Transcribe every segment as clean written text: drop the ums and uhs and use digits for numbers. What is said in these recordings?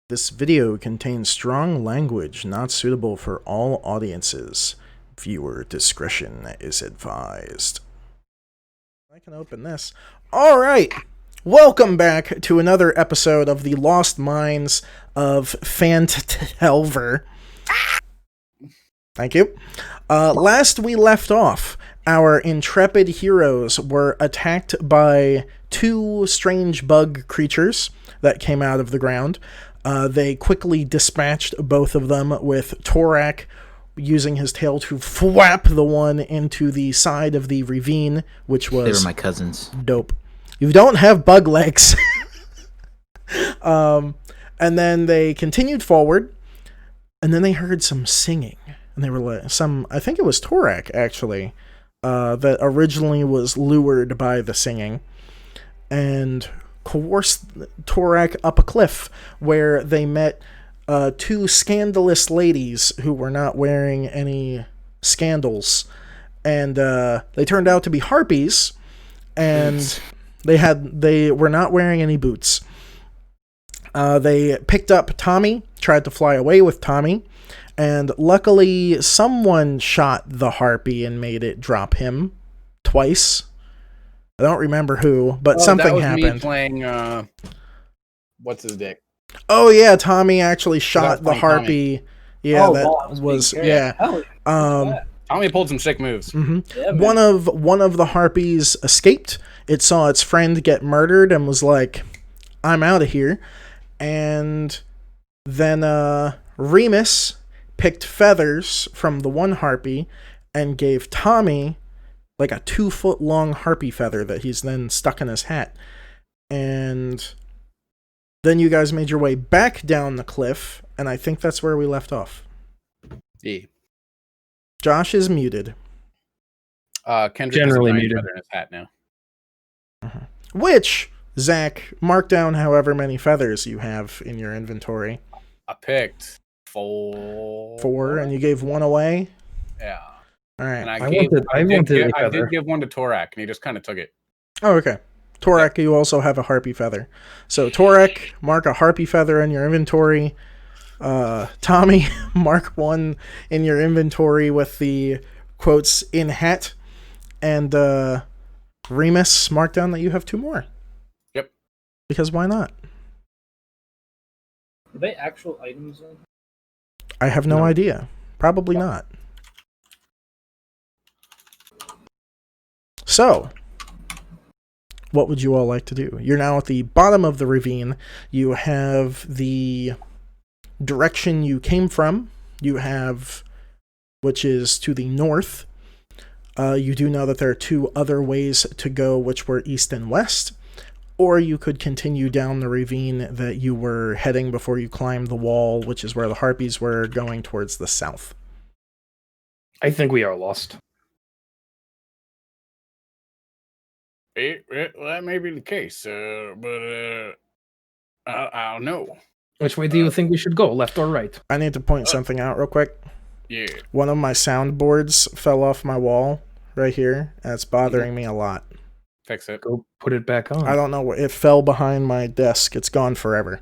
This video contains strong language not suitable for all audiences. Viewer discretion is advised. I can open this. Alright, welcome back to another episode of the Lost Minds of Phandelver. Thank you. Last we left off, our intrepid heroes were attacked by two strange bug creatures that came out of the ground. They quickly dispatched both of them with Torak using his tail to flap the one into the side of the ravine, which was... They were my cousins. Dope. You don't have bug legs. And then they continued forward, and then they heard some singing. And they were like, I think it was Torak, actually, that originally was lured by the singing. And coerced Torak up a cliff where they met two scandalous ladies who were not wearing any scandals, and they turned out to be harpies, and they were not wearing any boots. They picked up Tommy, tried to fly away with Tommy, and luckily someone shot the harpy and made it drop him twice. I don't remember who, but something that was happened. Me playing, what's his dick? Oh yeah, Tommy actually shot the harpy. Tommy. Yeah, that was yeah. Tommy pulled some sick moves. Mm-hmm. Yeah, one of the harpies escaped. It saw its friend get murdered and was like, "I'm out of here." And then Remus picked feathers from the one harpy and gave Tommy like a 2-foot-long harpy feather that he's then stuck in his hat. And then you guys made your way back down the cliff, and I think that's where we left off. Yeah. Josh is muted. Kendrick generally is muted in his hat now. Which, Zach, mark down however many feathers you have in your inventory. I picked 4. 4, and you gave 1 away? Yeah. All right. And I did give 1 to Torak, and he just kind of took it. Oh, okay. Torak, you also have a harpy feather. So, Torak, mark a harpy feather in your inventory. Tommy, mark 1 in your inventory with the quotes in hat. And Remus, mark down that you have 2 more. Yep. Because why not? Are they actual items? I have no idea. Probably not. So, what would you all like to do? You're now at the bottom of the ravine. You have the direction you came from. You have, which is to the north. You do know that there are 2 other ways to go, which were east and west. Or you could continue down the ravine that you were heading before you climbed the wall, which is where the harpies were, going towards the south. I think we are lost. That may be the case, but I don't know. Which way do you think we should go, left or right? I need to point something out real quick. Yeah. One of my soundboards fell off my wall right here, and it's bothering me a lot. Fix it. Go put it back on. I don't know where it fell behind my desk. It's gone forever.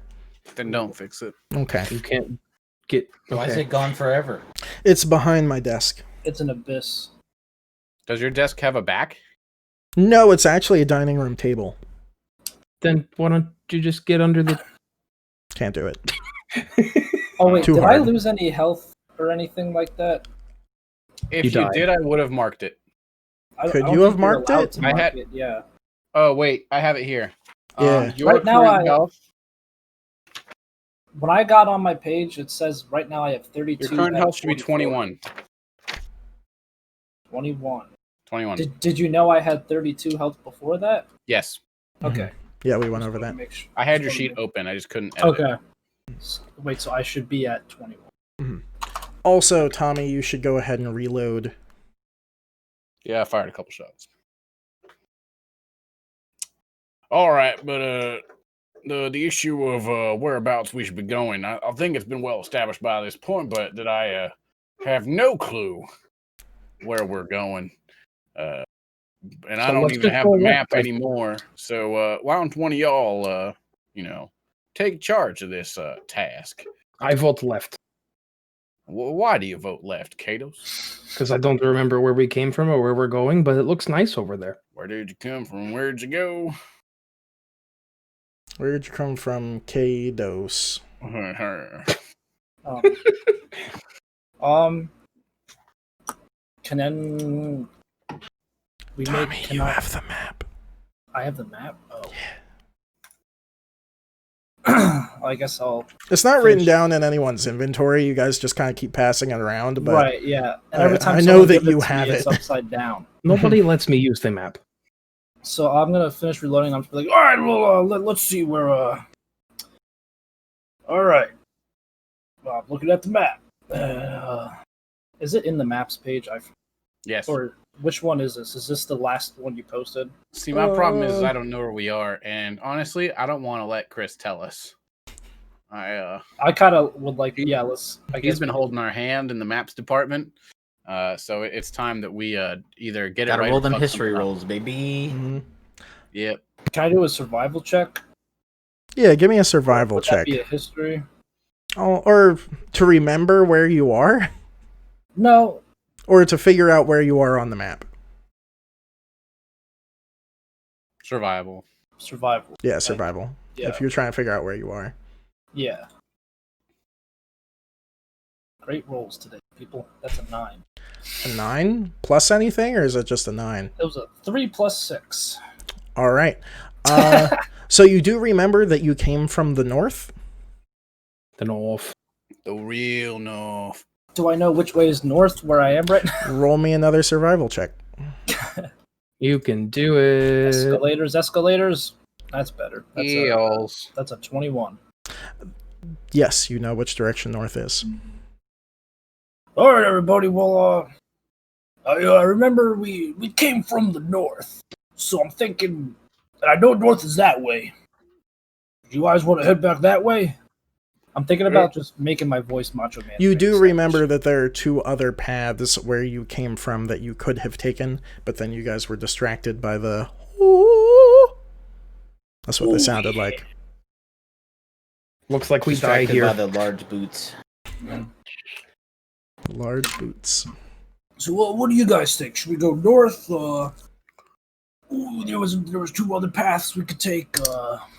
Then don't fix it. Okay. You can't get... Why is it gone forever? It's behind my desk. It's an abyss. Does your desk have a back? No, it's actually a dining room table. Then why don't you just get under the... Can't do it. Oh wait, Too did hard. I lose any health or anything like that? If You you died. did, I would have marked it. Could I don't you have think you're marked allowed it? to I mark had- it, yeah. Oh, wait. I have it here. Yeah. Your Right now current health, When I got on my page, it says right now I have 32. your current out of health should be 44. 21. 21. 21. Did you know I had 32 health before that? Yes. Okay. Yeah, we went over that. Make sure. I had your sheet open. I just couldn't edit it. Okay. Wait, so I should be at 21. Also, Tommy, you should go ahead and reload. Yeah, I fired a couple shots. All right, but the issue of whereabouts we should be going, I think it's been well established by this point, but that I have no clue where we're going. And I So don't let's even just have go the map left. anymore. So why don't one of y'all, take charge of this task. I vote left Why do you vote left, Katos? because I don't remember where we came from or where we're going, but it looks nice over there. Where did you come from? Where'd you go? Where'd you come from, Kados? Can we Tommy, make? you have the map. I have the map. Oh. I guess I'll. It's not written down in anyone's inventory. You guys just kind of keep passing it around. But Right. Yeah. And every time I know someone that gives you to me, have it's it. upside down. Nobody lets me use the map. So I'm gonna finish reloading. I'm like, all right, well, let's see where. All right. Well, I'm looking at the map. Is it in the maps page? Yes. Or which one is this? Is this the last one you posted? See, my problem is I don't know where we are, and honestly, I don't want to let Chris tell us. I kind of would like. Yeah, let's. He's been holding our hand in the maps department, so it's time that we either get Gotta it right. roll or them fuck history something up. rolls, baby. Mhm. Yep. Can I do a survival check? Yeah, give me a survival Would check. that be a history? Oh, or to remember where you are, No. or to figure out where you are on the map. Survival. Survival. Yeah, survival. Yeah. If you're trying to figure out where you are. Yeah. Great rolls today, people. That's a 9. A 9 plus anything, or is it just a 9? It was a 3 plus 6. All right. So you do remember that you came from the north? The north. The real north. Do I know which way is north where I am right now? Roll me another survival check. You can do it. Escalators. That's better. That's a 21. Yes, you know which direction north is. All right, everybody. Well, I remember we came from the north, so I'm thinking, and I know north is that way. Do you guys want to head back that way? I'm thinking about just making my voice Macho Man. You do remember that there are 2 other paths where you came from that you could have taken, but then you guys were distracted by the... That's what they sounded like. Looks like we die Distracted here. by the large boots. Large boots. So, what do you guys think? Should we go north? There was 2 other paths we could take.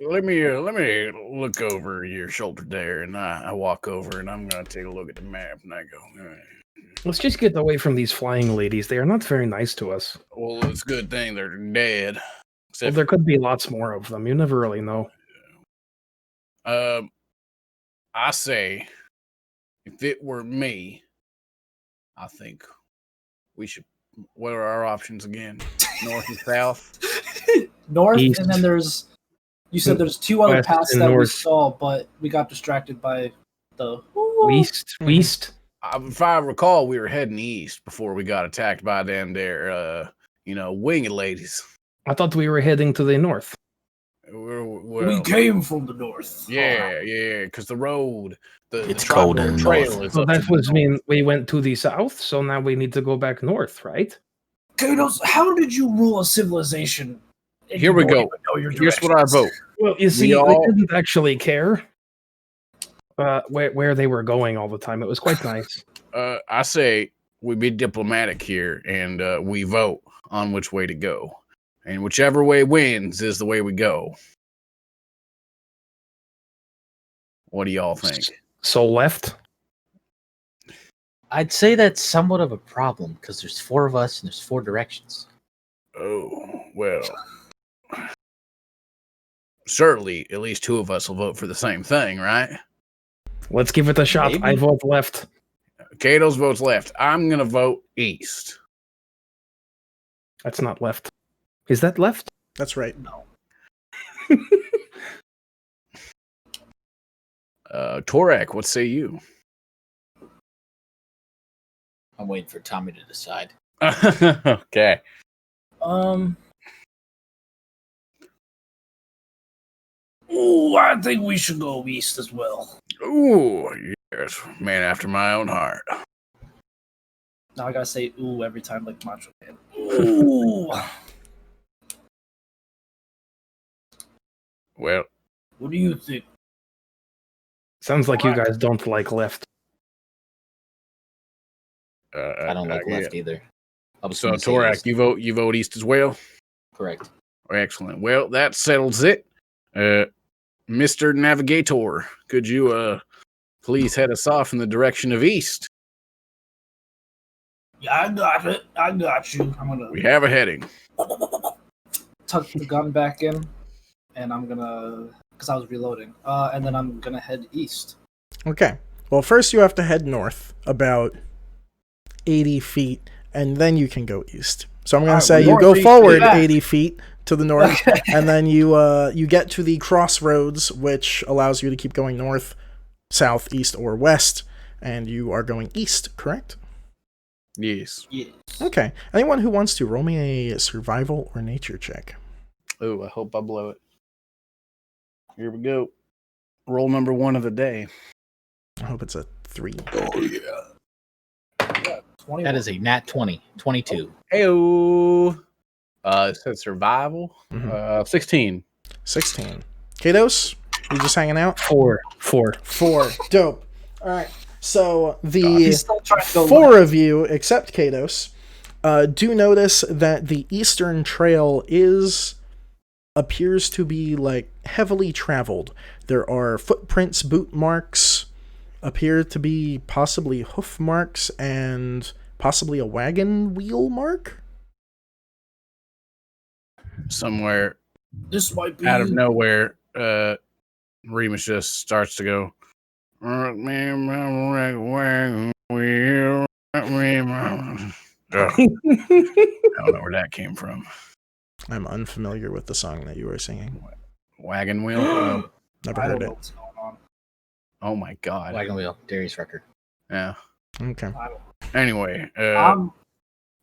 Let me look over your shoulder there, and I walk over, and I'm gonna take a look at the map, and I go, all right. Let's just get away from these flying ladies. They are not very nice to us. Well, it's a good thing they're dead. Well, Except there could be lots more of them. You never really know. I say, if it were me, I think we should. What are our options again? North and south. North, East. and then there's. You said there's 2 other West paths and that we north. saw, but we got distracted by the. West. If I recall, we were heading east before we got attacked by them there, winged ladies. I thought we were heading to the north. We came from the north. Yeah, because the road, the It's Trotwood cold in the trail north. is So up to that the was north. mean we went to the south, so now we need to go back north, right? Kados, how did you rule a civilization? and Here you we don't go. even know your Here's what I directions? vote. Well, you see, all- we didn't actually care where they were going all the time. It was quite nice. I say we be diplomatic here, and we vote on which way to go, and whichever way wins is the way we go. What do y'all think? So left. I'd say that's somewhat of a problem because there's 4 of us and there's 4 directions. Oh, well. Certainly, at least 2 of us will vote for the same thing, right? Let's give it a shot. Maybe. I vote left. Kato's votes left. I'm going to vote east. That's not left. Is that left? That's right. No. Torek, what say you? I'm waiting for Tommy to decide. Okay. Ooh, I think we should go east as well. Ooh, yes. Man after my own heart. Now I gotta say ooh every time like Macho Man. Ooh. Well, What do you think? Sounds like you guys don't like left. I don't like yeah. left either. I was So gonna say Torak, east. you vote east as well. Correct. Excellent. Well, that settles it. Mr. Navigator, could you please head us off in the direction of east? Yeah, I got it. I got you. I'm gonna We have a heading. Tuck the gun back in, and I'm gonna, because I was reloading, and then I'm gonna head east. Okay. Well, first you have to head north about 80 feet, and then you can go east. So I'm going to say you go forward 80 feet to the north, and then you get to the crossroads, which allows you to keep going north, south, east, or west, and you are going east, correct? Yes. Yes. Okay. Anyone who wants to roll me a survival or nature check. Oh, I hope I blow it. Here we go. Roll number 1 of the day. I hope it's a 3. Oh, yeah. Yeah, 21. That is a nat 20. 22. Heyo. It says survival. 16. 16. Kados, you just hanging out? 4. 4. Dope. All right. So the He's still trying to go 4 left. of you, except Kados, do notice that the eastern trail appears to be like heavily traveled. There are footprints, boot marks, appear to be possibly hoof marks, and possibly a wagon wheel mark. Somewhere This might be out of nowhere, Remus just starts to go. Ugh. I don't know where that came from. I'm unfamiliar with the song that you were singing. Wagon wheel? Never I heard don't know it. what's going on. Oh my god. Wagon wheel. Darius Rucker. Yeah. Okay. I don't. Anyway,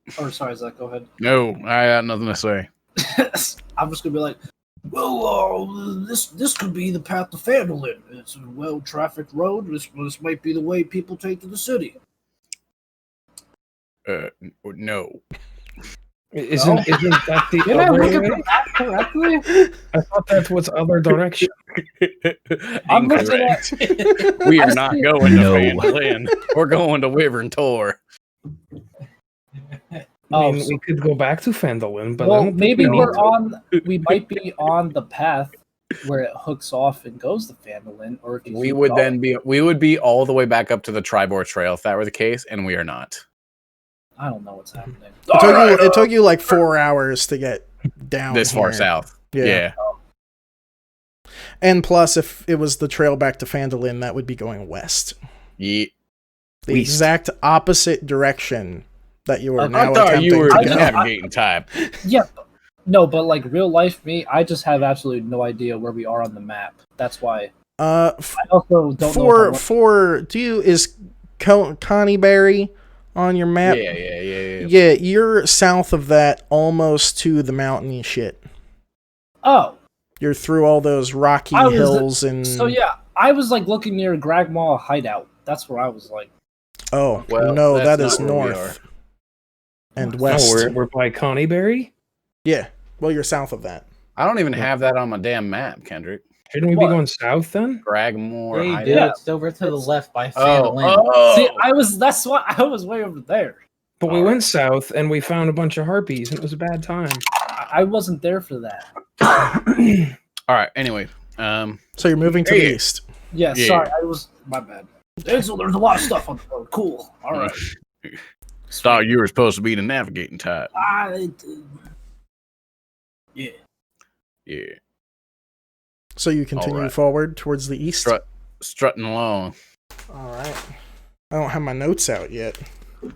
Sorry, Zach. Go ahead. no, I got nothing to say. I'm just gonna be like, well, this could be the path to Phandelver. It's a well-trafficked road. This might be the way people take to the city. No. Isn't that the did I other look at way? the map correctly? I thought that was other direction. I'm looking Incorrect. at. We I are not see- going to No. Phandelver. We're going to Wyvern Tor. I mean, so- we could go back to Phandelver, but I Well, don't think maybe we we're need to. on. We might be on the path where it hooks off and goes to Phandalin, or if you We keep would going. then be all the way back up to the Tribor Trail if that were the case, and we are not. I don't know what's happening. It took you like 4 hours to get down This far here. south. Yeah. Yeah. And plus, if it was the trail back to Phandalin, that would be going west. Yeah. The East. exact opposite direction that you are I now I thought attempting you were to the go. navigating type. Yeah, no, but like real life me, I just have absolutely no idea where we are on the map. That's why. I also don't know. Is Connie Berry on your map? Yeah. Yeah, you're south of that, almost to the mountainy shit. Oh, You're through all those rocky I was- hills and. so yeah, I was like looking near Gragmaw Hideout. That's where I was like. Oh Well, no, that's that not is where we north and No, west. we're by Connieberry. Yeah, well, you're south of that. I don't even have that on my damn map, Kendrick. Shouldn't we What? be going south then? Gragmore. Yeah, you Hideout. do. Yeah. It's over to the left by Oh, Phandalin. See, that's why I was way over there. But we All went south and we found a bunch of harpies and it was a bad time. I wasn't there for that. All right. Anyway, So you're moving to Yeah. the east. Yeah, Yeah. sorry, I was my bad. There's a lot of stuff on the road. Cool. All right. thought you were supposed to be the navigating type. Yeah. Yeah. So you continue Alright. forward towards the east. Strutting along. All right. I don't have my notes out yet. This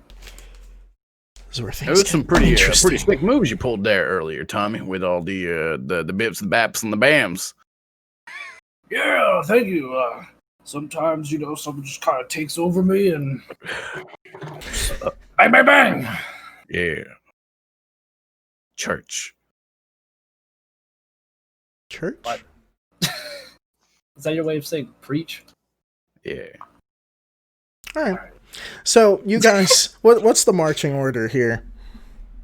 is where There things was some get pretty interesting. slick moves you pulled there earlier, Tommy, with all the bips, the baps, and the bams. Yeah, thank you. Sometimes, someone just kind of takes over me and bang, bang, bang. Yeah. Church. Church? What? Is that your way of saying preach? Yeah. All right. So you guys, what's the marching order here?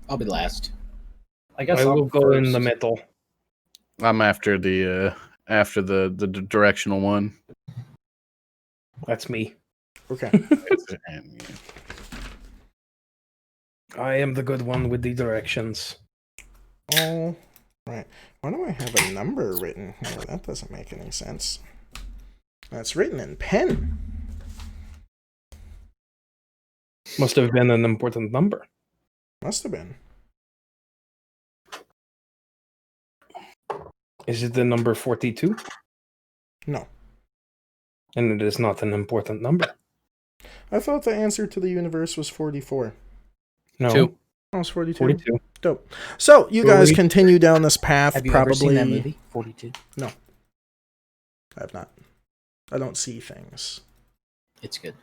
I'll be last. I guess I will I'm go in first. the middle. I'm after the directional one. That's me. Okay. I am the good one with the directions. All right. Why do I have a number written here? That doesn't make any sense. That's written in pen. Must have been an important number. Must have been. Is it the number 42? No. And it is not an important number. I thought the answer to the universe was 44. No. 2. Oh, it's 42. 42. Dope. So, you guys 42. continue down this path. Have you probably... ever seen that movie, 42? No. I have not. I don't see things. It's good.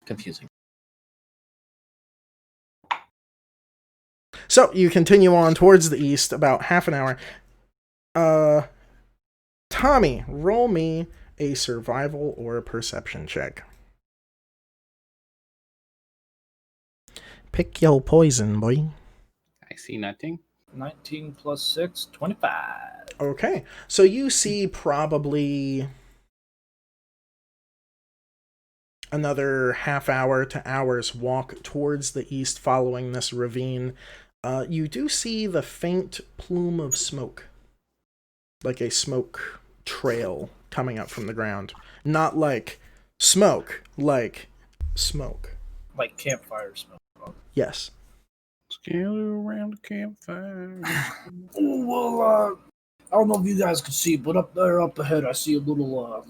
Confusing. So, you continue on towards the east about half an hour. Tommy, roll me a survival or a perception check. Pick your poison, boy. I see nothing. 19 plus 6, 25. Okay, so you see probably another half hour to hours walk towards the east following this ravine. You do see the faint plume of smoke, like a smoke trail coming up from the ground. Not like smoke, like smoke. Like campfire smoke. Yes. Gather around the campfire. Well, I don't know if you guys can see, but up there, up ahead, I see a little like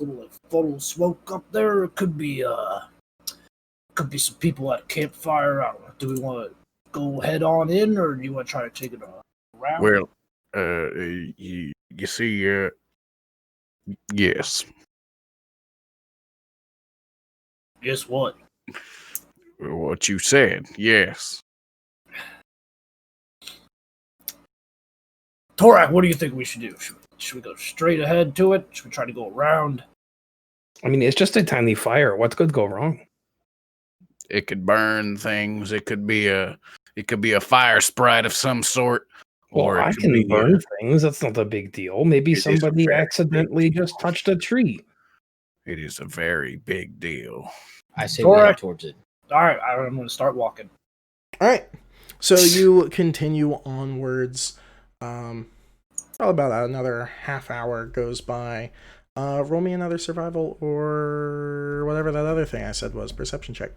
funnel of smoke up there. It could be some people at a campfire. I don't know. Do we want to go head on in, or do you want to try to take it around? Well, you see, yes. Guess what? What you said, yes. Torak, what do you think we should do? Should we go straight ahead to it? Should we try to go around? I mean, it's just a tiny fire. What could go wrong? It could burn things. It could be a fire sprite of some sort. Or I it could can be, burn things. That's not a big deal. Maybe It is somebody very accidentally just touched a tree. It is a very big deal. I say we Torak. head towards it. All right, I'm going to start walking. All right. So you continue onwards. Probably about another half hour goes by. Roll me another survival or whatever that other thing I said was. Perception check.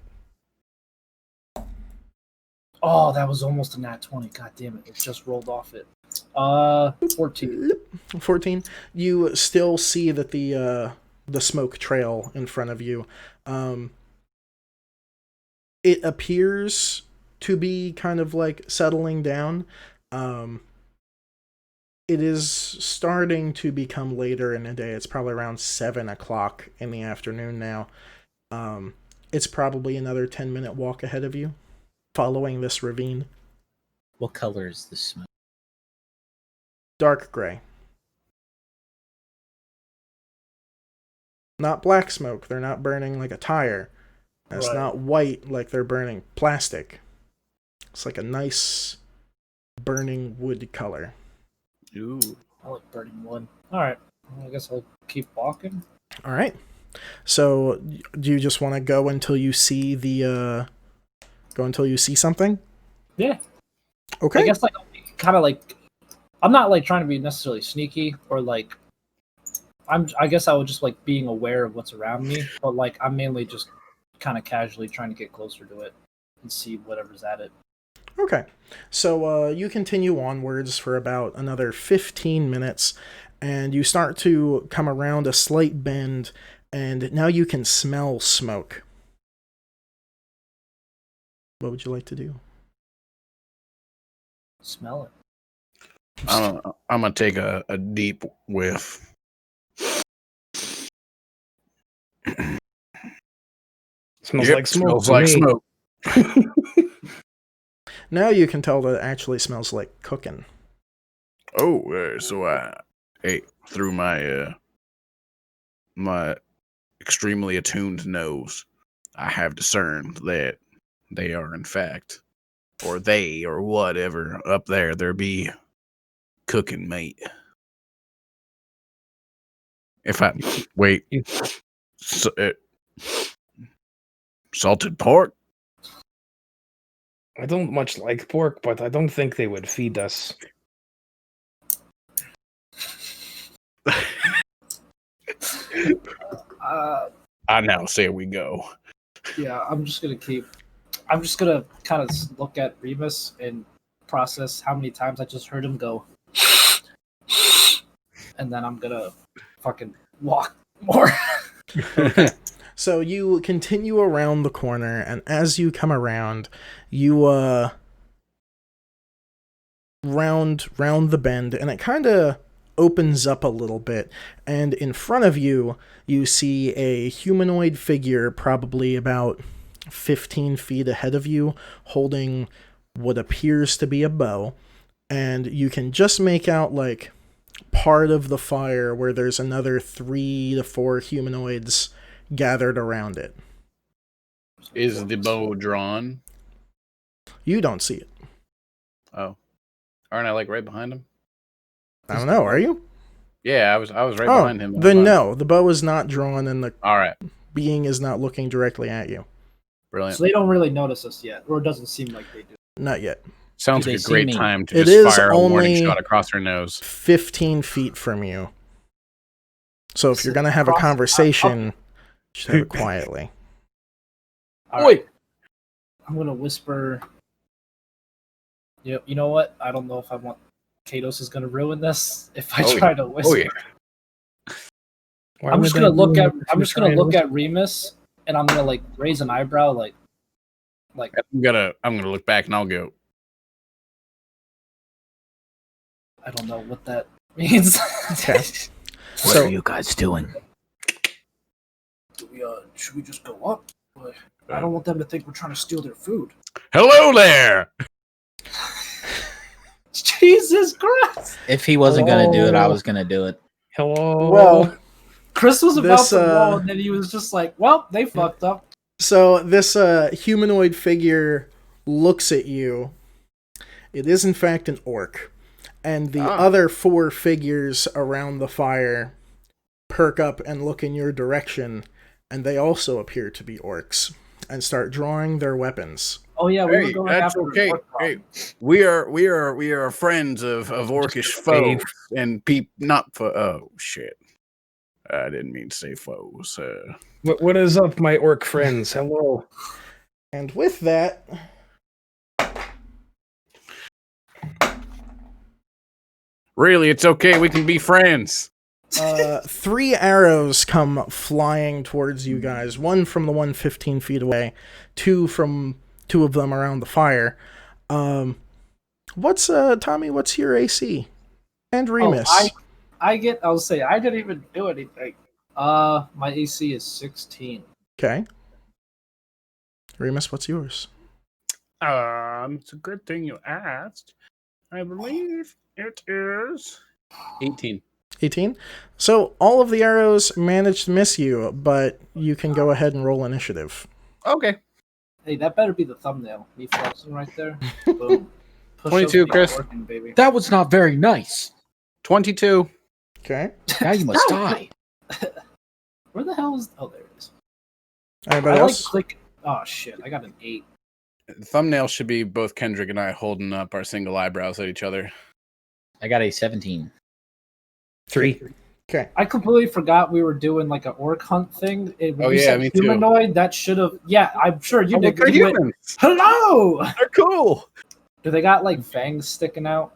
Oh, that was almost a nat 20. God damn it. It just rolled off it. 14. 14. You still see that the smoke trail in front of you. It appears to be kind of like settling down. It is starting to become later in the day. It's probably around 7 o'clock in the afternoon now. It's probably another 10-minute walk ahead of you, following this ravine. What color is the smoke? Dark gray. Not black smoke. They're not burning like a tire. It's Right. not white like they're burning plastic. It's like a nice burning wood color. Ooh. I like burning wood. All right. Well, I guess I'll keep walking. All right. So, do you just want to go until you see something? Yeah. Okay. I guess like kind of like I'm not like trying to be necessarily sneaky or like I guess I was just like being aware of what's around me, but like I'm mainly just kind of casually trying to get closer to it and see whatever's at it. Okay. So you continue onwards for about another 15 minutes, and you start to come around a slight bend, and now you can smell smoke. What would you like to do? Smell it. I'm gonna take a deep whiff. Smells Yep, like smoke. Smells to like me. smoke. Now you can tell that it actually smells like cooking. Oh, so I ate through my my extremely attuned nose. I have discerned that they are in fact, or they or whatever up there. There be cooking meat. If I wait, Salted pork? I don't much like pork, but I don't think they would feed us. I now say we go. Yeah, I'm just gonna kind of look at Remus and process how many times I just heard him go, and then I'm gonna fucking walk more. So you continue around the corner, and as you come around, you round the bend, and it kind of opens up a little bit, and in front of you, you see a humanoid figure, probably about 15 feet ahead of you, holding what appears to be a bow, and you can just make out like part of the fire where there's another 3 to 4 humanoids gathered around it. Is the bow drawn? You don't see it. Oh. Aren't I like right behind him? I don't know, are you? Yeah, I was right behind him. Then no, the bow is not drawn and the Alright. being is not looking directly at you. Brilliant. So they don't really notice us yet, or it doesn't seem like they do. Not yet. Sounds Do like they a see great me? time to It just is fire a warning only- shot across her nose. 15 feet from you. So if you're going to have a Cross- conversation, you should have it quietly. All right. I'm gonna whisper. You know what? I don't know if I want. Kados is gonna ruin this if I Oh, try to whisper. Oh yeah. Why I'm would just they gonna look do at. it if I'm you just gonna try and look at Remus, and I'm gonna like raise an eyebrow, like. I'm gonna look back and I'll go. I don't know what that means. Okay. What So- are you guys doing? Should we just go up? I don't want them to think we're trying to steal their food. Hello there! Jesus Christ! If he wasn't gonna do it, I Oh. was gonna do it. Hello. Well, Chris was about This, to roll, and then he was just like, "Well, they fucked up." so this humanoid figure looks at you. It is in fact an orc. And the other 4 figures around the fire perk up and look in your direction, and they also appear to be orcs and start drawing their weapons. Oh yeah, we were Hey, going that's after okay. the orc Hey, problem. we are friends of orcish a foes fave. and not for. Oh shit! I didn't mean to say foes. What is up, my orc friends? Hello. And with that, Really, it's okay. We can be friends. 3 arrows come flying towards you guys. 1 from the one 15 feet away, 2 of them around the fire. What's Tommy? What's your AC? And Remus. I'll say I didn't even do anything. My AC is 16. Okay. Remus, what's yours? It's a good thing you asked. I believe it is 18. 18. So all of the arrows managed to miss you, but you can go ahead and roll initiative. Okay. Hey, that better be the thumbnail. Me flexing right there. Boom. 22, Push-ups Chris. working, baby. That was not very nice. 22. Okay. Now you must die. Where the hell is? Oh, there it is. Anybody I like else? click. Oh shit! I got an 8. The thumbnail should be both Kendrick and I holding up our single eyebrows at each other. I got a 17. 3. Okay. I completely forgot we were doing like an orc hunt thing. When Oh, you yeah, said me too. humanoid, that should have. Yeah, I'm sure you Oh, did. they're You went, humans. Hello. They're cool. Do they got like fangs sticking out?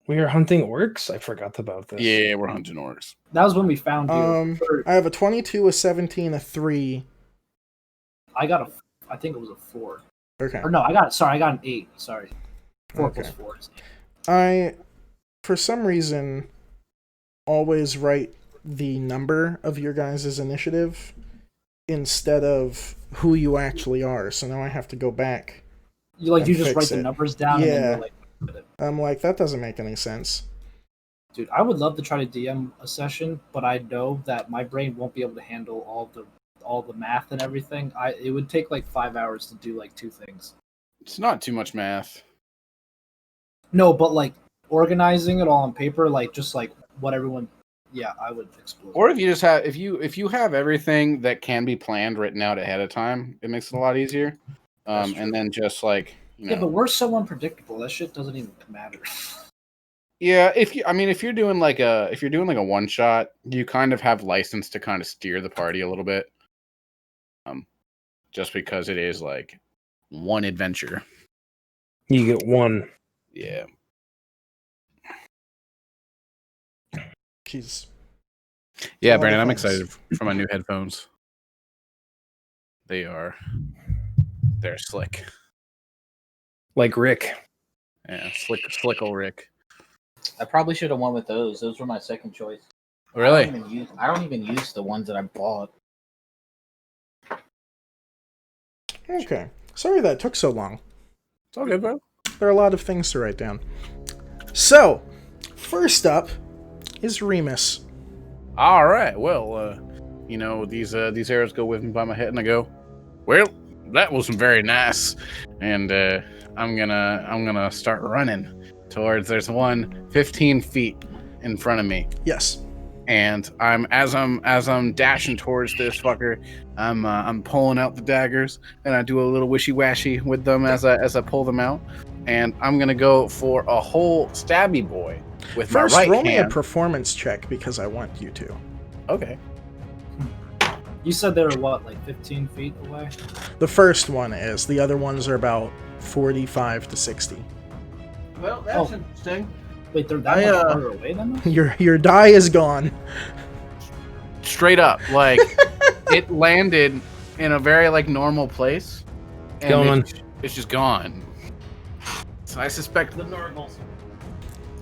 We are hunting orcs? I forgot about this. Yeah, we're hunting orcs. That was when we found you. I have a 22, a 17, a 3. I got a. I think it was a 4. Okay. Or no, I got an 8. Sorry. 4 Okay. plus 4 is 8. I, for some reason, always write the number of your guys' initiative instead of who you actually are. So now I have to go back. You And just fix write the it. numbers down and then Yeah. you're like, I'm like, that doesn't make any sense. dude, I would love to try to DM a session, but I know that my brain won't be able to handle all the math and everything. It would take like 5 hours to do like 2 things. It's not too much math. No, but like organizing it all on paper, like just like what everyone, yeah, I would explode. Or if you just have if you have everything that can be planned written out ahead of time, it makes it a lot easier. And then just like yeah, but we're so unpredictable. That shit doesn't even matter. Yeah, if you're doing like a one shot, you kind of have license to kind of steer the party a little bit. Just because it is like one adventure. You get one. Yeah. Jeez. Yeah, All the Brandon, I'm things. excited for my new headphones. They're slick. Like Rick. Yeah, slickle Rick. I probably should have went with those. Those were my second choice. Really? I don't even use the ones that I bought. Okay. Sorry that took so long. It's all good, bro. There are a lot of things to write down. So, first up is Remus. All right. Well, these arrows go whizzing by my head, and I go, well, that wasn't very nice. And I'm gonna start running towards. There's one 15 feet in front of me. Yes. And as I'm dashing towards this fucker, I'm pulling out the daggers, and I do a little wishy washy with them as I pull them out, and I'm gonna go for a whole stabby boy with First, my right roll me a hand. performance check because I want you to. Okay. You said they were what, like 15 feet away? The first one is. The other ones are about 45 to 60. Well, that's interesting. Wait, they're that much farther away than us? Your die is gone. Straight up, like it landed in a very like normal place, and Gone. it's just gone. So I suspect the Norgles.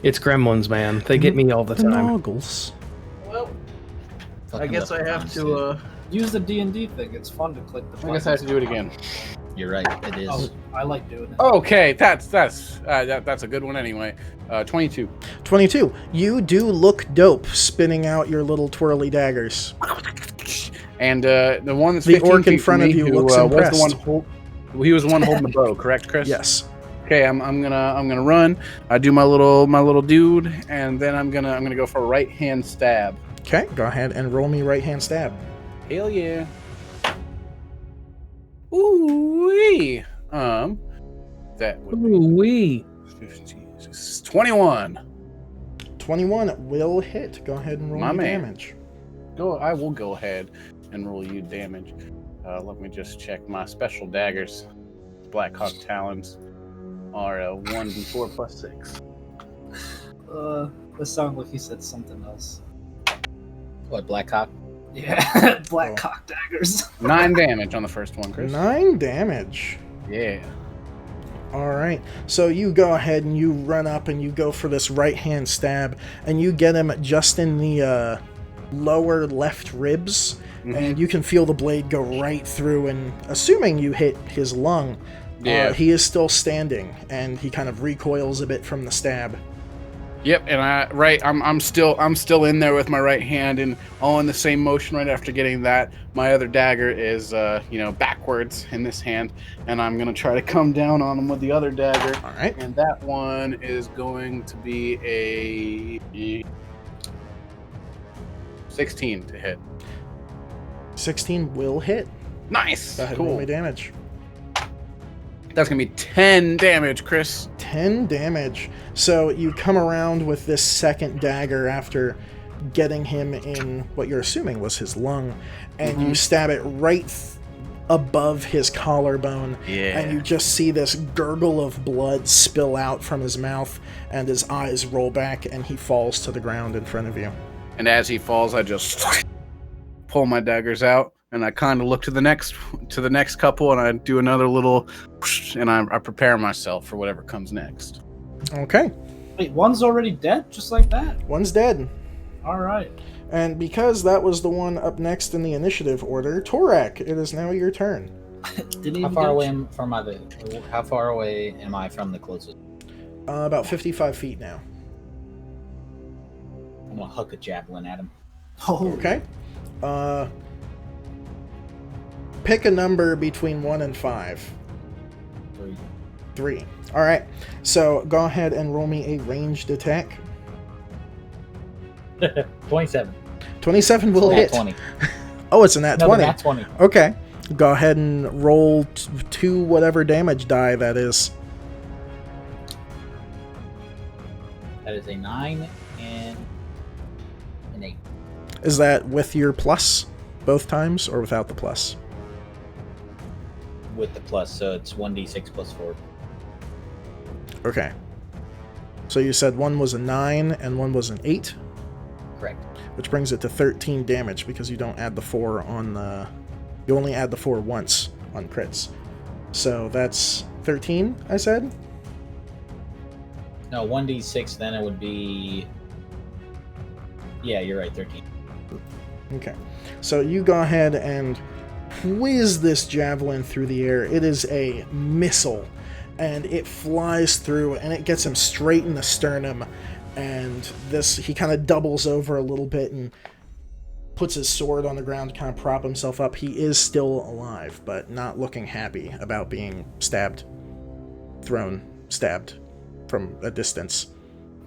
It's gremlins, man. They get me all the The time. Noggles. Well, I Fucking guess left I have behind, to. Use the D&D thing. It's fun to click the I guess I have to do it again. You're right. It is. Oh, I like doing it. Okay, that's a good one anyway. 22. 22. You do look dope spinning out your little twirly daggers. And the one that's The 15 orc in feet from front of me, you who, looks was the impressed. one he was the one holding the bow, correct, Chris? Yes. Okay, I'm gonna run. I do my little dude, and then I'm gonna go for a right hand stab. Okay, go ahead and roll me right hand stab. Hell yeah. Ooh-wee. That would be Ooh-wee. 21. 21 will hit. Go ahead and roll My me man. damage. I will go ahead and roll you damage. Let me just check my special daggers. Blackhawk Talons are a 1d4 plus 6. This sounded like he said something else. What, Blackhawk? Yeah, black cock daggers. 9 damage on the first one, Chris. 9 damage. Yeah. All right. So you go ahead and you run up and you go for this right hand stab, and you get him just in the lower left ribs, and you can feel the blade go right through. And assuming you hit his lung, Yeah. he is still standing, and he kind of recoils a bit from the stab. Yep, and I'm still in there with my right hand, and all in the same motion. Right after getting that, my other dagger is backwards in this hand, and I'm gonna try to come down on him with the other dagger. All right. And that one is going to be a 16 to hit. 16 will hit. Nice. Go ahead and roll Cool. me damage. That's gonna be 10 damage, Chris. 10 damage. So you come around with this second dagger after getting him in what you're assuming was his lung, and you stab it right above his collarbone, Yeah. and you just see this gurgle of blood spill out from his mouth, and his eyes roll back, and he falls to the ground in front of you. And as he falls, I just pull my daggers out, and I kind of look to the next couple, and I do another little, and I prepare myself for whatever comes next. Okay, Wait, one's already dead, just like that. one's dead. All right. And because that was the one up next in the initiative order, Torak, it is now your turn. Didn't How even far get away a am from How far away am I from the closest? About 55 feet now. I'm gonna hook a javelin at him. Oh, Okay. Pick a number between 1 and 5. 3. 3. Alright. So go ahead and roll me a ranged attack. 27. 27 will Nat hit. 20. Oh, it's a nat Another 20. nat 20. Okay. Go ahead and roll two whatever damage die that is. That is a 9 and an 8. Is that with your plus both times or without the plus? With the plus, so it's 1d6 plus 4. Okay. So you said one was a 9 and one was an 8, Correct. which brings it to 13 damage because you don't add the 4 on the... You only add the 4 once on crits. So that's 13, I said? No, 1d6, then it would be... Yeah, you're right, 13. Okay. So you go ahead and whiz this javelin through the air. It is a missile, and it flies through, and it gets him straight in the sternum, and he kind of doubles over a little bit and puts his sword on the ground to kind of prop himself up. He is still alive, but not looking happy about being stabbed from a distance.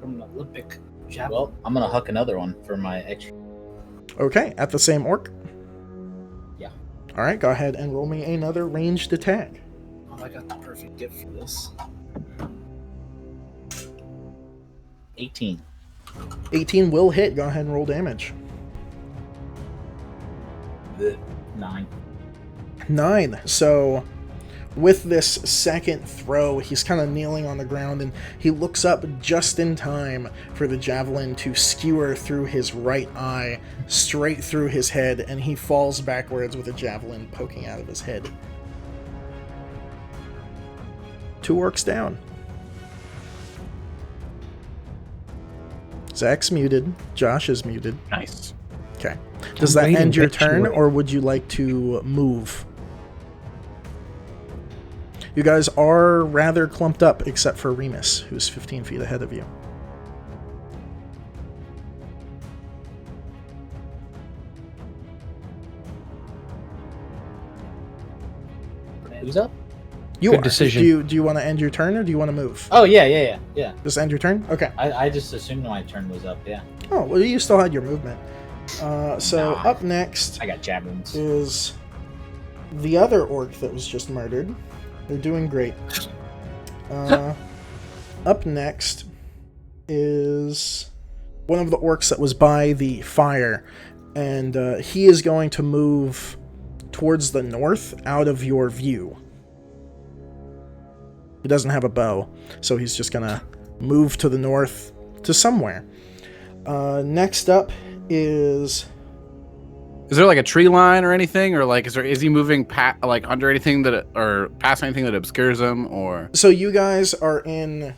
From an Olympic javelin. Well, I'm going to huck another one for my extra. Okay, at the same orc? Yeah. Alright, go ahead and roll me another ranged attack. Oh, I got the perfect gift for this. 18. 18 will hit. Go ahead and roll damage. 9. 9. So, with this second throw, he's kind of kneeling on the ground, and he looks up just in time for the javelin to skewer through his right eye, straight through his head, and he falls backwards with a javelin poking out of his head. 2 orcs down. Zach's muted. Josh is muted. Nice. Okay. Does I'm that waiting end your patiently. turn, or would you like to move? You guys are rather clumped up, except for Remus, who's 15 feet ahead of you. Who's up? You Good are. decision. Do you want to end your turn, or do you want to move? Oh, yeah. Just end your turn? Okay. I just assumed my turn was up, yeah. Oh, well, you still had your movement. So Nah. up next I got javelins. is the other orc that was just murdered. They're doing great. Up next is one of the orcs that was by the fire, and he is going to move towards the north out of your view. He doesn't have a bow, so he's just gonna move to the north to somewhere. Next up is... Is there like a tree line or anything, or like is he moving like under anything or past anything that obscures him, or? So you guys are in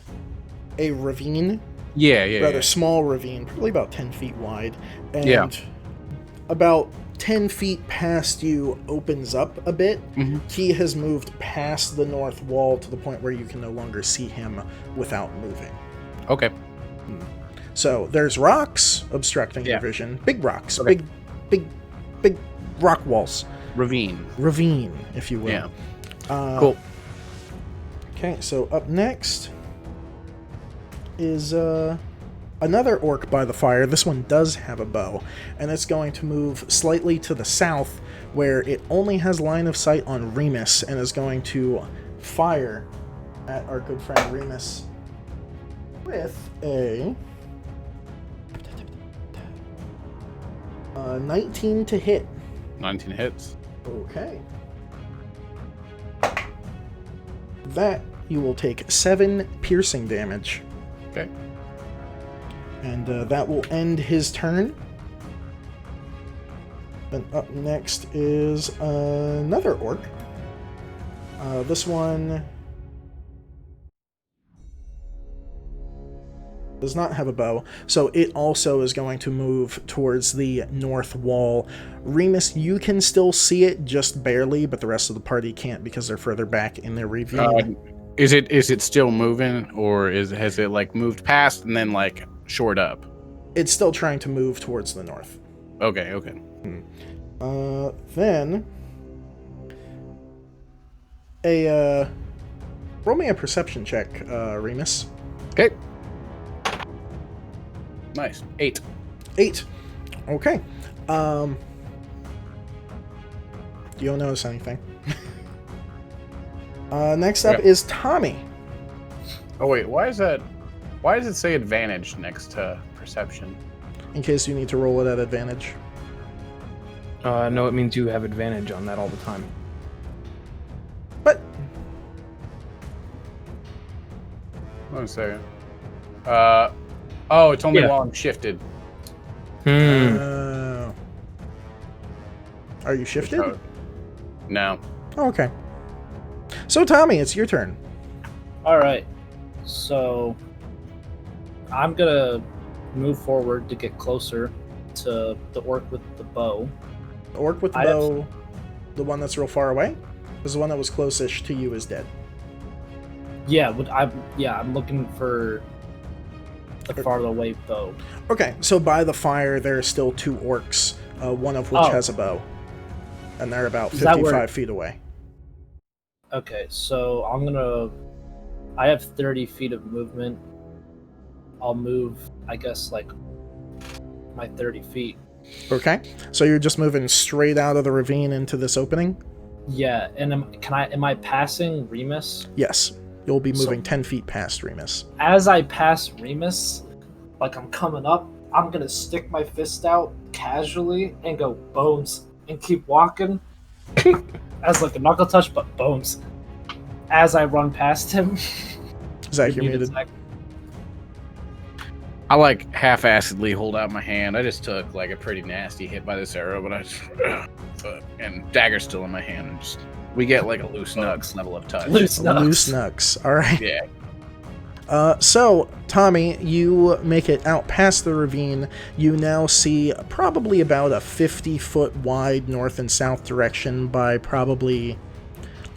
a ravine, Yeah. rather small ravine, probably about 10 feet wide, and Yeah. about 10 feet past you opens up a bit. Mhm. He has moved past the north wall to the point where you can no longer see him without moving. Okay. So there's rocks obstructing your Yeah. vision. Big rocks. Okay. Big rock walls. Ravine. Ravine, if you will. Yeah. Cool. Cool. Okay, so up next is another orc by the fire. This one does have a bow, and it's going to move slightly to the south, where it only has line of sight on Remus, and is going to fire at our good friend Remus with a 19 to hit. 19 hits. Okay. That you will take 7 piercing damage. Okay. And that will end his turn. And up next is another orc. This one does not have a bow, so it also is going to move towards the north wall. Remus, you can still see it, just barely, but the rest of the party can't because they're further back in their ravine. Is it still moving, or has it like moved past and then like shored up? It's still trying to move towards the north. Okay. Then roll me a perception check, Remus. Okay. Nice. 8. 8. Okay. You don't notice anything. Next up Yep. is Tommy. Oh wait, why is that? Why does it say advantage next to perception? In case you need to roll it at advantage. No, it means you have advantage on that all the time. But One second. Oh, it's only Yeah. while I'm shifted. are you shifted? Oh, no. Oh, okay. So Tommy, it's your turn. All right. So I'm gonna move forward to get closer to the orc with the bow. The orc with the bow, the one that's real far away, because the one that was closest to you is dead. Yeah, I'm looking for the farther away bow. Okay, so by the fire, there are still 2 orcs, one of which has a bow, and they're about Is that 55 where- feet away. Okay, so I have 30 feet of movement. I'll move, I guess, like my 30 feet. Okay, so you're just moving straight out of the ravine into this opening? Yeah, and am I passing Remus? Yes, you'll be So- moving 10 feet past Remus. As I pass Remus, like I'm coming up, I'm gonna stick my fist out casually and go bones and keep walking as like a knuckle touch, but bones. As I run past him. Zach, you're muted. I like half-assedly hold out my hand. I just took like a pretty nasty hit by this arrow, but I just and dagger's still in my hand. And just, we get like a loose nugs level of touch. Loose nuts. Loose knucks. All right. Yeah. So, Tommy, you make it out past the ravine. You now see probably about a 50-foot wide north and south direction by probably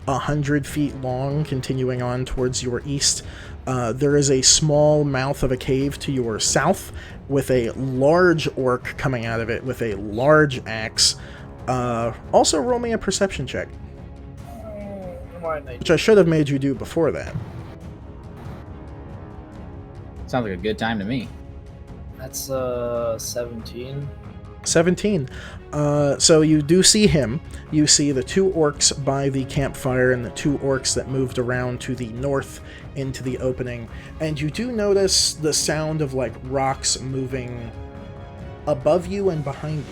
100 feet long, continuing on towards your east. There is a small mouth of a cave to your south with a large orc coming out of it with a large axe. Also, roll me a perception check, which I should have made you do before that. Sounds like a good time to me. That's 17. 17. So you do see him. You see the 2 orcs by the campfire and the 2 orcs that moved around to the north into the opening. And you do notice the sound of like rocks moving above you and behind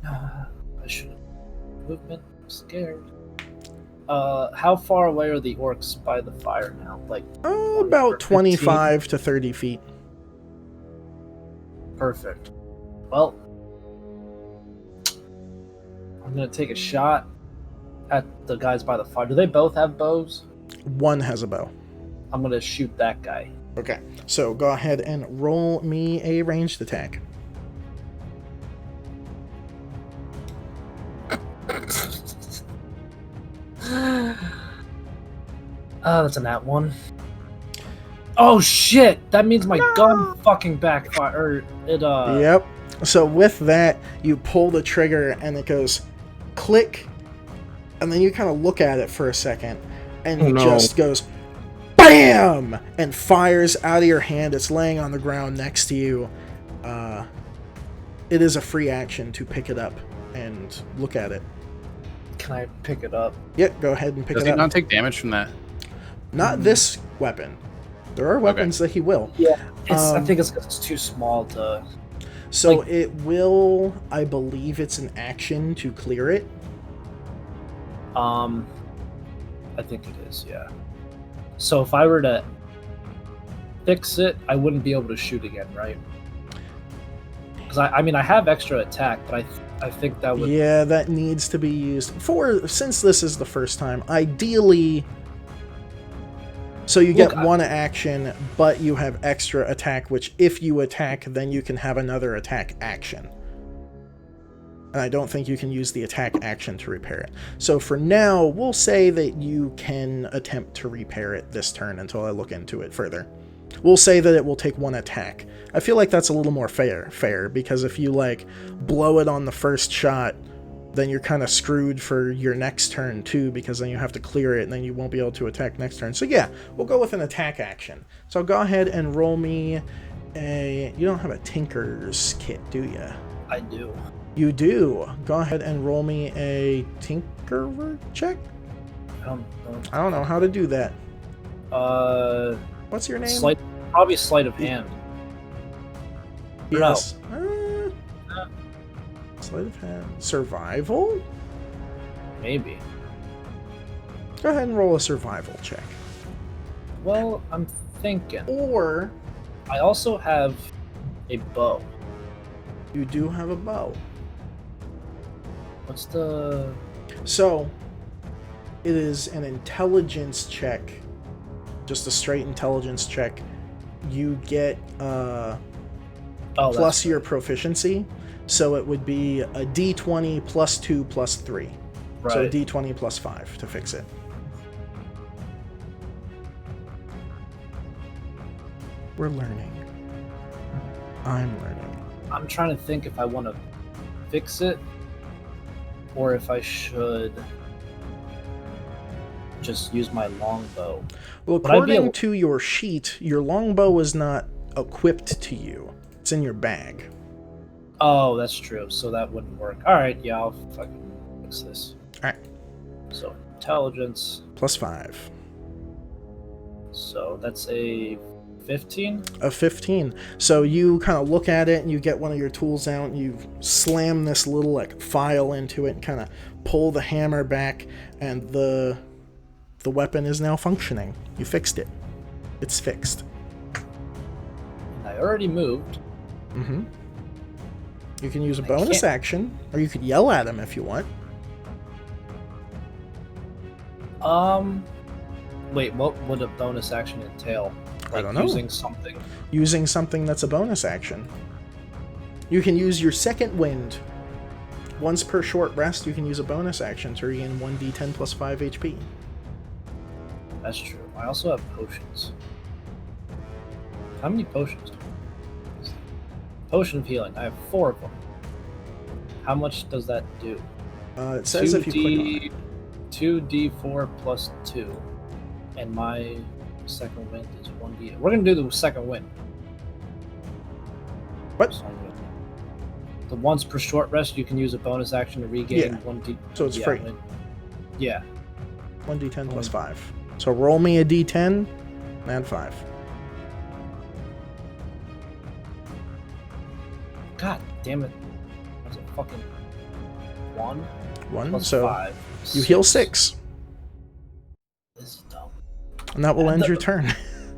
you. I should have movement. I'm scared. How far away are the orcs by the fire now? Like About 25 to 30 feet. Perfect. Well, I'm gonna take a shot at the guys by the fire. Do they both have bows? One has a bow. I'm gonna shoot that guy. Okay, so go ahead and roll me a ranged attack. That's a nat 1. Oh shit! That means my gun fucking backfire. Yep. So with that, you pull the trigger and it goes click, and then you kind of look at it for a second, and it just goes BAM! And fires out of your hand. It's laying on the ground next to you. It is a free action to pick it up and look at it. Can I pick it up? Yep, go ahead and pick Does it he up. not take damage from that? Not this weapon. There are weapons that he will. Yeah. I think it's 'cause it's too small to. So Like- it will, I believe it's an action to clear it. I think it is. Yeah. So if I were to fix it, I wouldn't be able to shoot again, right? Because I mean I have extra attack, but I think that would. Yeah, that needs to be used since this is the first time. Ideally, so you get one action, but you have extra attack, which if you attack, then you can have another attack action. And I don't think you can use the attack action to repair it. So for now, we'll say that you can attempt to repair it this turn until I look into it further. We'll say that it will take 1 attack. I feel like that's a little more fair, because if you like blow it on the first shot, then you're kind of screwed for your next turn too, because then you have to clear it and then you won't be able to attack next turn. So yeah, we'll go with an attack action. So go ahead and roll me You don't have a tinker's kit, do you? I do. You do. Go ahead and roll me a tinkerer check. I don't know. I don't know how to do that. What's your name? Probably sleight of hand. Yes. Sleight of hand. Survival? Maybe. Go ahead and roll a survival check. Well, I'm thinking. Or I also have a bow. you do have a bow. What's the... So, it is an intelligence check. Just a straight intelligence check. You get plus your proficiency. So it would be a d20 plus 2 plus 3. Right. So a d20 plus 5 to fix it. We're learning. I'm learning. I'm trying to think if I want to fix it or if I should just use my longbow. Well, according to your sheet, your longbow is not equipped to you. It's in your bag. Oh, that's true. So that wouldn't work. All right, yeah, I'll fucking fix this. All right. So intelligence plus 5. So that's a 15. A 15. So you kind of look at it and you get one of your tools out and you slam this little like file into it and kind of pull the hammer back, and the weapon is now functioning. You fixed it. It's fixed. And I already moved. Mm-hmm. You can use a bonus action, or you could yell at him if you want. Wait, what would a bonus action entail? Like I don't know. Using something? Using something that's a bonus action. You can use your second wind. Once per short rest, you can use a bonus action to regain 1d10 plus 5 HP. That's true. I also have potions. How many potions? Potion of healing. I have 4 of them. How much does that do? It says if you click on it. 2d4 plus 2. And my second wind is 1d. We're going to do the second wind. What? The once per short rest, you can use a bonus action to regain 1d. So it's free. Yeah. 1d10 plus 5. So roll me a d10 and add 5. God damn it. That's a fucking 1. 1, plus so 5. you heal 6. This is dumb. And that will end your turn.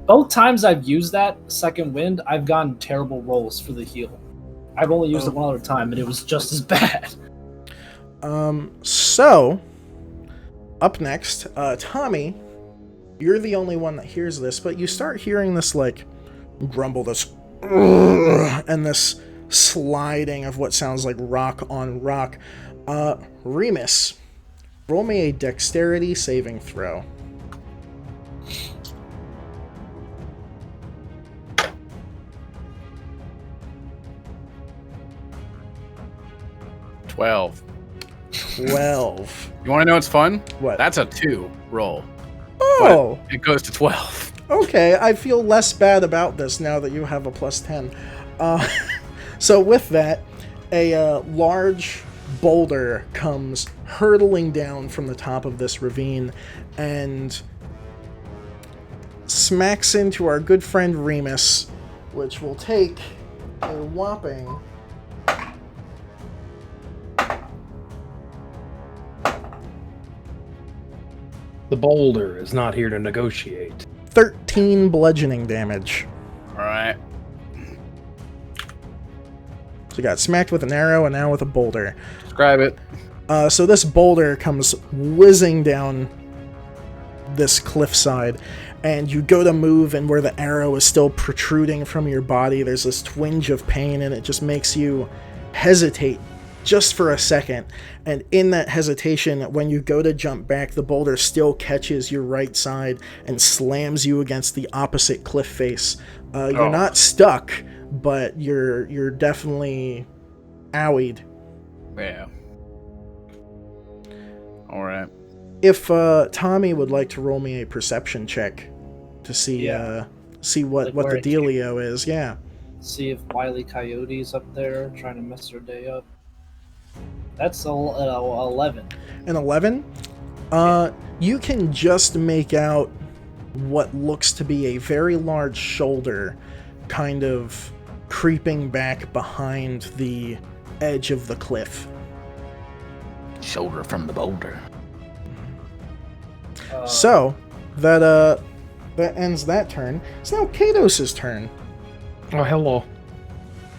Both times I've used that second wind, I've gotten terrible rolls for the heal. I've only used it one other time, and it was just as bad. So, up next, Tommy, you're the only one that hears this, but you start hearing this, like, grumble, this, and this sliding of what sounds like rock on rock. Remus, roll me a dexterity saving throw. $12. 12. You want to know what's fun? What? That's a 2 roll. Oh! But it goes to 12. Okay, I feel less bad about this now that you have a plus 10. So with that, a large boulder comes hurtling down from the top of this ravine and smacks into our good friend Remus, which will take a whopping... The boulder is not here to negotiate. 13 bludgeoning damage. Alright. So you got smacked with an arrow and now with a boulder. Describe it. So this boulder comes whizzing down this cliffside, and you go to move, and where the arrow is still protruding from your body, there's this twinge of pain, and it just makes you hesitate just for a second. And in that hesitation, when you go to jump back, the boulder still catches your right side and slams you against the opposite cliff face. You're not stuck, but you're definitely owied. Yeah. Alright. If Tommy would like to roll me a perception check to see what the dealio is, yeah. See if Wile E. Coyote's up there trying to mess her day up. That's 11. An 11? You can just make out what looks to be a very large shoulder kind of creeping back behind the edge of the cliff. Shoulder from the boulder. So, that ends that turn. It's now Kados' turn. Oh, hello.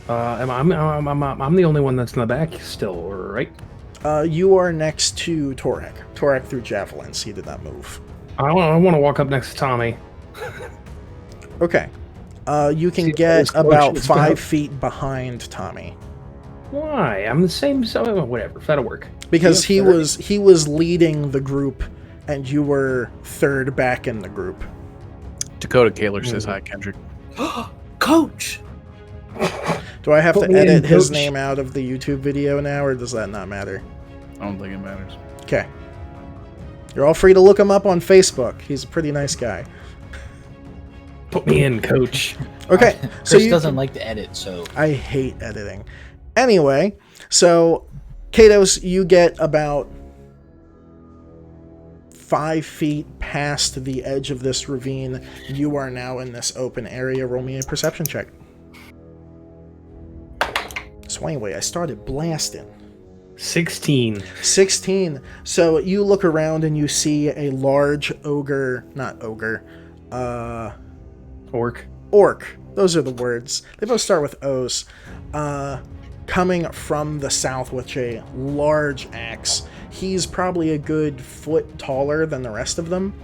I'm the only one that's in the back still, right? You are next to Torek. Torek threw javelins. He did not move. I want to walk up next to Tommy. Okay. You can See, get this motion about is 5 gonna- feet behind Tommy. Why? I'm the same. So whatever. That'll work. Because You have he was leading the group, and you were third back in the group. Dakota Kaler says hi, Kendrick. Coach! Do I have Put to me in, edit his coach. name out of the YouTube video now, or does that not matter? I don't think it matters. Okay. You're all free to look him up on Facebook. He's a pretty nice guy. Put me in, coach. Okay, so Chris you doesn't like to edit, so I hate editing. Anyway, so Kados, you get about 5 feet past the edge of this ravine. You are now in this open area. Roll me a perception check. So anyway, I started blasting. 16. 16. So you look around and you see a large orc. Those are the words. They both start with O's. Coming from the south with a large axe. He's probably a good foot taller than the rest of them.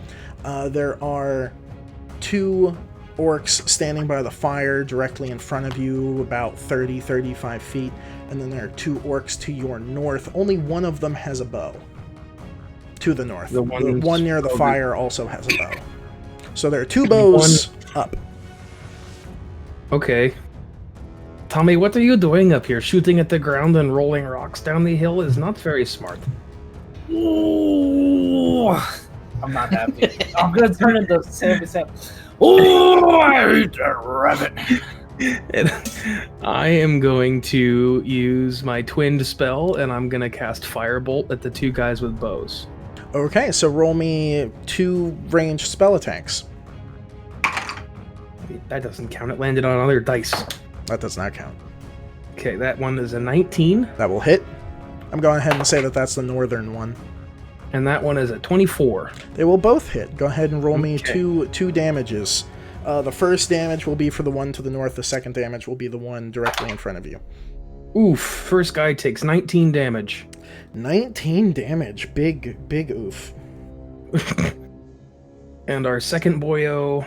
There are 2 orcs standing by the fire directly in front of you, about 30-35 feet. And then there are 2 orcs to your north. Only one of them has a bow. To the north. The one near the fire also has a bow. So there are 2 bows up. Okay. Tommy, what are you doing up here? Shooting at the ground and rolling rocks down the hill is not very smart. Ooh, I'm not happy. I'm gonna turn into Sammy Sam. Oh, I hate that rabbit. And I am going to use my twinned spell, and I'm going to cast Firebolt at the 2 guys with bows. Okay, so roll me 2 ranged spell attacks. That doesn't count. It landed on other dice. That does not count. Okay, that one is a 19, That will hit. I'm going ahead and say that that's the northern one. and that one is a 24. They will both hit. Go ahead and roll me Okay. two damages. The first damage will be for the one to the north. The second damage will be the one directly in front of you. Oof, first guy takes 19 damage. 19 damage. Big oof. And our second boyo,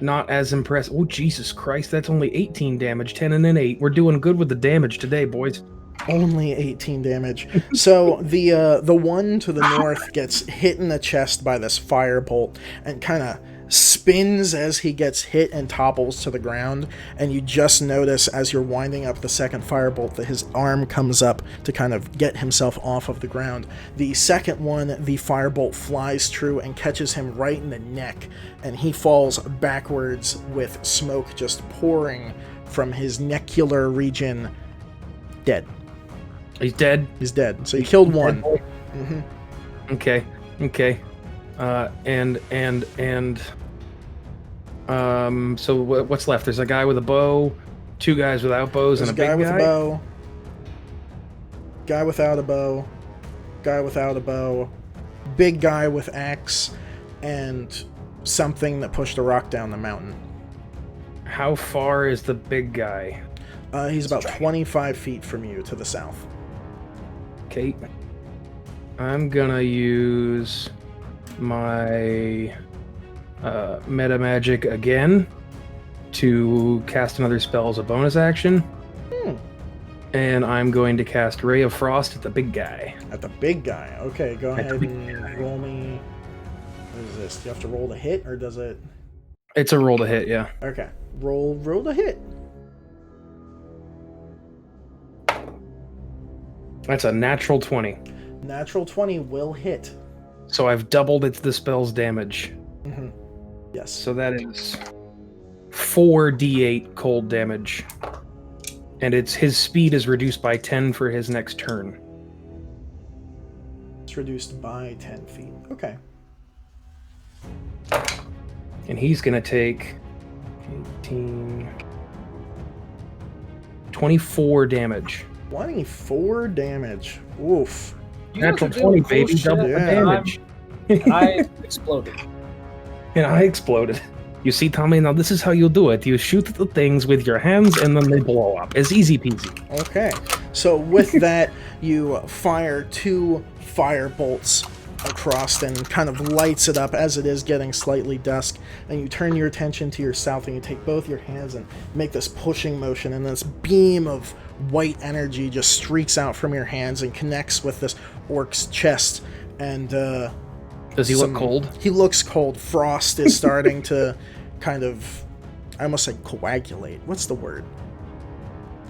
not as impressed. Oh, Jesus Christ, that's only 18 damage, 10 and an 8. We're doing good with the damage today, boys. Only 18 damage. So the one to the north gets hit in the chest by this firebolt and kind of spins as he gets hit and topples to the ground, and you just notice as you're winding up the second firebolt that his arm comes up to kind of get himself off of the ground. The second one, the firebolt flies true and catches him right in the neck, and he falls backwards with smoke just pouring from his necular region. Dead. He's dead. He's dead. So you killed one. Mm-hmm. Okay. So what's left? There's a guy with a bow, 2 guys without bows, There's and a a guy big with guy. a bow. Guy without a bow. Guy without a bow. Big guy with axe. And something that pushed a rock down the mountain. How far is the big guy? He's about 25 feet from you to the south. Okay. I'm gonna use my meta magic again to cast another spell as a bonus action. And I'm going to cast Ray of Frost at the big guy. At the big guy. Okay, go At ahead the big and roll me. What is this? Do you have to roll to hit, or does it? It's a roll to hit, yeah. Okay. Roll to hit. That's a natural 20. Natural 20 will hit. So I've doubled the spell's damage. Mm-hmm. Yes. So that is 4d8 cold damage. And his speed is reduced by 10 for his next turn. It's reduced by 10 feet. Okay. And he's going to take 24 damage. 24 damage. Oof. You guys Natural are doing 20, baby. shit, Double the Yeah. damage. and I exploded. And I exploded. You see, Tommy, now this is how you do it. You shoot the things with your hands and then they blow up. It's easy peasy. Okay. So with that, you fire 2 fire bolts across and kind of lights it up as it is getting slightly dusk. And you turn your attention to your south and you take both your hands and make this pushing motion. And this beam of white energy just streaks out from your hands and connects with this orc's chest. And Does he look cold? He looks cold. Frost is starting to kind of, I almost said coagulate. What's the word?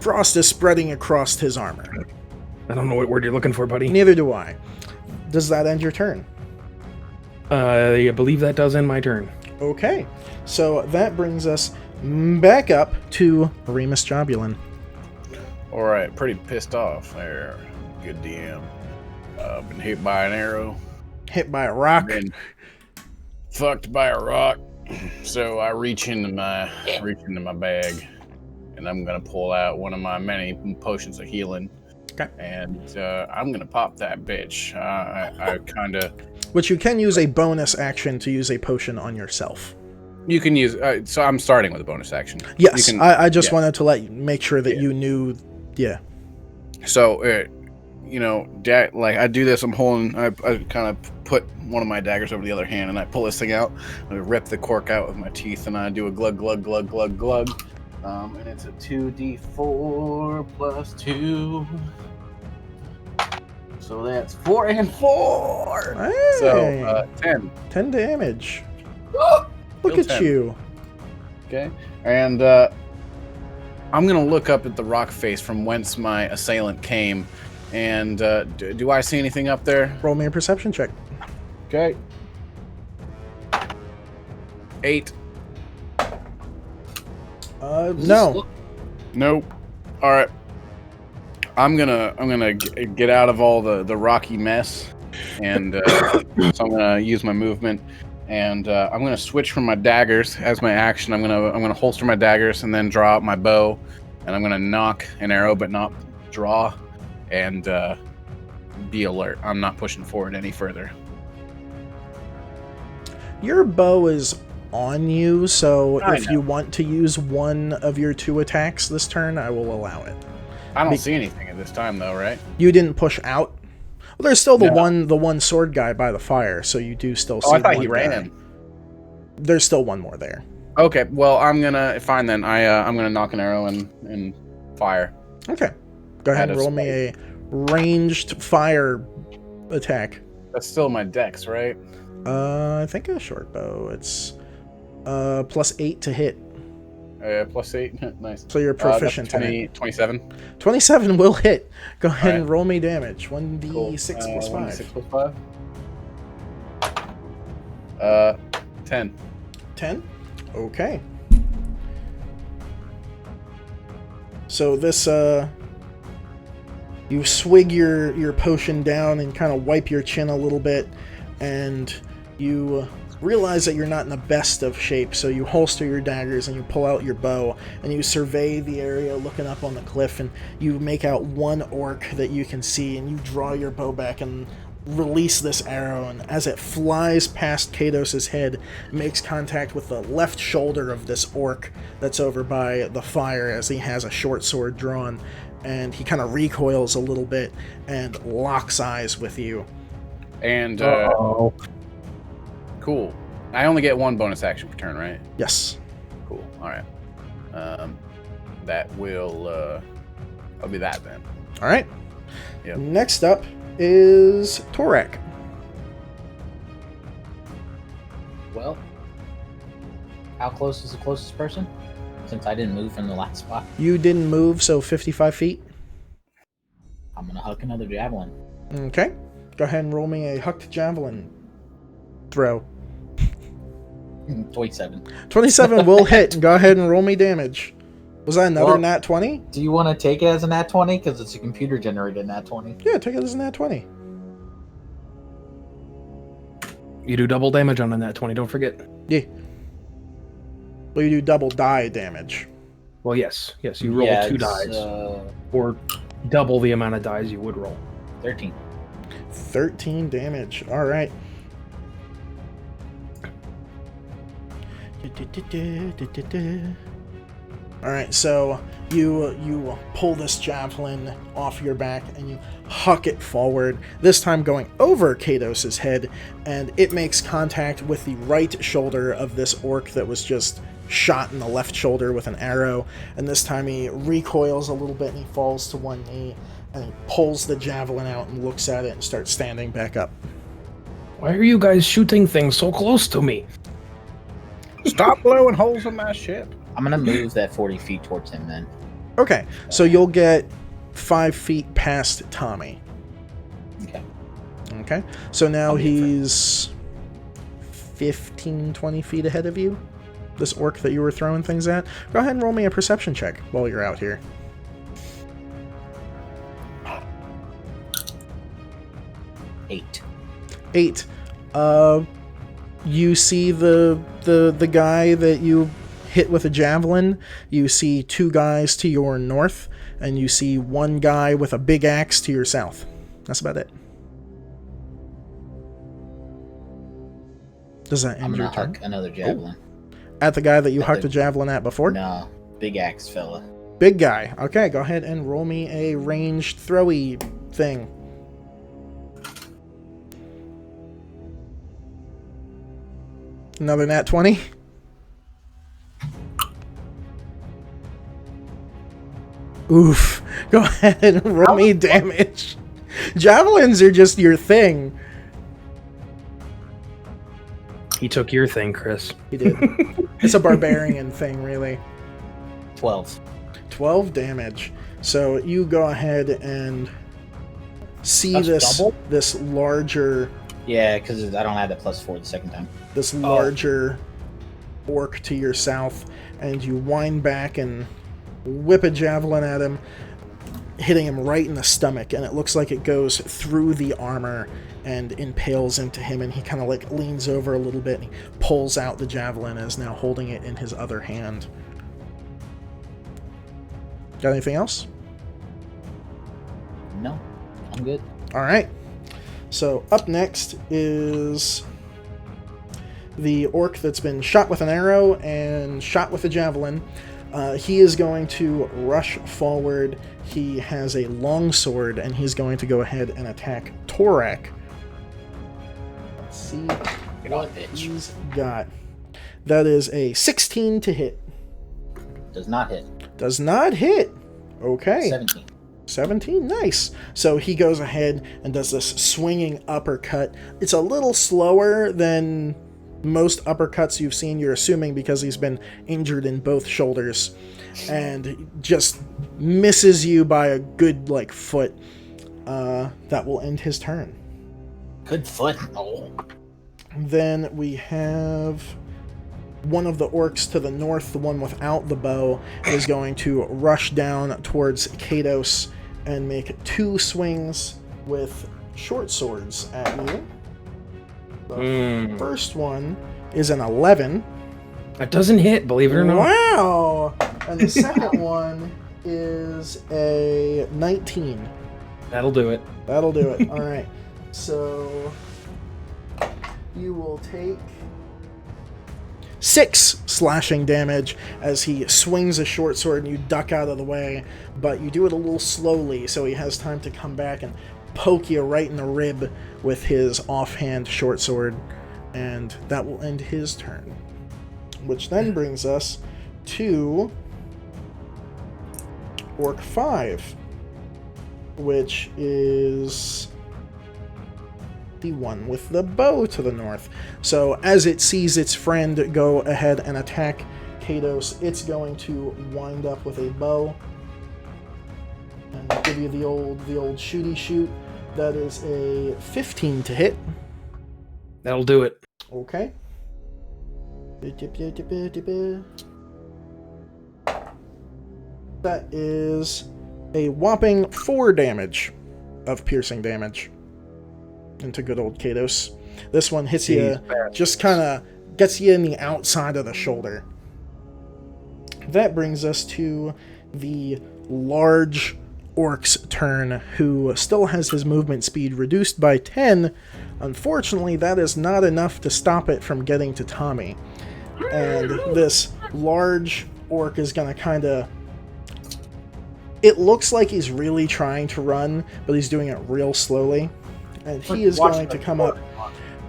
Frost is spreading across his armor. I don't know what word you're looking for, buddy. Neither do I. Does that end your turn? I believe that does end my turn. Okay. So that brings us back up to Remus Jobulin. All right, pretty pissed off there. Good DM. Been hit by an arrow. Hit by a rock. Been fucked by a rock. So I reach into my bag, and I'm gonna pull out one of my many potions of healing. Okay. And I'm gonna pop that bitch. I kind of. Which you can use a bonus action to use a potion on yourself. You can use. So I'm starting with a bonus action. Yes, You can, I just yeah. wanted to make sure that Yeah. you knew. Yeah. So, like I do this. I'm holding. I kind of put one of my daggers over the other hand, and I pull this thing out. I rip the cork out with my teeth, and I do a glug, glug, glug, glug, glug. And it's a 2d4 plus 2. So that's 4 and 4. Hey, So 10. 10 damage. Still Look at 10. you. Okay. And I'm gonna look up at the rock face from whence my assailant came. And do I see anything up there? Roll me a perception check. Okay. 8. No. Nope. All right. I'm gonna get out of all the rocky mess, and so I'm gonna use my movement, and I'm gonna switch from my daggers as my action. I'm gonna holster my daggers and then draw out my bow, and I'm gonna knock an arrow but not draw, and be alert. I'm not pushing forward any further. Your bow is on you, so I if know. you want to use one of your 2 attacks this turn, I will allow it. I don't see anything at this time, though, right? You didn't push out. Well, there's still the No. one sword guy by the fire, so you do still see. Oh, I thought one he guy. ran. There's still one more there. Okay, well, I'm gonna fine then. I'm gonna knock an arrow and fire. Okay, go ahead Out and of roll me a ranged fire attack. That's still my dex, right? I think a short bow. It's +8 to hit, Plus 8. Nice. so you're That's proficient in it. 27. 27 will hit. Go ahead Alright. and roll me damage. 1d6 Cool. plus 5. 1d6 plus 5. 10. 10? Okay. So this, you swig your potion down and kind of wipe your chin a little bit, and you realize that you're not in the best of shape, so you holster your daggers and you pull out your bow, and you survey the area looking up on the cliff, and you make out one orc that you can see, and you draw your bow back and release this arrow, and as it flies past Kados's head, it makes contact with the left shoulder of this orc that's over by the fire as he has a short sword drawn, and he kind of recoils a little bit and locks eyes with you. And Oh, cool. I only get 1 bonus action per turn, right? Yes. Cool. All right. That will. I'll be that then. All right. Yep. Next up is Torak. Well, how close is the closest person? Since I didn't move from the last spot, You didn't move, so 55 feet. I'm gonna huck another javelin. Okay. Go ahead and roll me a hucked javelin throw. 27. 27 will hit. Go ahead and roll me damage. Was that another Well- nat 20? Do you want to take it as a nat 20? Because it's a computer generated nat 20. Yeah, take it as a nat 20. You do double damage on a nat 20, don't forget. Yeah. Well, you do double die damage. Well, yes. Yes, you roll 2 dice. Or double the amount of dice you would roll. 13. 13 damage. All right. All right, so you pull this javelin off your back and you huck it forward, this time going over Kados' head, and it makes contact with the right shoulder of this orc that was just shot in the left shoulder with an arrow, and this time he recoils a little bit and he falls to one knee, and he pulls the javelin out and looks at it and starts standing back up. Why are you guys shooting things so close to me? Stop blowing holes in my ship. I'm going to move that 40 feet towards him then. Okay, so you'll get 5 feet past Tommy. Okay. Okay, so now I'll be he's 15, 20 feet ahead of you. This orc that you were throwing things at. Go ahead and roll me a perception check while you're out here. 8. 8. You see the guy that you hit with a javelin. You see 2 guys to your north, and you see 1 guy with a big axe to your south. That's about it. Does that I'm end going your to turn? huck another javelin. At the guy that you At hucked the- a javelin at before? No, big axe fella. Big guy. Okay, go ahead and roll me a ranged throwy thing. Another nat 20. Oof. Go ahead and roll me damage. Javelins are just your thing. He took your thing, Chris. He did. It's a barbarian thing, really. 12. 12 damage. So you go ahead and see That's double? this larger Yeah, because I don't have that +4 the second time. this larger orc to your south, and you wind back and whip a javelin at him, hitting him right in the stomach, and it looks like it goes through the armor and impales into him, and he kind of like leans over a little bit and he pulls out the javelin and is now holding it in his other hand. Got anything else? No, I'm good. All right. So up next is the orc that's been shot with an arrow and shot with a javelin. He is going to rush forward. He has a long sword, and he's going to go ahead and attack Torak. Let's see what he's got. That is a 16 to hit. Does not hit. Does not hit. Okay. 17. 17, nice. So he goes ahead and does this swinging uppercut. It's a little slower than most uppercuts you've seen, you're assuming, because he's been injured in both shoulders, and just misses you by a good, foot. That will end his turn. Good foot. Oh. Then we have one of the orcs to the north, the one without the bow, is going to rush down towards Kados and make 2 swings with short swords at you. The first one is an 11. That doesn't hit, believe it or not. Wow! And the second one is a 19. That'll do it. That'll do it. All right. So you will take 6 slashing damage as he swings a short sword and you duck out of the way, but you do it a little slowly so he has time to come back and poke you right in the rib with his offhand short sword, and that will end his turn. Which then brings us to Orc 5, which is the one with the bow to the north. So as it sees its friend go ahead and attack Kados, it's going to wind up with a bow and give you the old shooty shoot. That is a 15 to hit. That'll do it. Okay. That is a whopping 4 damage of piercing damage into good old Kados. This one hits you, just kind of gets you in the outside of the shoulder. That brings us to the large orc's turn, who still has his movement speed reduced by 10. Unfortunately, that is not enough to stop it from getting to Tommy. And this large orc is going to kind of... It looks like he's really trying to run, but he's doing it real slowly. And he is going to come up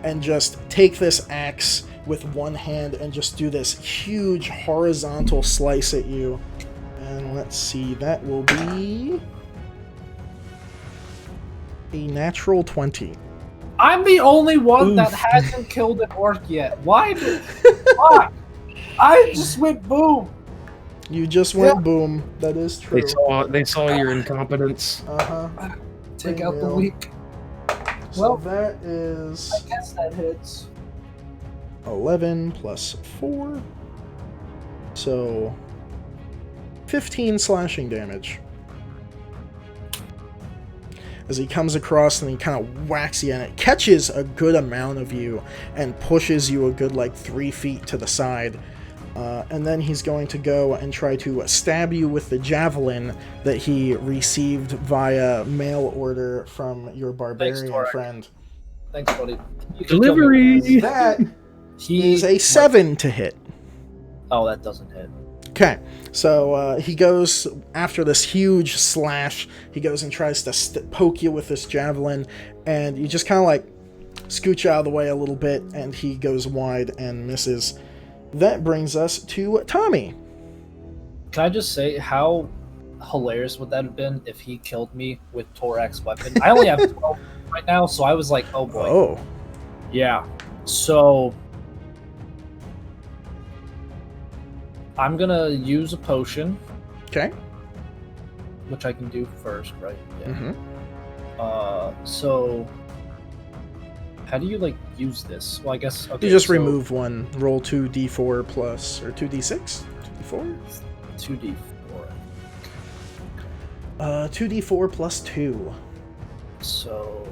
and just take this axe with one hand and just do this huge horizontal slice at you. And let's see, that will be a natural 20. I'm the only one Oof. that hasn't killed an orc yet. Why did... Fuck! I just went boom! You just went boom. That is true. They saw your incompetence. Uh-huh. Take out the Bingo. weak. So Well, that is I guess that hits. 11 plus 4. So 15 slashing damage. As he comes across and he kind of whacks you, and it catches a good amount of you and pushes you a good 3 feet to the side. And then he's going to go and try to stab you with the javelin that he received via mail order from your barbarian Torek. friend. Thanks, buddy. You can Delivery! kill me. That He is a 7 to hit. Oh, that doesn't hit. Okay, so he goes after this huge slash. He goes and tries to poke you with this javelin, and you just kind of scooch out of the way a little bit, and he goes wide and misses. That brings us to Tommy. Can I just say how hilarious would that have been if he killed me with Torak's weapon? I only have 12 right now, so I was like, oh boy. Oh, Yeah. So I'm gonna use a potion, okay. which I can do first, right? Yeah. Mm-hmm. So how do you use this? Well, I guess okay, You just so remove one. Roll 2d4 plus, or 2d6? 2d4? 2d4. 2d4 plus 2. So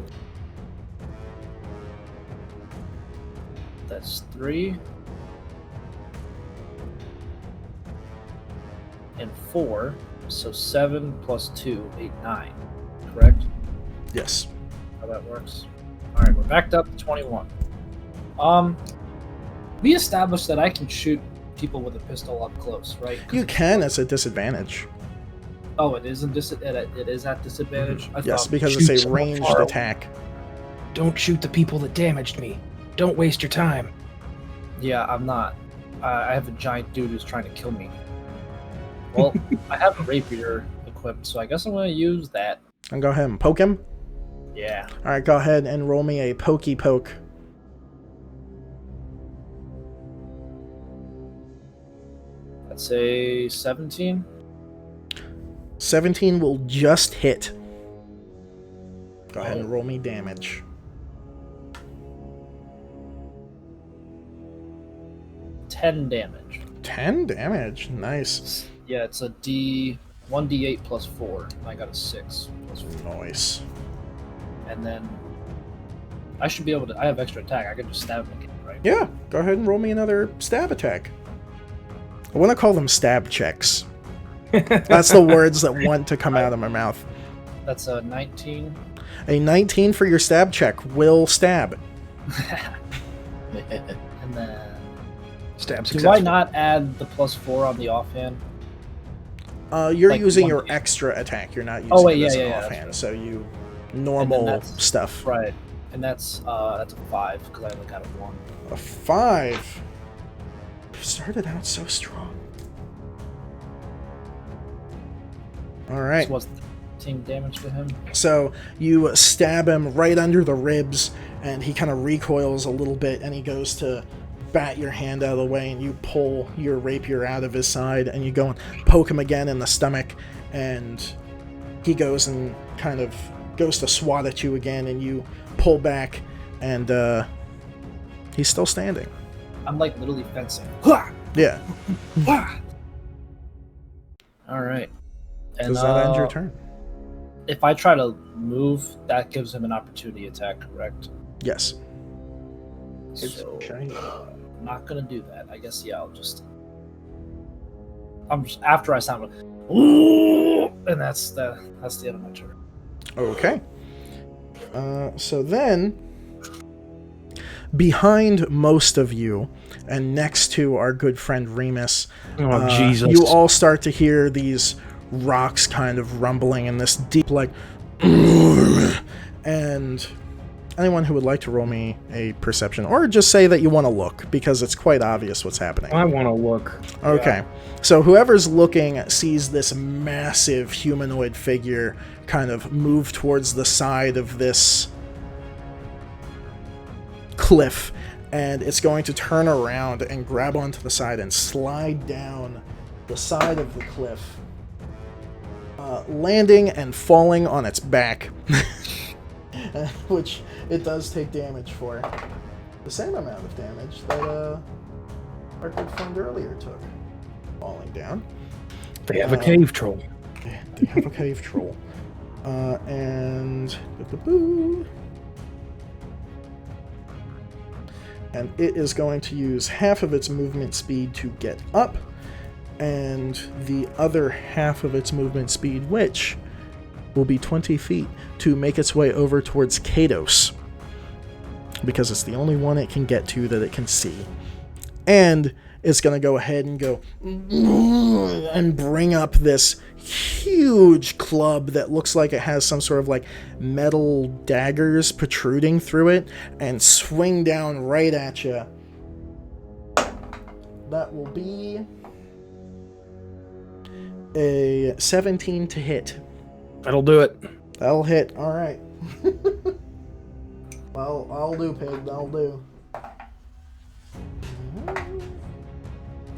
that's 3 and 4. So 7 plus 2, 8, 9. Correct? Yes. How that works. All right, we're backed up to 21. We established that I can shoot people with a pistol up close, right? 'Cause You it's- can, it's a disadvantage. Oh, it is it is at disadvantage. I Yes, thought- because Shoot it's a someone ranged far away. attack. Don't shoot the people that damaged me. Don't waste your time. Yeah, I'm not. I have a giant dude who's trying to kill me. Well, I have a rapier equipped, so I guess I'm going to use that. And go ahead and poke him. Yeah. Alright, go ahead and roll me a pokey poke. Let's say 17. 17 will just hit. Go ahead and roll me damage. 10 damage. 10 damage. Nice. Yeah, it's a 1d8 plus 4. And I got a 6 plus 4. Nice. And then I should be able to. I have extra attack. I can just stab him again, right? Yeah, go ahead and roll me another stab attack. I want to call them stab checks. That's the words that want to come out of my mouth. That's a 19. A 19 for your stab check will stab. And then. Stab Do successful. I not add the plus 4 on the offhand? You're Like using 1d8. your extra attack. You're not using Oh, wait, it as yeah, an yeah, that's offhand. right. So you normal that's- stuff. Right. And that's a 5 because I only got a 1. A 5. You started out so strong. All right. So what's 13 damage to him? So you stab him right under the ribs, and he kind of recoils a little bit, and he goes to bat your hand out of the way, and you pull your rapier out of his side, and you go and poke him again in the stomach, and he goes and kind of goes to swat at you again, and you pull back, and he's still standing. I'm like literally fencing. Hua! Yeah. Hua! All right. And Does that end your turn? if I try to move, that gives him an opportunity attack, correct? Yes. So shiny. I'm not gonna do that. I guess I'll just. After I sound like, ooh, and that's the end of my turn. Okay. So then, behind most of you, and next to our good friend Remus, Jesus. you all start to hear these rocks kind of rumbling in this deep, like, and anyone who would like to roll me a perception, or just say that you want to look, because it's quite obvious what's happening. I want to look. Okay, so whoever's looking sees this massive humanoid figure kind of move towards the side of this cliff, and it's going to turn around and grab onto the side and slide down the side of the cliff, landing and falling on its back, which it does take damage for. The same amount of damage that our good friend earlier took, falling down. They have a cave troll. They have a cave troll. And it is going to use half of its movement speed to get up, and the other half of its movement speed, which will be 20 feet, to make its way over towards Kados, because it's the only one it can get to that it can see. And it's going to go ahead and go and bring up this huge club that looks like it has some sort of like metal daggers protruding through it, and swing down right at you. That will be a 17 to hit. That'll do it. That'll hit. All right. Well, I'll do, pig. I'll do.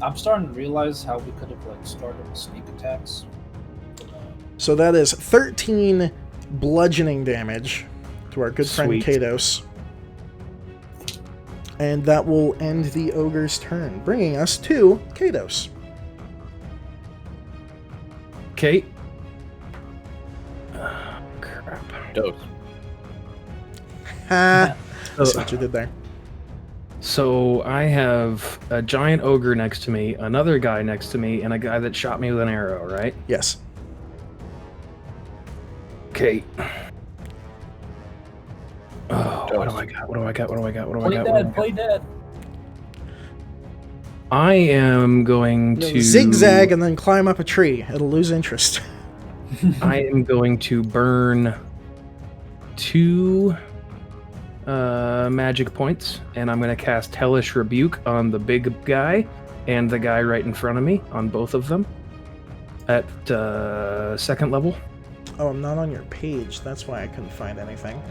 I'm starting to realize how we could have like started with sneak attacks. So that is 13 bludgeoning damage to our good friend Sweet. Kados. And that will end the ogre's turn, bringing us to Kados. Kate. Oh, crap. Dose. Ha! So- That's what you did there. So I have a giant ogre next to me, another guy next to me, and a guy that shot me with an arrow, right? Yes. Okay. Oh, what do I got? What do I got? What do I got? What do I Play got? dead, play dead. I am going to Zigzag and then climb up a tree. It'll lose interest. I am going to burn 2 magic points, and I'm going to cast Hellish Rebuke on the big guy and the guy right in front of me, on both of them, at 2nd level. Oh, I'm not on your page. That's why I couldn't find anything.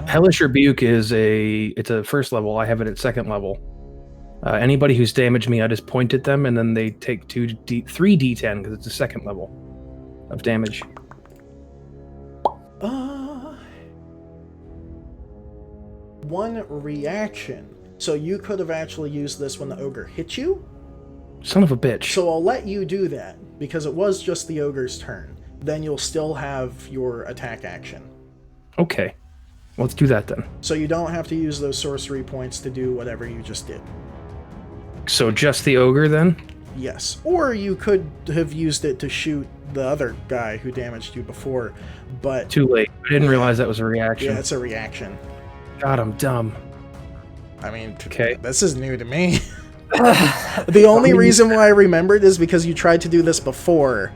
Hellish Rebuke is it's a 1st level. I have it at 2nd level. Anybody who's damaged me, I just point at them, and then they take 3d10 because it's a 2nd level of damage. One reaction. So you could have actually used this when the ogre hit you. Son of a bitch. So I'll let you do that, because it was just the ogre's turn. Then you'll still have your attack action. Okay. Let's do that then. So you don't have to use those sorcery points to do whatever you just did. So just the ogre then? Yes. Or you could have used it to shoot the other guy who damaged you before, but... Too late. I didn't realize that was a reaction. Yeah, it's a reaction. God, I'm dumb. I mean, Okay. This is new to me. The only reason why I remembered is because you tried to do this before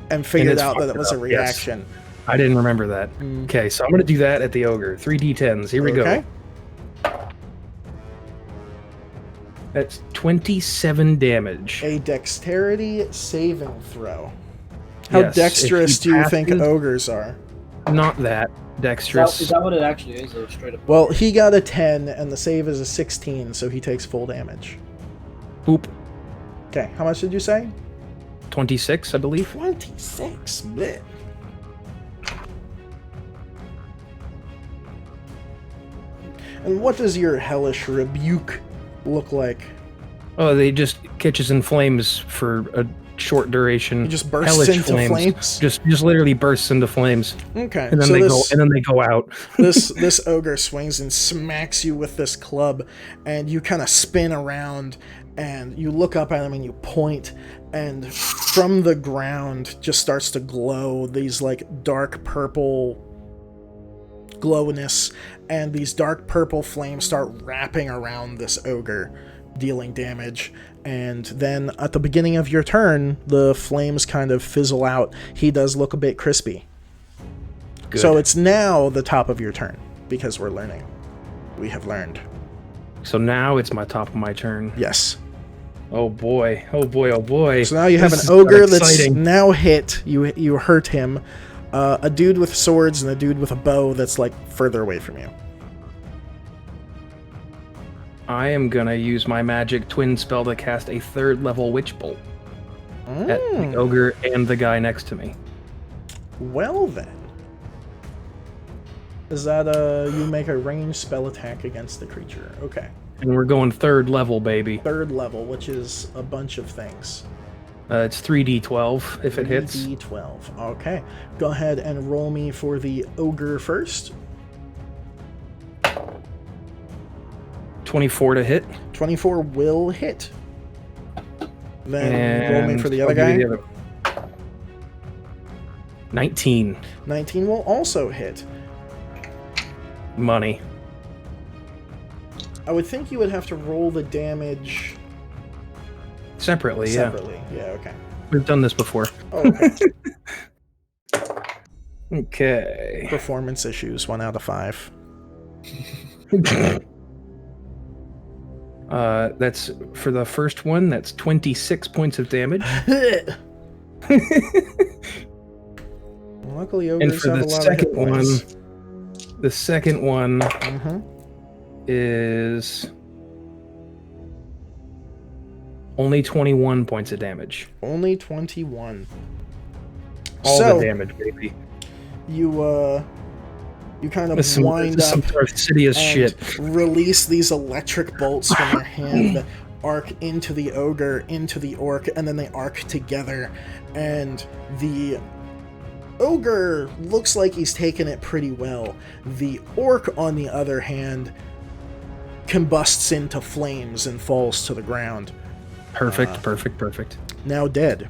and figured it's out that it fucked was a up, yes. reaction. I didn't remember that. Okay, so I'm going to do that at the ogre. 3d10s. Here we Okay. go. That's 27 damage. A dexterity saving throw. How Yes, dexterous if do you pass think it- ogres are? Not that. Dexterous. Is that what it actually is? Though, straight up. Well, he got a 10, and the save is a 16, so he takes full damage. Boop. Okay, how much did you say? 26, I believe. 26. Bleh. And what does your hellish rebuke look like? Oh, they just catches in flames for a short duration. It just bursts Hellish into flames. Just literally bursts into flames. Okay, And then so they go out. this ogre swings and smacks you with this club, and you kind of spin around, and you look up at him and you point, and from the ground just starts to glow these like dark purple glowiness, and these dark purple flames start wrapping around this ogre, dealing damage. And then at the beginning of your turn, the flames kind of fizzle out. He does look a bit crispy. Good. So it's now the top of your turn, because we're learning. We have learned. So now it's my top of my turn. Yes. Oh boy. Oh boy. Oh boy. So now you have This an is ogre that's exciting. now hit. You hurt him. A dude with swords and a dude with a bow that's like further away from you. I am gonna use my magic twin spell to cast a 3rd level witch bolt at the ogre and the guy next to me. Well then. Is that you make a ranged spell attack against the creature? Okay. And we're going 3rd level, baby. 3rd level, which is a bunch of things. It's 3d12 if it hits. 3d12. Okay. Go ahead and roll me for the ogre first. 24 to hit. 24 will hit. Then And roll me for the other I'll give guy. you the other- 19. 19 will also hit. Money. I would think you would have to roll the damage Separately, separately. Yeah, okay. We've done this before. Oh, okay. Okay. Performance issues, 1 out of 5. That's for the first one, that's 26 points of damage. Luckily, And ogres for have a the lot second of hit points. the second one Mhm. is only 21 points of damage. Only 21. All So, the damage, baby. you kind of This is some, wind this is some up Darth Sidious and shit. release these electric bolts from your hand that arc into the ogre, into the orc, and then they arc together. And the ogre looks like he's taken it pretty well. The orc, on the other hand, combusts into flames and falls to the ground, Perfect, perfect. now dead.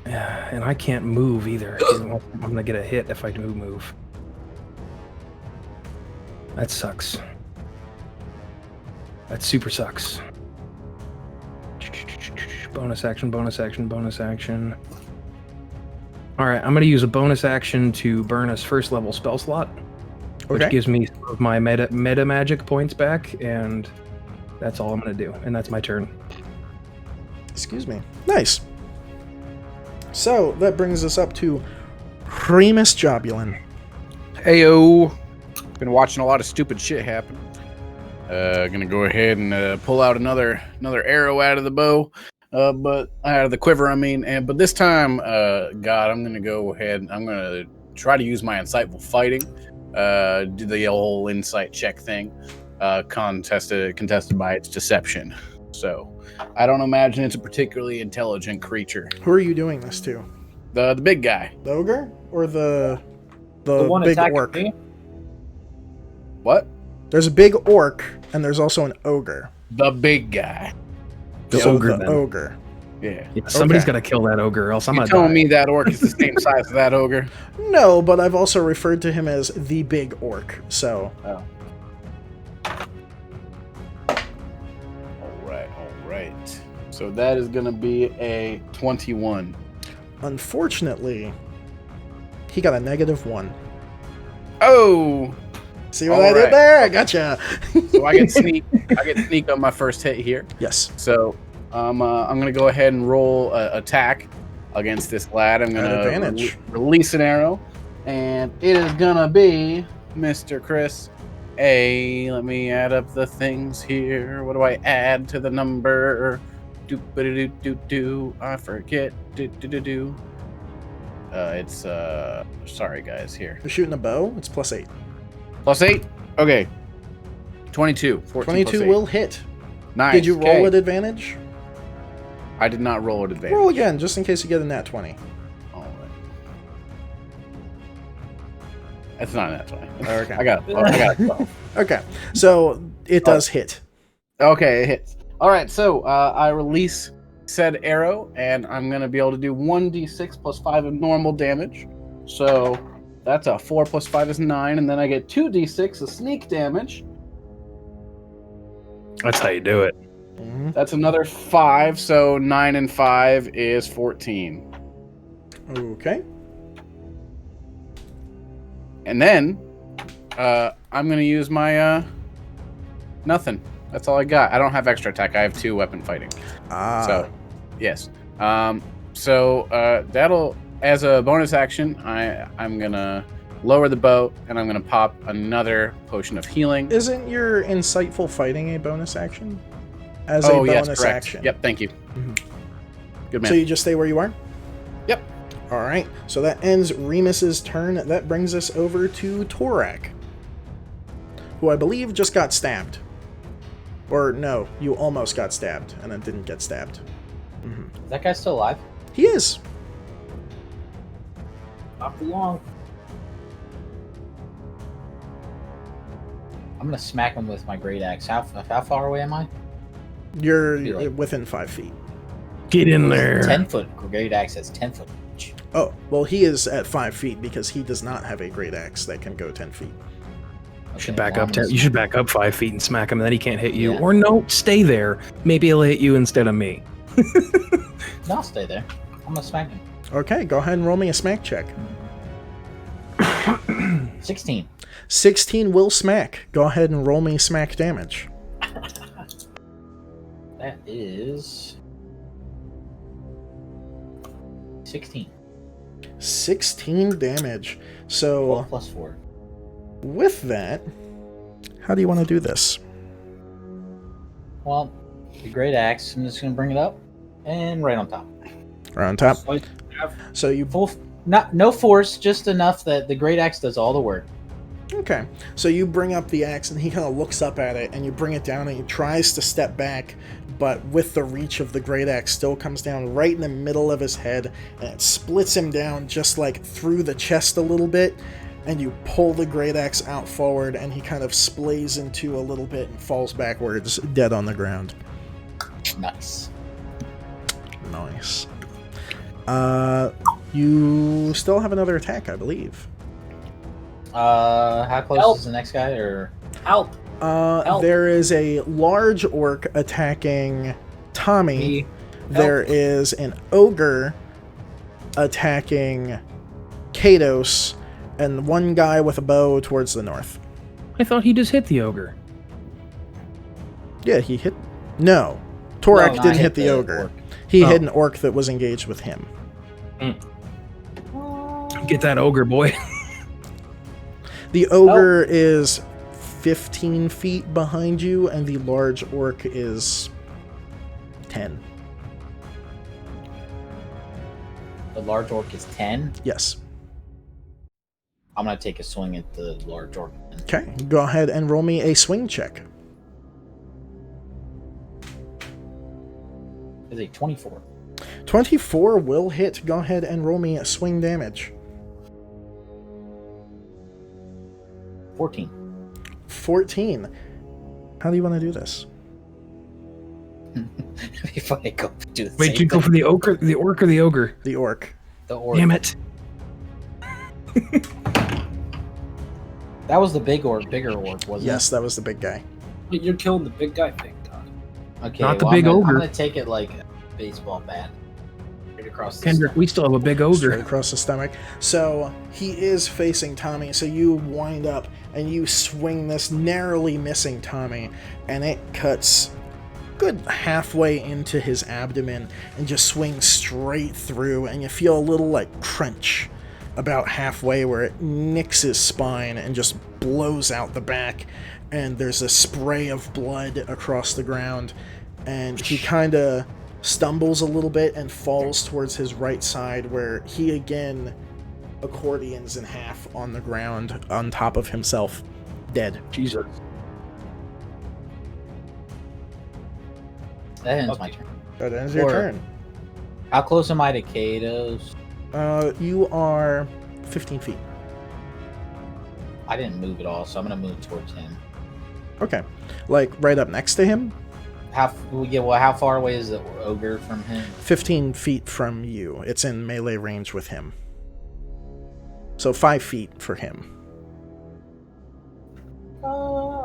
Yeah, and I can't move either. I'm gonna get a hit if I do move. That sucks. That super sucks. Bonus action, bonus action, bonus action. Alright, I'm gonna use a bonus action to burn his 1st level spell slot, which Okay. gives me some of my meta magic points back, and that's all I'm gonna do. And that's my turn. Excuse me. Nice. So, that brings us up to Remus Jobulin. Heyo. Been watching a lot of stupid shit happen. Gonna go ahead and pull out another arrow out of the bow, but out of the quiver. I mean, but this time, God, I'm gonna go ahead. I'm gonna try to use my insightful fighting. Do the whole insight check thing. Contested by its deception. So, I don't imagine it's a particularly intelligent creature. Who are you doing this to? The big guy. The ogre? Or the one big attacking orc? me? What? There's a big orc, and there's also an ogre. The big guy. The So ogre, the then. ogre. Yeah. Yeah, somebody's Okay. gotta kill that ogre, or else I'm You gonna telling die. me that orc is the same size as that ogre? No, but I've also referred to him as the big orc, so... Oh. All right. So that is going to be a 21. Unfortunately, he got a -1. Oh! See what All I did right. there? I gotcha! So I get sneak. I get sneak on my first hit here. Yes. So I'm going to go ahead and roll attack against this lad. I'm going At to advantage. release an arrow, and it is going to be Mr. Chris. Let me add up the things here. What do I add to the number? Do. I forget. Do. It's sorry guys here. You're shooting a bow? It's +8. +8. Okay. 22. 14 22 plus 8. will hit. Nice. Did you roll okay. at advantage? I did not roll at advantage. Roll again, just in case you get a nat 20. All right. That's not a nat 20. Okay. I got it. 12. Okay, so it does hit. Okay, it hits. All right, so I release said arrow, and I'm going to be able to do 1d6 plus 5 of normal damage. So that's a 4 plus 5 is 9, and then I get 2d6 of sneak damage. That's how you do it. Mhm. That's another 5, so 9 and 5 is 14. Okay. And then I'm going to use my nothing. That's all I got. I don't have extra attack. I have 2 weapon fighting. So, yes. So that'll, as a bonus action, I'm going to lower the bow, and I'm going to pop another potion of healing. Isn't your insightful fighting a bonus action? As a Oh, yes, bonus correct. action. Yep, thank you. Mhm. Good man. So you just stay where you are? Yep. All right. So that ends Remus's turn. That brings us over to Torak, who I believe just got stabbed. Or no, you almost got stabbed and then didn't get stabbed. Is that guy still alive? He is. Not for long. I'm gonna smack him with my great axe. How far away am I? You're Be like- within 5 feet. Get in there. 10-foot great axe has 10-foot. Oh, well, he is at 5 feet because he does not have a great axe that can go 10 feet. You should back up. You should back up 5 feet and smack him, and then he can't hit you. Yeah. Or no, stay there. Maybe he'll hit you instead of me. No, I'll stay there. I'm gonna smack him. Okay, go ahead and roll me a smack check. 16. 16 will smack. Go ahead and roll me smack damage. That is 16. 16 damage. So 12 plus 4. with that, how do you want to do this? Well, the great axe. I'm just gonna bring it up and right on top. Right on top. Like, So you No force, just enough that the great axe does all the work. Okay, so you bring up the axe and he kind of looks up at it and you bring it down and he tries to step back, but with the reach of the great axe still comes down right in the middle of his head and it splits him down just like through the chest a little bit, and you pull the great axe out forward and he kind of splays into a little bit and falls backwards dead on the ground. Nice. Nice. You still have another attack, I believe. How close Help. is the next guy? Or help. Help. There is a large orc attacking Tommy. Me. There is an ogre attacking Kados, and one guy with a bow towards the north. I thought he just hit the ogre. Yeah, he hit. No, Torak No, I didn't hit hit the the ogre. orc. He Oh. hit an orc that was engaged with him. Get that ogre, boy. The ogre is 15 feet behind you, and the large orc is 10. the large orc is 10. Yes. I'm gonna take a swing at the large orc. Okay, go ahead and roll me a swing check. Is a 24. 24 will hit. Go ahead and roll me a swing damage. 14. 14. How do you want to do this? If I go do the Wait, same you go thing. for the orc or the ogre? The orc. The orc. Damn it. That was the bigger orc, wasn't Yes, that was the big guy. Wait, you're killing the big guy thing, God. it? Okay, Not the well, big I'm ogre. gonna take it like a baseball bat. Right across the Kendrick, we still have a big Straight ogre. across the stomach. So he is facing Tommy, so you wind up and you swing this, narrowly missing Tommy, and it cuts good halfway into his abdomen and just swings straight through, and you feel a little like crunch about halfway where it nicks his spine and just blows out the back, and there's a spray of blood across the ground, and he kind of stumbles a little bit and falls towards his right side, where he again accordions in half on the ground on top of himself, dead. Jesus. That ends my turn. That ends your Or- turn. How close am I to Kato's? You are 15 feet. I didn't move at all, so I'm gonna move towards him. Okay. Like right up next to him? How far away is the ogre from him? 15 feet from you. It's in melee range with him. So 5 feet for him.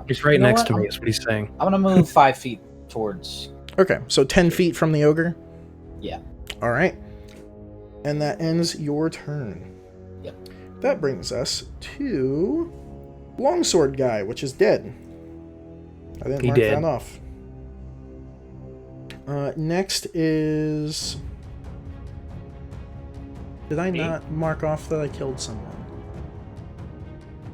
He's right You know next what? to me, is what he's saying. I'm gonna move 5 feet towards. Okay, so 10 feet from the ogre? Yeah. All right. And that ends your turn. Yep. That brings us to Longsword Guy, which is dead. I didn't He mark did. that off. Next is... Did I not mark off that I killed someone?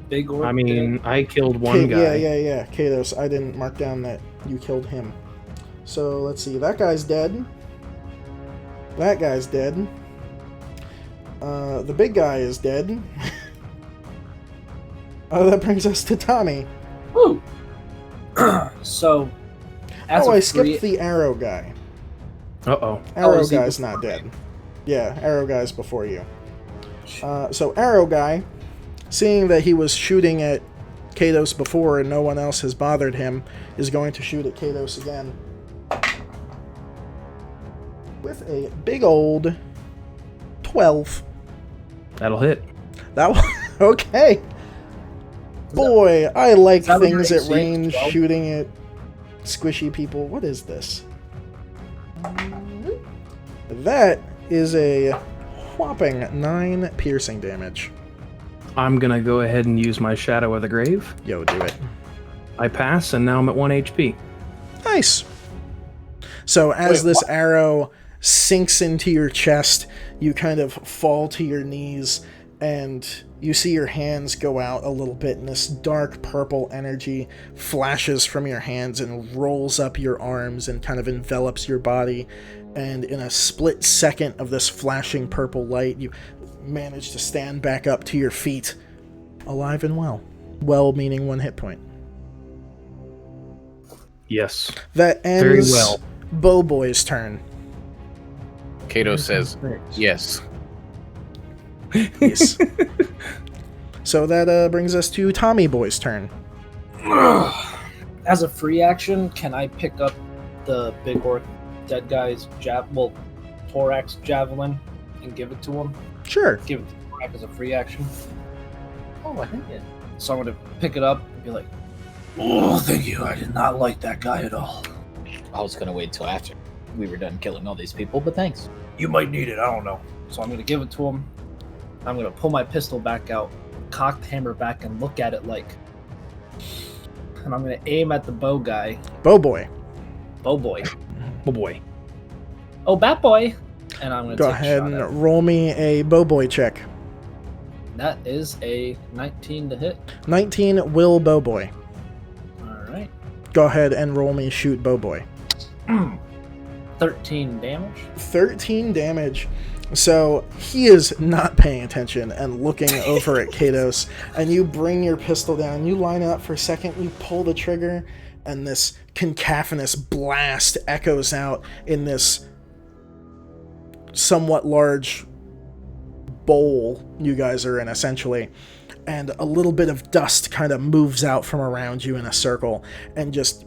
Big orc. I mean, I killed one guy. Yeah. Katos, I didn't mark down that you killed him. So, let's see. That guy's dead. That guy's dead. The big guy is dead. That brings us to Tommy. Woo! So, as I a skipped free, the arrow guy. Uh-oh. Arrow is he guy's before not me? dead. Yeah, arrow guy's before you. So arrow guy, seeing that he was shooting at Katos before and no one else has bothered him, is going to shoot at Katos again. With a big old 12. That'll hit. That was okay. Boy, I like is that what things your at AC is, range 12? shooting at squishy people. What is this? That is a whopping 9 piercing damage. I'm gonna go ahead and use my Shadow of the Grave. Yo, do it. I pass, and now I'm at 1 HP. Nice. So as this arrow sinks into your chest, you kind of fall to your knees, and you see your hands go out a little bit, and this dark purple energy flashes from your hands and rolls up your arms and kind of envelops your body. And in a split second of this flashing purple light, you manage to stand back up to your feet, alive and well. Well meaning 1 hit point. Yes. That Very ends well. Bowboy's turn. Kato says, yes. Yes. So that brings us to Tommy Boy's turn. as a free action, can I pick up the big orc dead guy's thorax javelin and give it to him? Sure. Give it to Thorax as a free action. Oh, I think it. So I'm gonna pick it up and be like, Oh, thank you. I did not like that guy at all. I was gonna wait till after we were done killing all these people, but thanks. You might need it. I don't know. so I'm gonna give it to him. I'm gonna pull my pistol back out, cock the hammer back, and look at it like. And I'm gonna aim at the bow guy. Bowboy. Bow boy. Oh boy. Oh, bat boy! And I'm gonna Go take ahead a shot at and him. roll me a Bowboy check. That is a 19 to hit. 19 will Bowboy. Alright. Go ahead and roll me shoot Bowboy. 13 damage. 13 damage. So he is not paying attention and looking over at Katos, and you bring your pistol down, you line up for a second, you pull the trigger, and this cacophonous blast echoes out in this somewhat large bowl you guys are in, essentially. And a little bit of dust kind of moves out from around you in a circle and just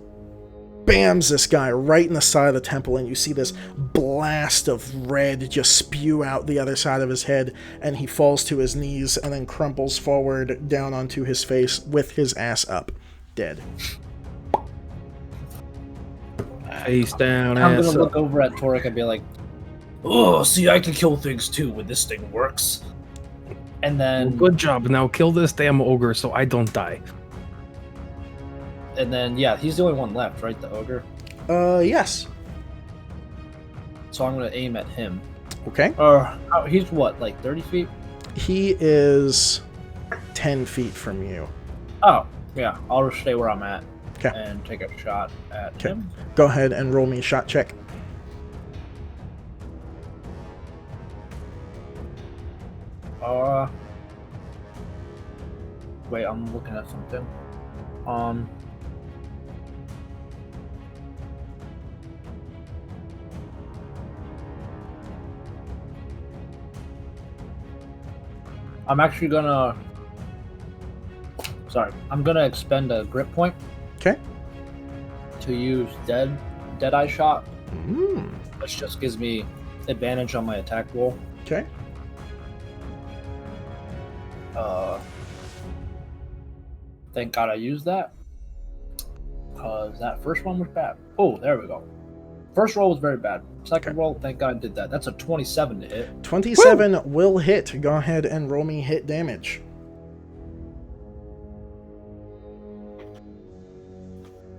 bams this guy right in the side of the temple, and you see this blast of red just spew out the other side of his head, and he falls to his knees and then crumples forward down onto his face with his ass up, dead. Face down, I'm ass gonna up. look over at Torek and be like, Oh, see, I can kill things too when this thing works. and then Good job. Now kill this damn ogre so I don't die. yeah, he's the only one left, right? The ogre. Yes. So I'm gonna aim at him. Okay. He's what, like 30 feet? He is 10 feet from you. Oh, yeah. I'll just stay where I'm at. 'Kay. And take a shot at 'Kay. him. Go ahead and roll me a shot check. Wait, I'm looking at something. I'm actually gonna. Sorry, I'm gonna expend a grip point. Okay. To use Deadeye shot, Mm. which just gives me advantage on my attack roll. Okay. Thank God I used that. Because that first one was bad. Oh, there we go. First roll was very bad. Second roll, thank God I did that. That's a 27 to hit. 27 will hit. Go ahead and roll me hit damage.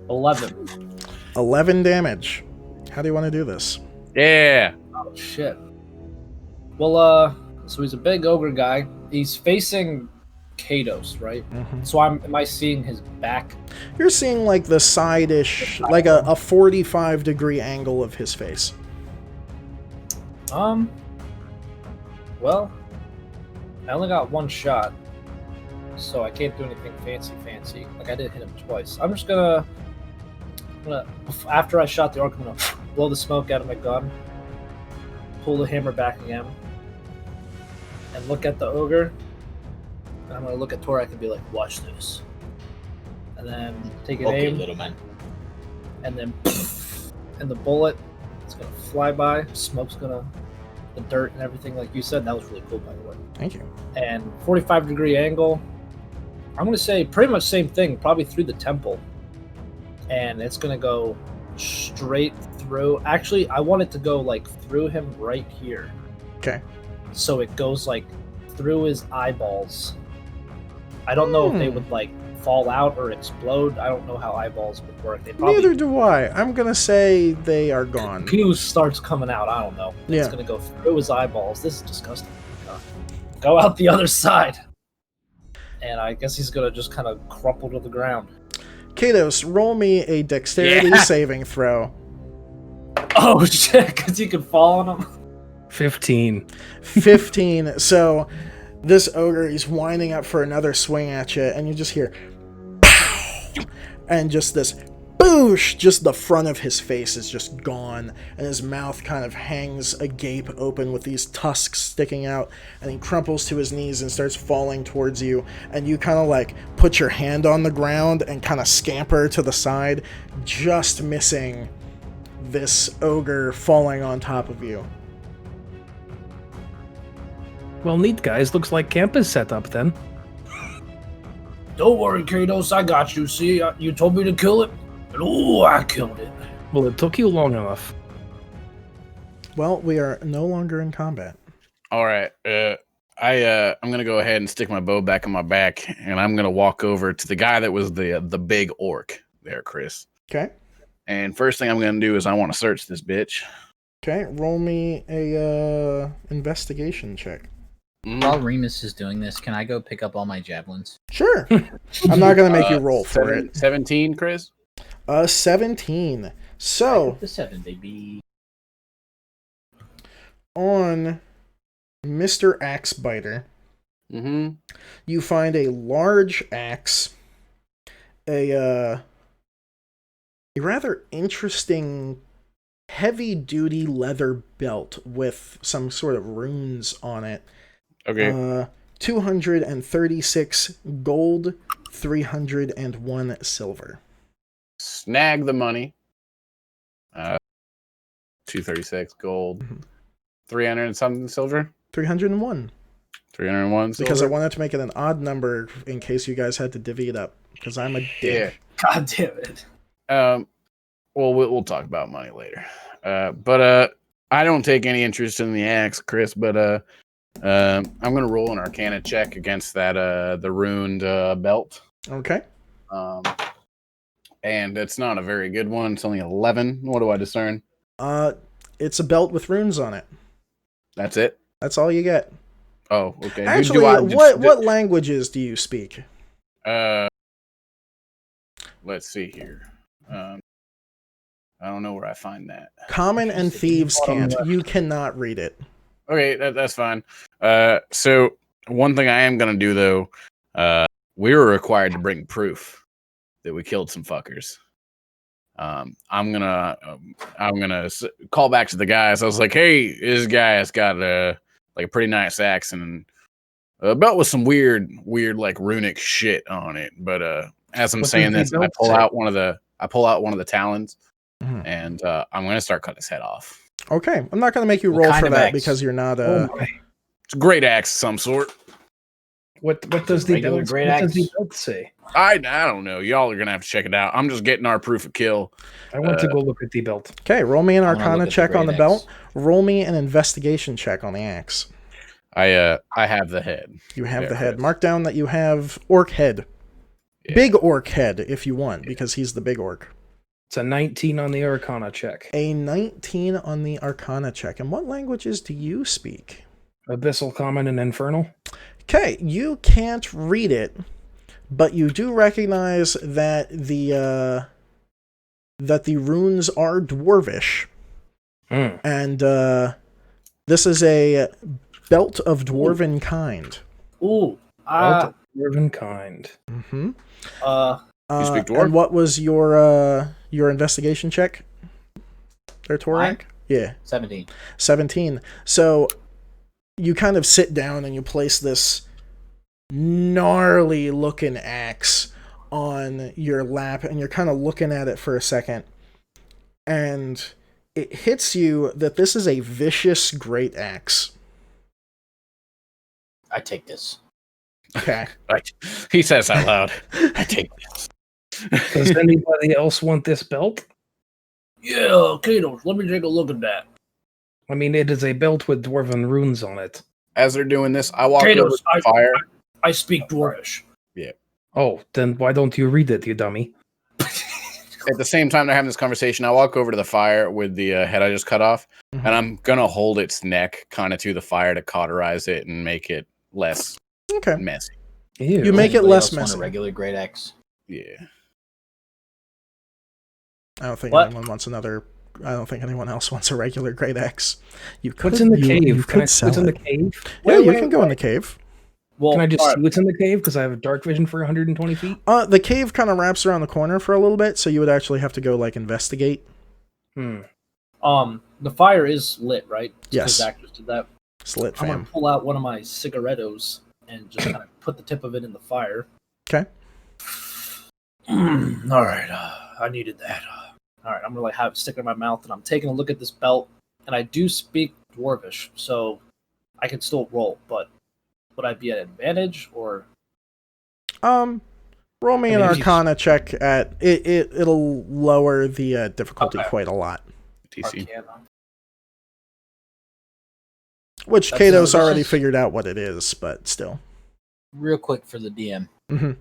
11 damage. How do you want to do this? Yeah. Oh, shit. Well, so he's a big ogre guy. He's facing Kados, right? Mm-hmm. So am I seeing his back? You're seeing like the side-ish, like a 45-degree angle of his face. Well, I only got one shot, so I can't do anything fancy. Like, I did hit him twice. I'm just gonna after I shot the orc, I'm gonna blow the smoke out of my gun, pull the hammer back again, and look at the ogre. And I'm gonna look at Torak and be like, watch this. And then take an Okay, aim, little man. and then and the bullet is gonna fly by, smoke's gonna, the dirt and everything like you said. That was really cool, by the way. Thank you. And 45-degree angle, I'm gonna say pretty much same thing, probably through the temple. And it's gonna go straight through. Actually, I want it to go like through him right here. Okay. So it goes like through his eyeballs. I don't know if they would like fall out or explode. I don't know how eyeballs would work. They probably, Neither do I. I'm gonna say they are gone. Poo starts coming out. I don't know. Yeah. It's gonna go through his eyeballs. This is disgusting. Go out the other side. And I guess he's gonna just kind of crumple to the ground. Kados, roll me a dexterity saving throw. Oh shit! Because you can fall on him. 15. 15. So this ogre is winding up for another swing at you, and you just hear pow! And just this boosh, just the front of his face is just gone, and his mouth kind of hangs agape open with these tusks sticking out, and he crumples to his knees and starts falling towards you, and you kind of like put your hand on the ground and kind of scamper to the side, just missing this ogre falling on top of you. Well, neat, guys. Looks like camp is set up then. Don't worry, Kados, I got you. See, you told me to kill it, and ooh, I killed it. Well, it took you long enough. Well, we are no longer in combat. All right. I'm gonna go ahead and stick my bow back on my back, and I'm gonna walk over to the guy that was the big orc there, Chris. Okay. And first thing I'm gonna do is I want to search this bitch. Okay, roll me a investigation check. While Remus is doing this, can I go pick up all my javelins? Sure. I'm not going to make you roll for it. 17, Chris? 17. So, The 7, baby. on Mr. Axebiter, Mm-hmm. you find a large axe, a rather interesting heavy-duty leather belt with some sort of runes on it. Okay. 236 gold, 301 silver. Snag the money. 236 gold. 300 and something silver? 301. 301 silver? Because I wanted to make it an odd number in case you guys had to divvy it up. Because I'm a dick. God damn it. Well, we'll talk about money later. But I don't take any interest in the axe, Chris, but I'm going to roll an Arcana check against that the ruined belt. Okay. And it's not a very good one. It's only 11. What do I discern? It's a belt with runes on it. That's it? That's all you get. Oh, okay. Actually, what languages do you speak? Let's see here. I don't know where I find that. Common and thieves can't. You cannot read it. Okay, that's fine. So one thing I am gonna do though, we were required to bring proof that we killed some fuckers. I'm gonna call back to the guys. I was like, hey, this guy has got a pretty nice axe, and A belt with some weird like runic shit on it. But as I'm What saying does the this, I belt pull say? out one of the talons, Mhm. and I'm gonna start cutting his head off. Okay, I'm not going to make you What roll kind for of that axe? because you're not. Oh my. It's a great axe of some sort. What does the regular belt? great What does the axe? belt say? I don't know. Y'all are gonna have to check it out. I'm just getting our proof of kill. I want to go look at the belt. Okay, roll me an I wanna look Arcana at the check on the great belt. axe. Roll me an investigation check on the axe. I have the head. You have Yeah, the head. Chris. Mark down that you have orc head. Yeah. Big orc head, if you want, because he's the big orc. It's a 19 on the Arcana check. A 19 on the Arcana check. And what languages do you speak? Abyssal, Common, and Infernal. Okay, you can't read it, but you do recognize that the runes are dwarvish, and this is a belt of dwarven kind. Ooh. Belt of Dwarven kind. Mm-hmm. You speak dwarf? And what was your investigation check? There, Torak? Mine? Yeah. 17. 17. So you kind of sit down and you place this gnarly looking axe on your lap and you're kind of looking at it for a second. And it hits you that this is a vicious great axe. I take this. Okay. He says out loud, I take this. Does anybody else want this belt? Yeah, Kato, let me take a look at that. I mean, it is a belt with dwarven runes on it. As they're doing this, I walk Kratos, over to the fire. I speak Dwarvish. Oh, then why don't you read it, you dummy? At the same time they're having this conversation, I walk over to the fire with the head I just cut off, and I'm gonna hold its neck kind of to the fire to cauterize it and make it less Okay. messy. Ew. You make it Anybody less else want messy. a regular great axe. Yeah. I don't think What? anyone wants another. I don't think anyone else wants a regular great axe. You could. What's in the you, cave? You Can I could see sell what's in the it. cave? Yeah, you can go in the cave. Well, Can I just all see right. what's in the cave? Because I have dark vision for 120 feet. The cave kind of wraps around the corner for a little bit, so you would actually have to go like investigate. The fire is lit, right? Yes. Zach just did that. Slit I'm gonna fam. pull out one of my cigarettos and just kind of put the tip of it in the fire. Okay. All right, I needed that. All right, I'm gonna like have it stick in my mouth, and I'm taking a look at this belt, and I do speak Dwarvish, so I can still roll. But would I be at advantage or? Roll me I an mean, if you- Arcana check at it. It'll lower the difficulty Okay. quite a lot. TC. Arcana? Which That's Kato's a- already figured out what it is, but still. Real quick for the DM. hmm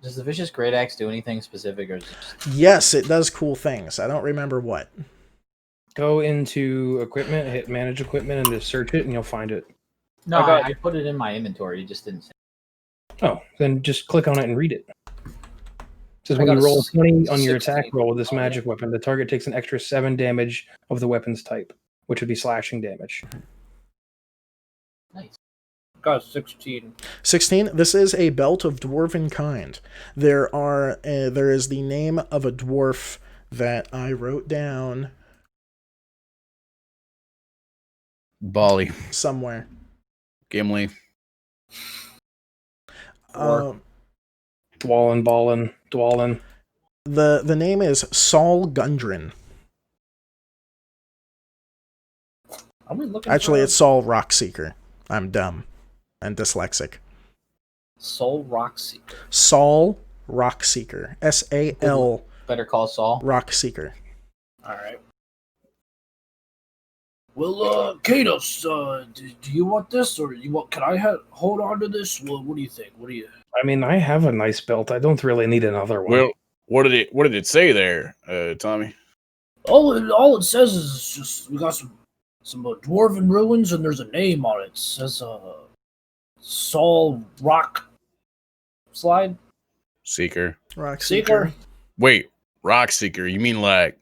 Does the Vicious Great Axe do anything specific, or is it just... Yes, it does cool things. I don't remember what. Go into equipment, hit manage equipment, and just search it, and you'll find it. No, I got I put it in my inventory. It just didn't say. Oh, then just click on it and read it. Says I when got you a roll 20 on your 16. attack roll with this Oh, yeah. magic weapon, the target takes an extra 7 damage of the weapon's type, which would be slashing damage. Nice. Got a 16. 16. This is a belt of dwarven kind. There is the name of a dwarf that I wrote down Bali, somewhere. Gimli. Um, Dwalin. the name is Saul Gundren. Are we looking? Actually, for it's Saul Rockseeker. I'm dumb and dyslexic. Soul Roxy. Saul Rockseeker. S-A-L Better call Saul. Rockseeker. All right. Well, Katos, do you want this, or you want? Can I hold on to this? Well, what do you think? What do you? I mean, I have a nice belt. I don't really need another one. Well, what did it say there, Tommy? All it says is it's just we got some dwarven ruins, and there's a name on it. It says Saul Rock Slide Seeker. Rockseeker. Seeker. Wait, Rock Seeker. You mean like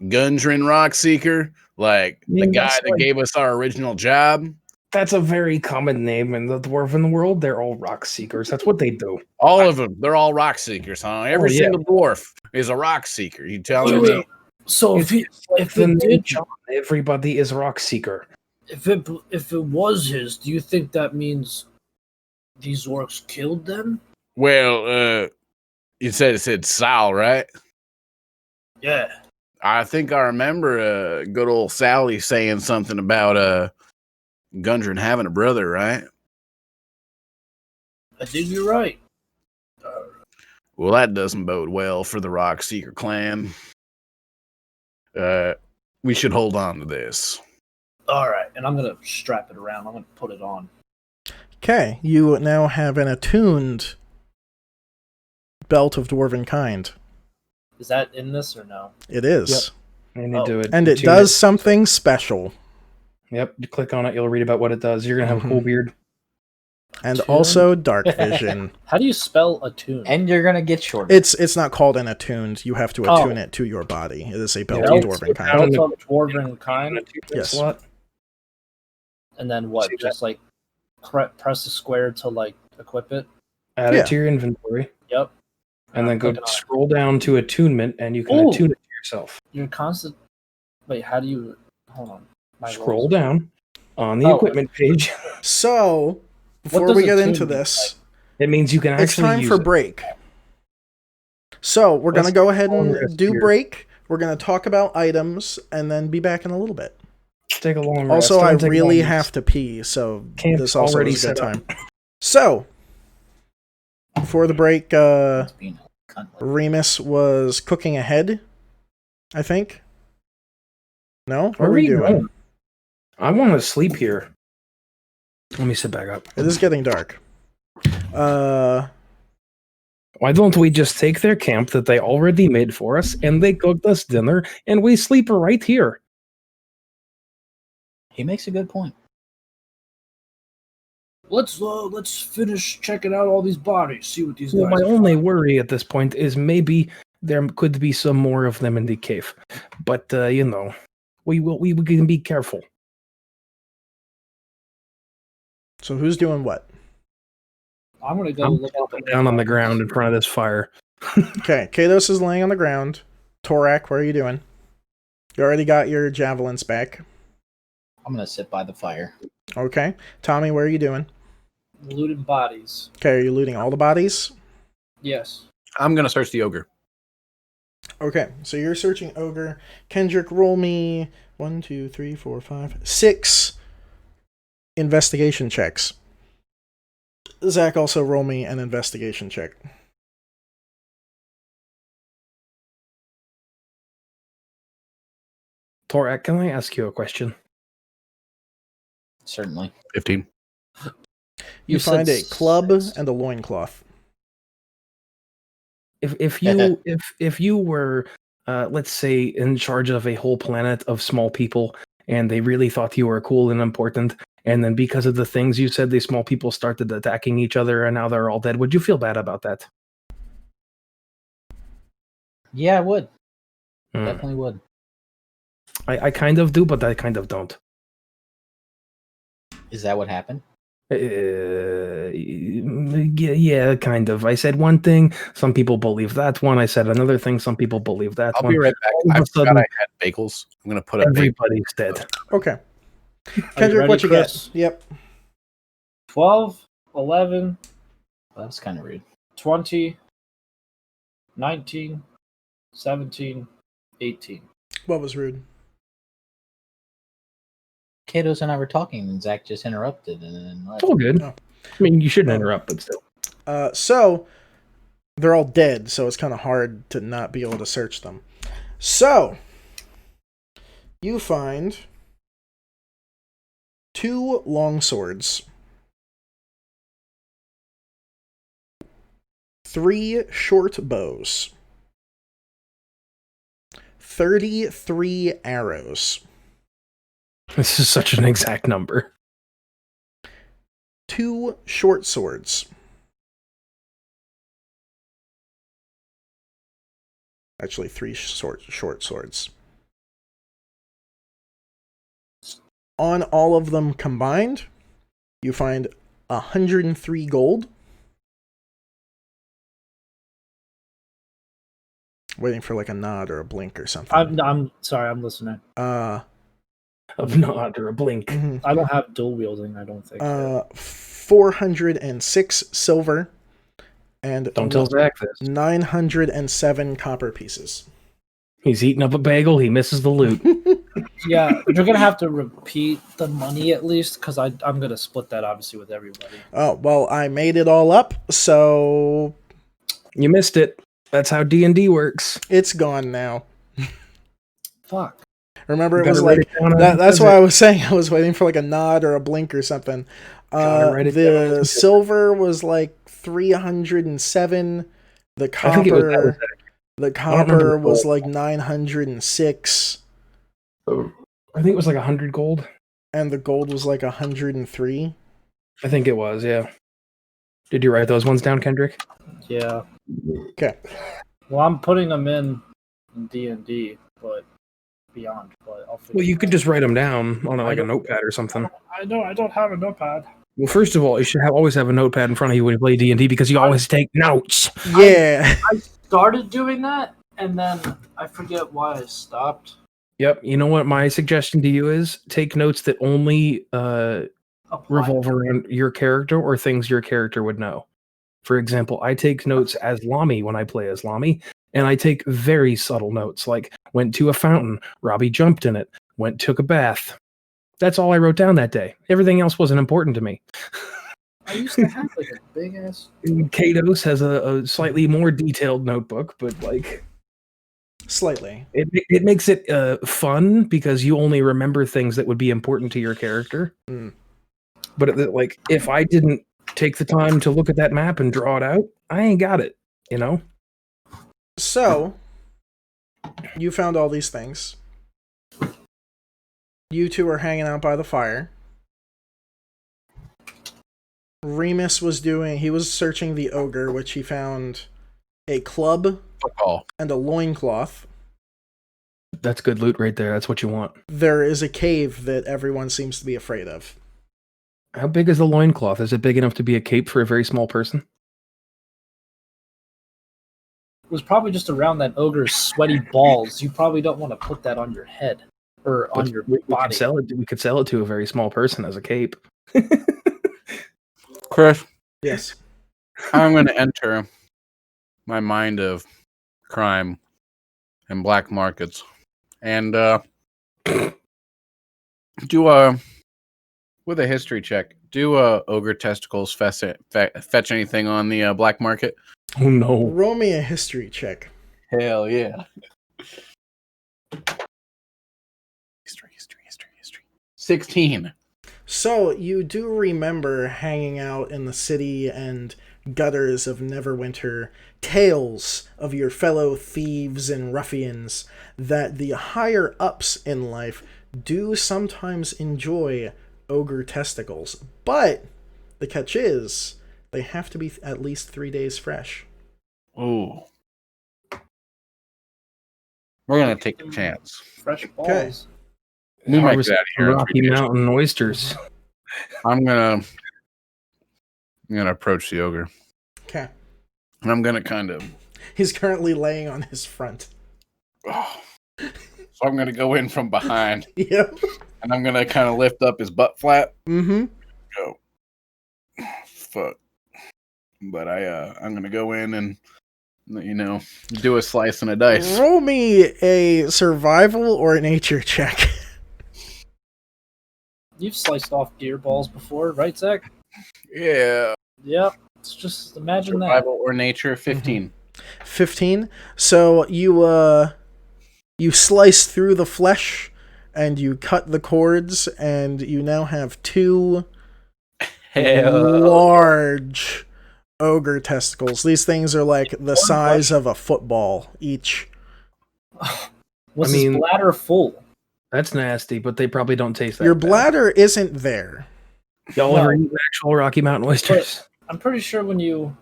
Gundren Rock Seeker? Like I mean, the guy that's that like- gave us our original job? That's a very common name in the dwarven world. They're all rock seekers. That's what they do. All of them. They're all rock seekers, huh? Every yeah. single dwarf is a rock seeker. You telling Wait, me? wait. So if The it name did, John, everybody is rock seeker. if it was his, do you think that means these orcs killed them? Well, you said it said Sal, right? Yeah. I think I remember good old Sally saying something about Gundren having a brother, right? I think you're right. Well, that doesn't bode well for the Rockseeker clan. We should hold on to this. All right, and I'm gonna strap it around. I'm gonna put it on. Okay, you now have an attuned belt of dwarven kind. Is that in this or no? It is. And you do it. And it does something special. Yep, you click on it, you'll read about what it does. You're going to have a cool beard. And Attuned? also dark vision. How do you spell attune? And you're gonna get shorter. It's not called an attuned. You have to attune it to your body. It is a belt of dwarven kind. Belt of dwarven kind. Yes. Slot. And then what? Just like press the square to like equip it. Add it to your inventory. Yep. And then go scroll down to attunement, and you can attune it to yourself. You're constant. Wait, how do you? Hold on. Scroll down on the equipment page. So, before we get into this, it means you can actually. It's time for break. So we're gonna go ahead and do break. We're gonna talk about items, and then be back in a little bit. Take a long rest. Also, I really have to pee, so this also is a good time. So, before the break, Remus was cooking ahead, I think. No? What are we doing? I want to sleep here. Let me sit back up. It is getting dark. Why don't we just take their camp that they already made for us, and they cooked us dinner, and we sleep right here? He makes a good point. Let's finish checking out all these bodies. See what these guys. My only worry at this point is maybe there could be some more of them in the cave, but we can be careful. So who's doing what? I'm gonna go look up and down on the ground in front of this fire. Okay, Kados is laying on the ground. Torak, what are you doing? You already got your javelins back. I'm gonna sit by the fire. Okay. Tommy, what are you doing? Looting bodies. Okay, are you looting all the bodies? Yes. I'm gonna search the ogre. Okay, so you're searching ogre. Kendrick, roll me 1, 2, 3, 4, 5, 6 investigation checks. Zach, also roll me an investigation check. Torak, can I ask you a question? Certainly. 15. You find a club and a loincloth. If you were let's say in charge of a whole planet of small people, and they really thought you were cool and important, and then because of the things you said, these small people started attacking each other and now they're all dead, would you feel bad about that? Yeah, I would. Definitely would. I kind of do, but I kind of don't. Is that what happened? Yeah, kind of. I said one thing, some people believe that one. I said another thing, some people believe that one. I'll be right back. I forgot I had bagels. I'm going to put everybody's dead. Okay. Kendrick, what you get? Yep. 12, 11. Well, that's kind of rude. 20, 19, 17, 18. What was rude? Kados and I were talking, and Zach just interrupted. And it's all good. Oh. I mean, you shouldn't interrupt, but still. So, they're all dead, so it's kind of hard to not be able to search them. So, you find 2 longswords, 3 short bows, 33 arrows. This is such an exact number. 2 short swords. Actually, 3 short swords. On all of them combined, you find 103 gold. Waiting for like a nod or a blink or something. I'm sorry, I'm listening. A nod or a blink. Mm-hmm. I don't have dual wielding, I don't think. 406 silver, and Don't tell Zach this. 907 copper pieces. He's eating up a bagel. He misses the loot. Yeah, you're gonna have to repeat the money at least, because I'm gonna split that obviously with everybody. Oh, well, I made it all up, so You missed it. That's how D&D works. it's gone now. Fuck. Remember, it Gotta was write like it down on that's the why I was saying I was waiting for like a nod or a blink or something. Gotta write it down. The silver was like 307. The I think it was, copper, the remember copper the was gold. like 906, I think it was like 100 gold. and the gold was like 103. I think it was, yeah. Did you write those ones down, Kendrick? Yeah. Okay. Well, I'm putting them in D&D, but beyond. But I'll figure Well, you it could out. just write them down on like a notepad or something. I don't have a notepad. Well, first of all, you should always have a notepad in front of you when you play D&D because you always take notes. Yeah. I started doing that, and then I forget why I stopped. Yep. You know what my suggestion to you is? Take notes that only revolve around your character or things your character would know. For example, I take notes as Lami when I play as Lami, and I take very subtle notes like went to a fountain, Robbie jumped in it, took a bath. That's all I wrote down that day. Everything else wasn't important to me. I used to have like a big ass. Kados has a slightly more detailed notebook, but like Slightly. it makes it fun because you only remember things that would be important to your character. Mm. But like if I didn't take the time to look at that map and draw it out, I ain't got it, you know? So, you found all these things. You two are hanging out by the fire. Remus was searching the ogre, which he found a club Football. and a loincloth. That's good loot right there. That's what you want. There is a cave that everyone seems to be afraid of. How big is the loincloth? Is it big enough to be a cape for a very small person? It was probably just around that ogre's sweaty balls. You probably don't want to put that on your head or on your We could body. we could sell it to a very small person as a cape. Chris, Yes. I'm going to enter my mind of crime and black markets and do with a history check. Do ogre testicles fetch anything on the black market? Oh no. Roll me a history check. Hell yeah. History. 16. So, you do remember hanging out in the city and gutters of Neverwinter, tales of your fellow thieves and ruffians, that the higher ups in life do sometimes enjoy ogre testicles. But the catch is, they have to be at least 3 days fresh. Ooh. We're going to take a chance. Fresh balls. Okay. We might Harvest get out of here in Rocky 3 days. Mountain oysters. I'm gonna approach the ogre, Okay. and I'm gonna kind of. He's currently laying on his front. So I'm gonna go in from behind, Yep. and I'm gonna kind of lift up his butt flap. Mm-hmm. Go. Fuck. But I'm gonna go in and do a slice and a dice. Roll me a survival or a nature check. You've sliced off deer balls before, right, Zach? Yeah. Yep. It's just imagine Survival or nature, 15. 15. So you slice through the flesh and you cut the cords, and you now have 2 large ogre testicles. These things are like the size of a football each. that. Was I mean- his bladder full? That's nasty, but they probably don't taste that Your bad. bladder isn't there. Y'all No. ever eat actual Rocky Mountain oysters? I'm pretty sure when you,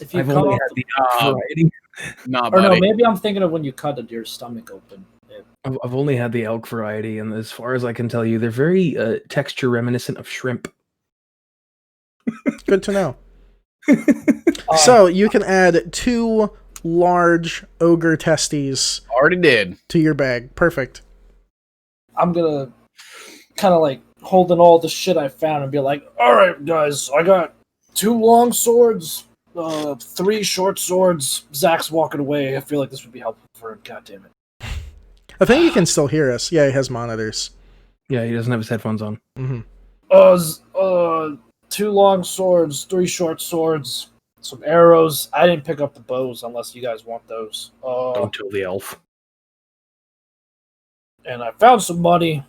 if you I've cut only off, had the elk variety. Nah, or no, buddy. maybe I'm thinking of when you cut a deer's stomach open. I've only had the elk variety, and as far as I can tell you, they're very texture reminiscent of shrimp. Good to know. Um, So you can add 2 large ogre testes Already did. to your bag. Perfect. I'm gonna kind of like holding all the shit I found and be like, all right, guys, I got 2 long swords, 3 short swords. Zach's walking away. I feel like this would be helpful for him. God damn it. I think he can still hear us. Yeah, he has monitors. Yeah, he doesn't have his headphones on. Mm-hmm. 2 long swords, 3 short swords, some arrows. I didn't pick up the bows unless you guys want those. Don't tell the elf. And I found some money.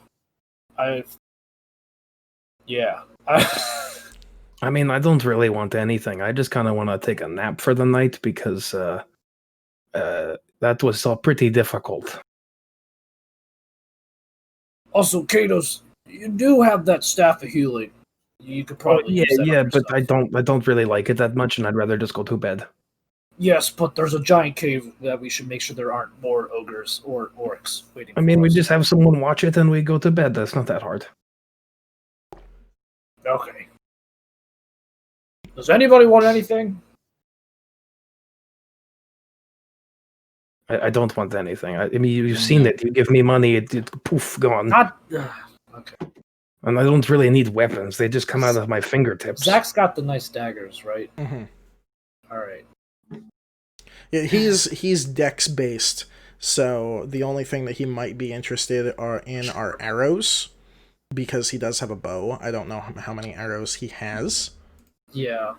Yeah. I mean, I don't really want anything. I just kind of want to take a nap for the night because that was pretty difficult. Also, Katos, you do have that staff of healing. You could probably use that on yeah, but yourself. I don't really like it that much, and I'd rather just go to bed. Yes, but there's a giant cave that we should make sure there aren't more ogres or orcs waiting. I mean, for we us. just have someone watch it and we go to bed. That's not that hard. Okay. Does anybody want anything? I don't want anything. I mean, you've seen it. You give me money, it poof, gone. Not. Okay. And I don't really need weapons. They just come out of my fingertips. Zach's got the nice daggers, right? Mm-hmm. All right. Yeah, he's dex based, so the only thing that he might be interested in are arrows, because he does have a bow. I don't know how many arrows he has. Yeah.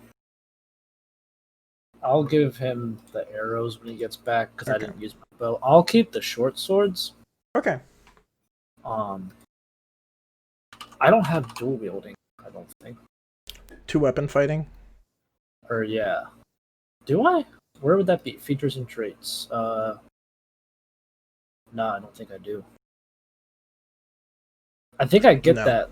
I'll give him the arrows when he gets back because I didn't use my bow. I'll keep the short swords. Okay. I don't have dual wielding. I don't think. 2-weapon fighting. Or yeah. Do I? Where would that be? Features and traits. No, I don't think I do. I think I get that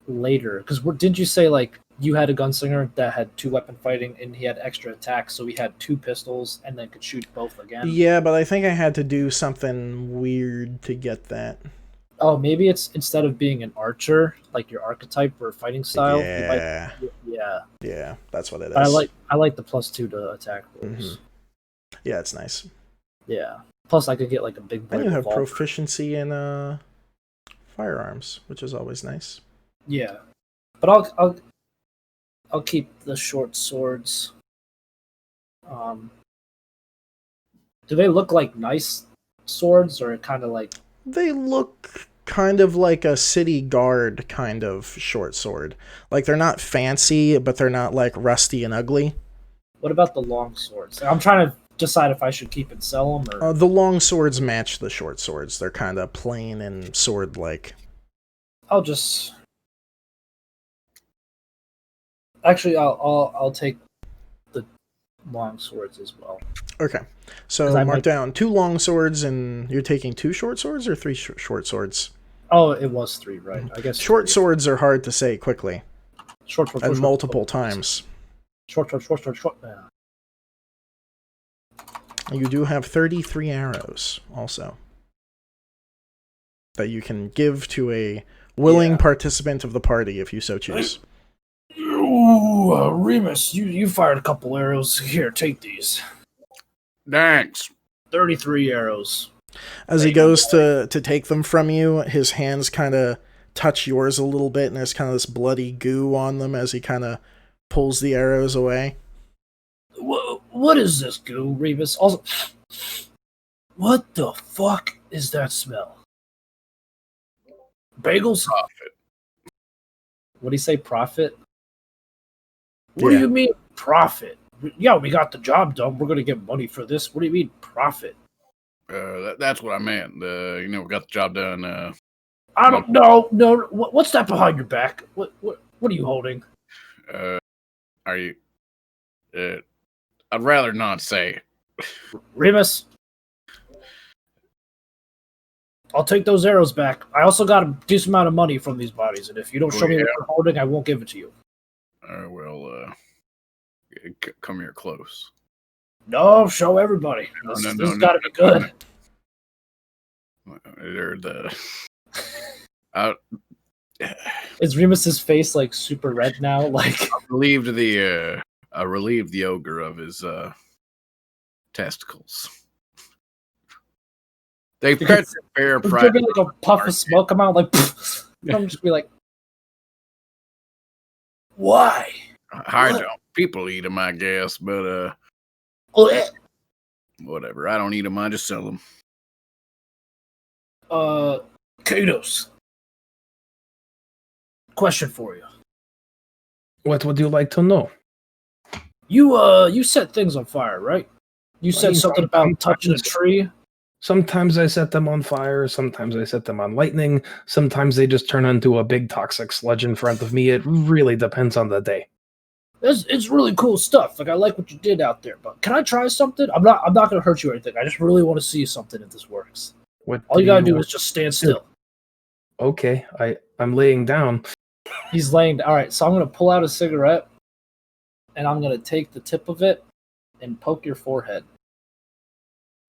later. Because didn't you say like you had a gunslinger that had 2-weapon fighting and he had extra attacks, so he had 2 pistols and then could shoot both again? Yeah, but I think I had to do something weird to get that. Oh, maybe it's instead of being an archer, like your archetype or fighting style. Yeah. Yeah. Yeah, that's what it is. But I like the +2 to attack rolls. Mm-hmm. Yeah, it's nice. Yeah. Plus, I could get like a big. And you have revolver. proficiency in firearms, which is always nice. Yeah, but I'll keep the short swords. Do they look like nice swords or kind of like? They look kind of like a city guard kind of short sword. Like they're not fancy, but they're not like rusty and ugly. What about the long swords? I'm trying to decide if I should keep and sell them or. The long swords match the short swords. They're kind of plain and sword-like. I'll just. Actually, I'll take the long swords as well. Okay, so mark down 2 long swords, and you're taking 2 short swords or 3 short swords? Oh, it was 3, right? I guess short 3. swords are hard to say quickly. Short. And multiple times. Short. Yeah. You do have 33 arrows, also, that you can give to a willing participant of the party if you so choose. Ooh, Remus, you fired a couple arrows. Here, take these. Thanks. 33 arrows. As he goes to take them from you, his hands kind of touch yours a little bit, and there's kind of this bloody goo on them as he kind of pulls the arrows away. What is this goo, Remus? Also, what the fuck is that smell? Bagels? Profit. What do you say, profit? What do you mean, profit? Yeah, we got the job done. We're going to get money for this. What do you mean, profit? That's what I meant. We got the job done. I don't know. No, what's that behind your back? What are you holding? Are you? I'd rather not say. Remus, I'll take those arrows back. I also got a decent amount of money from these bodies, and if you don't show me what you're holding, I won't give it to you. Come here close. No, show everybody. This has got to be good. They're the. Is Remus's face like super red now? Like I relieved the ogre of his testicles. They fetch a fair price. Like a puff of smoke come out like. Pfft. I'm just be like, why? I don't. People eat them, I guess, but Oh, yeah. whatever. I don't eat them. I just sell them. Kados. Question for you. What would you like to know? You set things on fire, right? You said something about touching a tree. Sometimes I set them on fire. Sometimes I set them on lightning. Sometimes they just turn into a big toxic sludge in front of me. It really depends on the day. It's really cool stuff. Like I like what you did out there, but can I try something? I'm not gonna hurt you or anything. I just really want to see something if this works. All you gotta do is just stand still. Okay, I'm laying down. He's laying. All right, so I'm gonna pull out a cigarette, and I'm gonna take the tip of it and poke your forehead,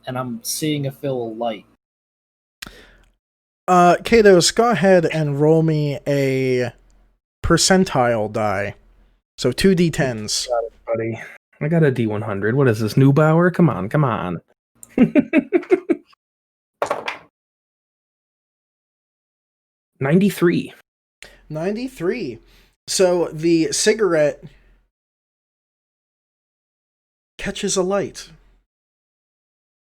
and I'm seeing if it'll light. Kados, go ahead and roll me a percentile die. So 2d10s. Got it, buddy. I got a D100. What is this, Neubauer? Come on. 93. 93. So the cigarette catches a light.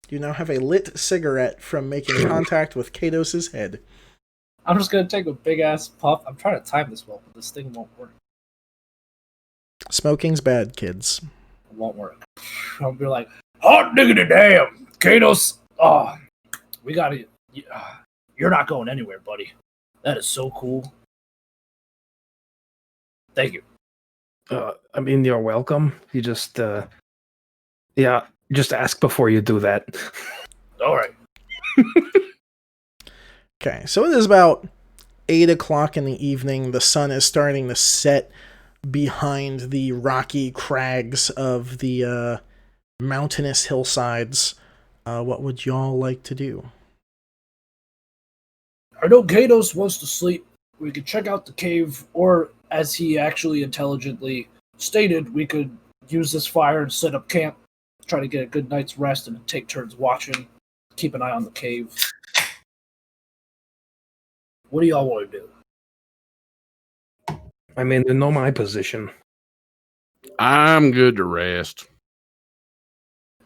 You now have a lit cigarette from making contact with Kados' head. I'm just gonna take a big ass puff. I'm trying to time this well, but this thing won't work. Smoking's bad, kids. It won't work. I'll be like, hot diggity damn, Kados. Oh, we gotta. You're not going anywhere, buddy. That is so cool. Thank you. I mean, you're welcome. You just, just ask before you do that. All right. Okay, so it is about 8 o'clock in the evening. The sun is starting to set behind the rocky crags of the mountainous hillsides. What would y'all like to do? I know Kados wants to sleep. We could check out the cave, or as he actually intelligently stated, we could use this fire and set up camp, try to get a good night's rest, and take turns watching, keep an eye on the cave. What do y'all want to do? I mean, you know my position. I'm good to rest.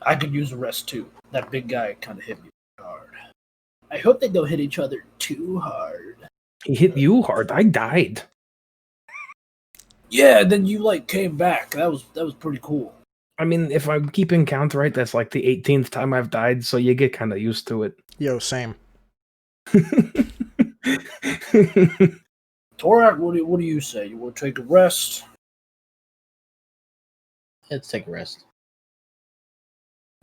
I could use a rest too. That big guy kind of hit me hard. I hope they don't hit each other too hard. He hit you hard. I died. Yeah, then you came back. That was pretty cool. I mean, if I'm keeping count right, that's like the 18th time I've died, so you get kind of used to it. Yo, same. Torak, what do you say? You want to take a rest? Let's take a rest.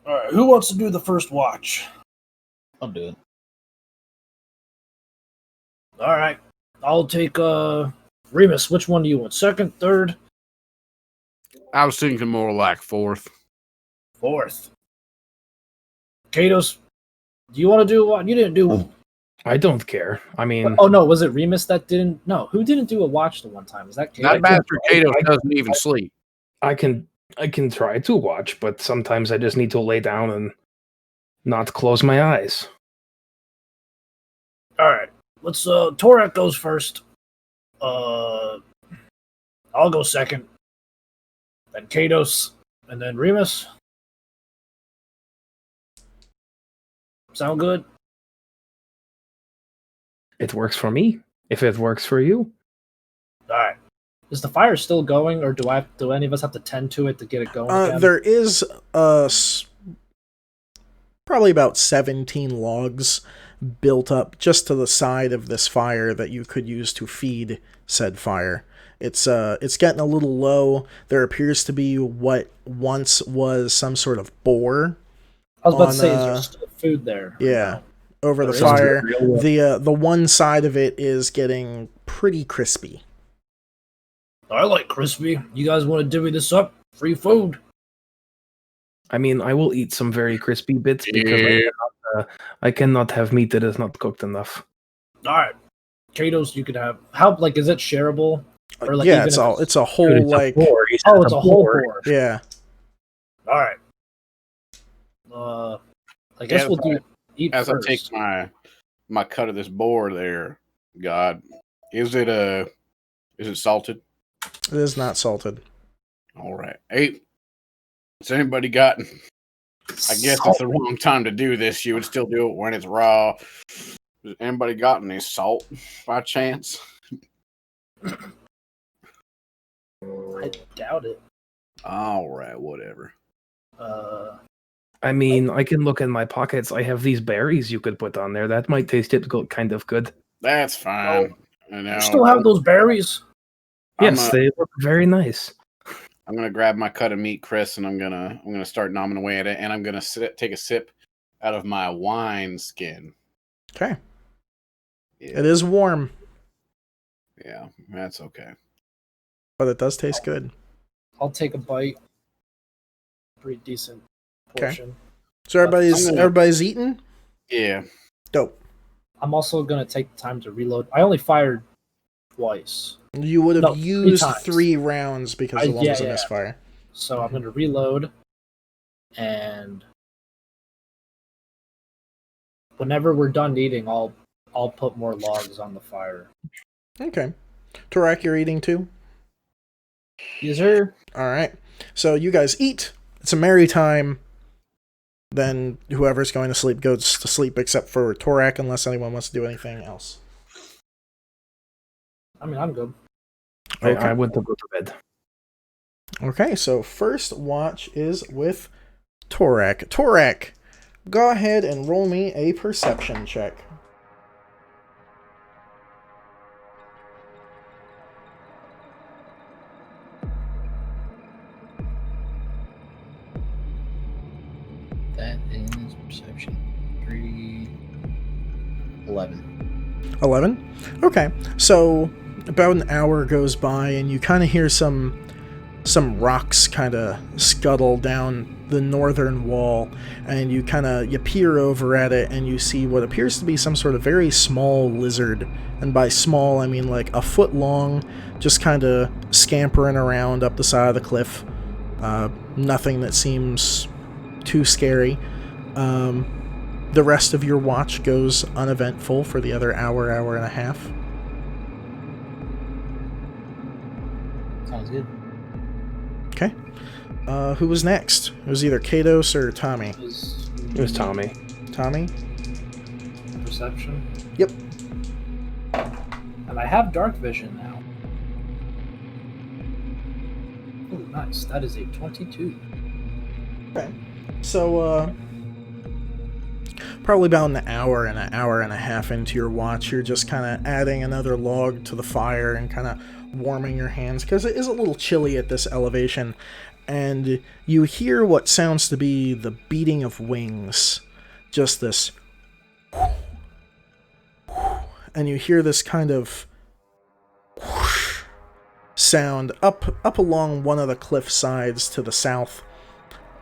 All right, who wants to do the first watch? I'll do it. All right, I'll take Remus. Which one do you want? Second, third, I was thinking more like fourth. fourth? Kados, do you want to do one? You didn't do. I don't care. I mean, Oh no, was it Remus that didn't? No, who didn't do a watch the one time? Is that Kato? That bastard Kato doesn't even sleep. I can try to watch, but sometimes I just need to lay down and not close my eyes. All right, let's. Torak goes first. I'll go second. Then Kados, and then Remus. Sound good? It works for me. If it works for you. All right. Is the fire still going, or do any of us have to tend to it to get it going? Again? There is probably about 17 logs built up just to the side of this fire that you could use to feed said fire. It's getting a little low. There appears to be what once was some sort of boar. I was about to say, is there still food there? Yeah, over the There is fire. The one side of it is getting pretty crispy. I like crispy. You guys want to divvy this up? Free food. I mean, I will eat some very crispy bits because I cannot have meat that is not cooked enough. All right. Kados, you could have. How is it shareable? Or Yeah, it's a whole Dude, like. it's a whole board. Yeah. All right. I guess Yeah, we'll do eat As first. I take my cut of this boar there, God, Is it salted? It is not salted. All right. Hey, has anybody got? I guess it's the wrong time to do this. You would still do it when it's raw. Has anybody got any salt by chance? I doubt it. All right, whatever. I mean, I can look in my pockets. I have these berries you could put on there. That might taste kind of good. That's fine. I know. You still have those berries? Yes, they look very nice. I'm gonna grab my cut of meat, Chris, and I'm gonna start nomming away at it, and I'm gonna take a sip out of my wine skin. Okay. Yeah. It is warm, Yeah, that's okay. but it does taste good. I'll take a bite. Pretty decent portion. So everybody's eating? Yeah. Dope. I'm also gonna take the time to reload. I only fired twice, You would have No, used 3 times. 3 rounds because one was a misfire. so I'm gonna reload, and whenever we're done eating, I'll put more logs on the fire. Okay. Torak, you're eating too? Yes, sir. All right. So you guys eat. It's a merry time. Then whoever's going to sleep goes to sleep except for Torak, unless anyone wants to do anything else. I mean, I'm good. I went to go to bed. Okay, so first watch is with Torak. Torak, go ahead and roll me a perception check. That is perception 3. 11. 11? Okay, so about an hour goes by and you kind of hear some rocks kind of scuttle down the northern wall, and you peer over at it and you see what appears to be some sort of very small lizard, and by small I mean like a foot long, just kind of scampering around up the side of the cliff. Nothing that seems too scary. The rest of your watch goes uneventful for the other hour and a half. Sounds good. Okay. Who was next? It was either Kados or Tommy. It was Tommy. Tommy? Perception. Yep. And I have dark vision now. Oh, nice. That is a 22. Okay. So, probably about an hour and a half into your watch, you're just kind of adding another log to the fire and kind of warming your hands, because it is a little chilly at this elevation, and you hear what sounds to be the beating of wings. Just this. And you hear this kind of sound up along one of the cliff sides to the south,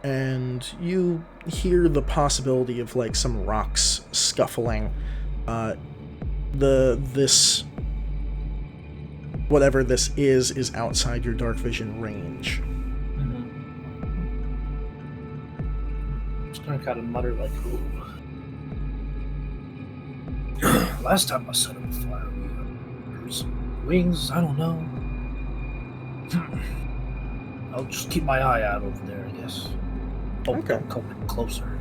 and you hear the possibility of like some rocks scuffling. This whatever this is outside your dark vision range. Just gonna kind of mutter like, ooh. Last time I set up a fire, there was some wings. I don't know. I'll just keep my eye out over there, I guess. Oh, Okay. don't come in closer.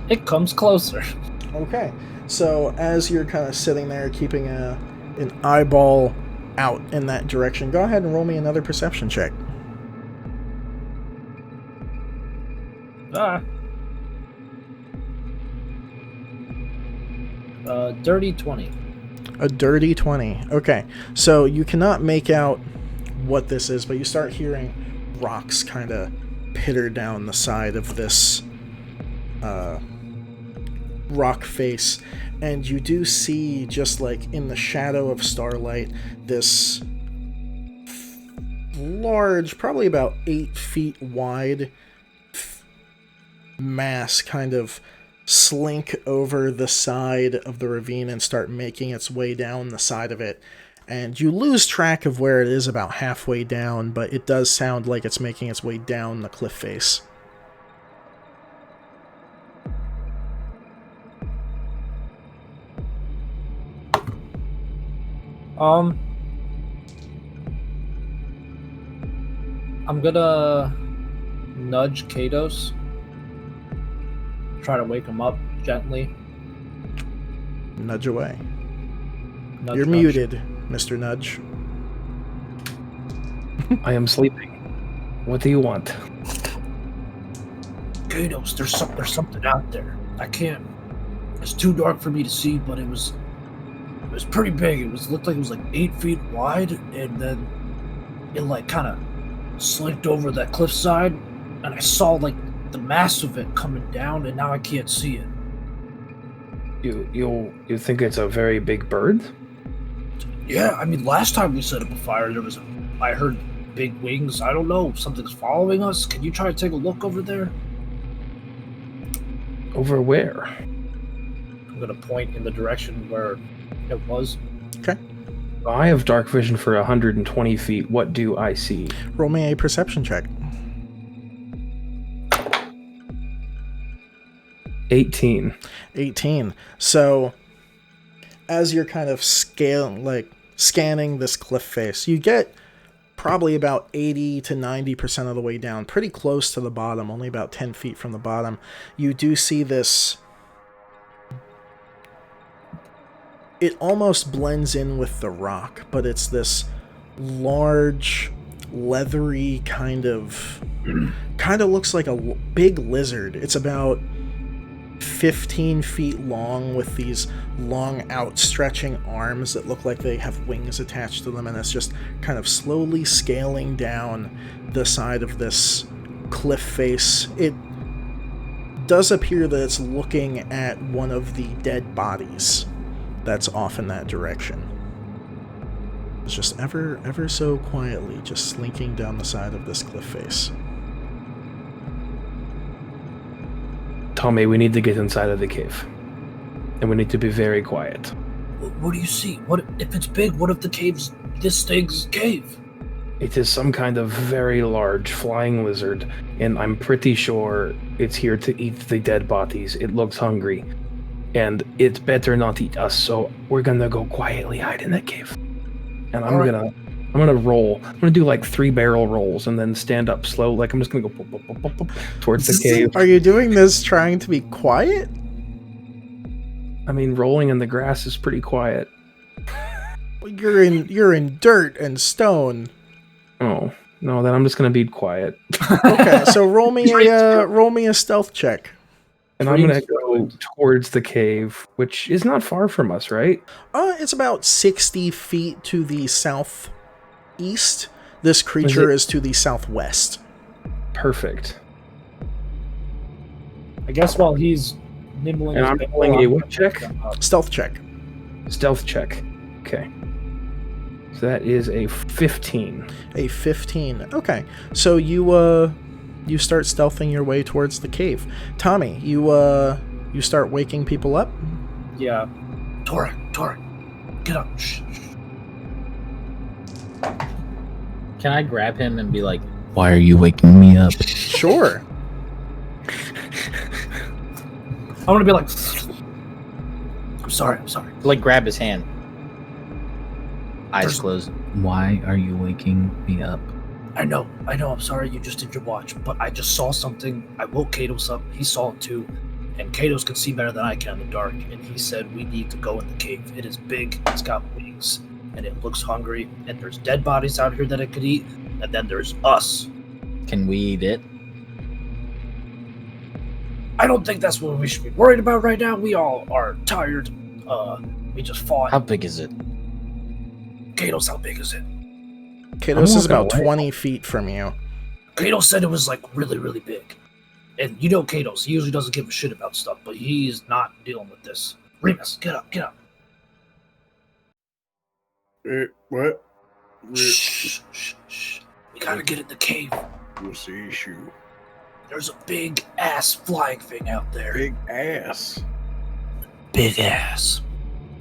It comes closer. Okay, so as you're kind of sitting there keeping an eyeball out in that direction, go ahead and roll me another perception check. Dirty 20. A dirty 20. Okay, so you cannot make out what this is, but you start hearing rocks kind of pitter down the side of this rock face, and you do see, just like in the shadow of starlight, this large, probably about 8 feet wide mass kind of slink over the side of the ravine and start making its way down the side of it. And you lose track of where it is about halfway down, but it does sound like it's making its way down the cliff face. I'm gonna nudge Kados. Try to wake him up gently. Nudge away. Nudge, You're nudge. muted, Mr. Nudge. I am sleeping. What do you want? Kados, there's something out there. I can't. It's too dark for me to see, but it was pretty big. Looked like it was like 8 feet wide, and then it like kind of slinked over that cliffside, and I saw like the mass of it coming down, and now I can't see it. You think it's a very big bird? Yeah, I mean, last time we set up a fire, I heard big wings. I don't know, something's following us. Can you try to take a look over there? Over where? I'm gonna point in the direction where it was. Okay. I have dark vision for 120 feet. What do I see? Roll me a perception check. 18. 18. So, as you're kind of scanning this cliff face, you get probably about 80 to 90% of the way down, pretty close to the bottom, only about 10 feet from the bottom. You do see this. It almost blends in with the rock, but it's this large, leathery kind of looks like a big lizard. It's about 15 feet long with these long outstretching arms that look like they have wings attached to them, and it's just kind of slowly scaling down the side of this cliff face. It does appear that it's looking at one of the dead bodies that's off in that direction. It's just ever so quietly just slinking down the side of this cliff face. Tommy, we need to get inside of the cave. And we need to be very quiet. What do you see? What if it's big? What if the cave's this thing's cave? It is some kind of very large flying lizard, and I'm pretty sure it's here to eat the dead bodies. It looks hungry. And it better not eat us, so we're gonna go quietly hide in that cave. And I'm gonna roll. I'm gonna do like 3 barrel rolls and then stand up slow. Like I'm just gonna go pop, pop, pop, pop, pop, towards the cave. Are you doing this trying to be quiet? I mean, rolling in the grass is pretty quiet. You're in dirt and stone. Oh no, then I'm just gonna be quiet. Okay, so roll me a stealth check. And I'm gonna go towards the cave, which is not far from us, right? It's about 60 feet to the southeast. This creature is to the southwest. Perfect. I guess while he's nibbling, And I'm rolling a what check? Stealth check. Stealth check. Okay. So that is a 15. A 15. Okay, so you start stealthing your way towards the cave. Tommy, you start waking people up? Yeah. Torek, get up. Shh. Can I grab him and be like, "Why are you waking me up?" Sure. I want to be like, I'm sorry. Like grab his hand. Eyes There's- closed. Why are you waking me up? I know, I'm sorry you just did your watch, but I just saw something. I woke Kados up, he saw it too, and Kados can see better than I can in the dark, and he said we need to go in the cave. It is big, it's got wings, and it looks hungry, and there's dead bodies out here that it could eat, and then there's us. Can we eat it? I don't think that's what we should be worried about right now. We all are tired. We just fought. How big is it? Kados, how big is it? Kados is about away. 20 feet from you. Kados said it was like really, really big. And you know Kados, he usually doesn't give a shit about stuff, but he's not dealing with this. Remus, get up. What? Shh. We gotta get in the cave. What's the issue? There's a big ass flying thing out there. Big ass. Big ass.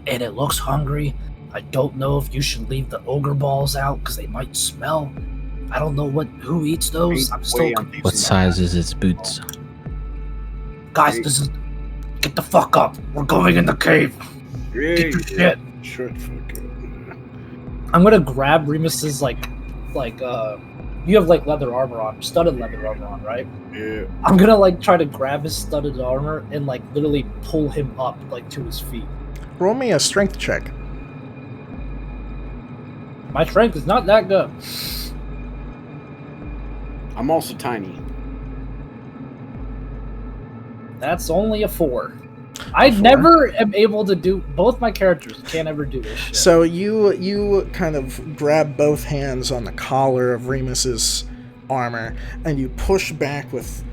And it looks hungry. I don't know if you should leave the ogre balls out because they might smell. I don't know who eats those. I'm still confused. What size is its boots? Guys, get the fuck up. We're going in the cave. Get your shit. Shut the fuck up. I'm gonna grab Remus's you have like leather armor on, studded leather armor on, right? Yeah. I'm gonna like try to grab his studded armor and like literally pull him up like to his feet. Roll me a strength check. My strength is not that good. I'm also tiny. That's only a 4. I 4? never am able to do both my characters. Can't ever do this shit. So you kind of grab both hands on the collar of Remus's armor, and you push back with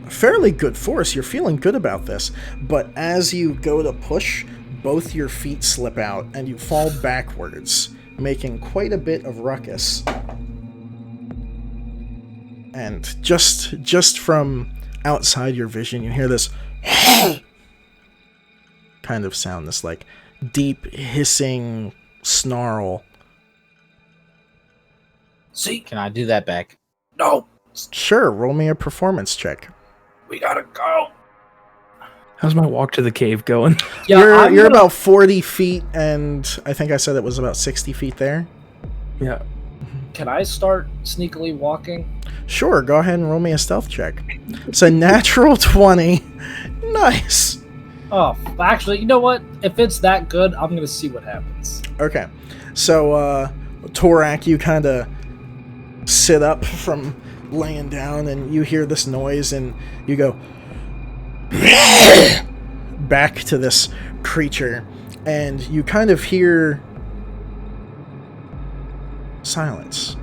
fairly good force. You're feeling good about this, but as you go to push, both your feet slip out, and you fall backwards, making quite a bit of ruckus. And just from outside your vision, you hear this kind of sound, this like deep hissing snarl. See? Can I do that back? No, Sure, roll me a performance check. we gotta go. How's my walk to the cave going? Yeah, You're about 40 feet, and I think I said it was about 60 feet there. Yeah. Can I start sneakily walking? Sure, go ahead and roll me a stealth check. It's a natural 20. Nice. Oh, actually, you know what? If it's that good, I'm gonna see what happens. Okay, so Torak, you kind of sit up from laying down, and you hear this noise, and you go back to this creature, and you kind of hear silence.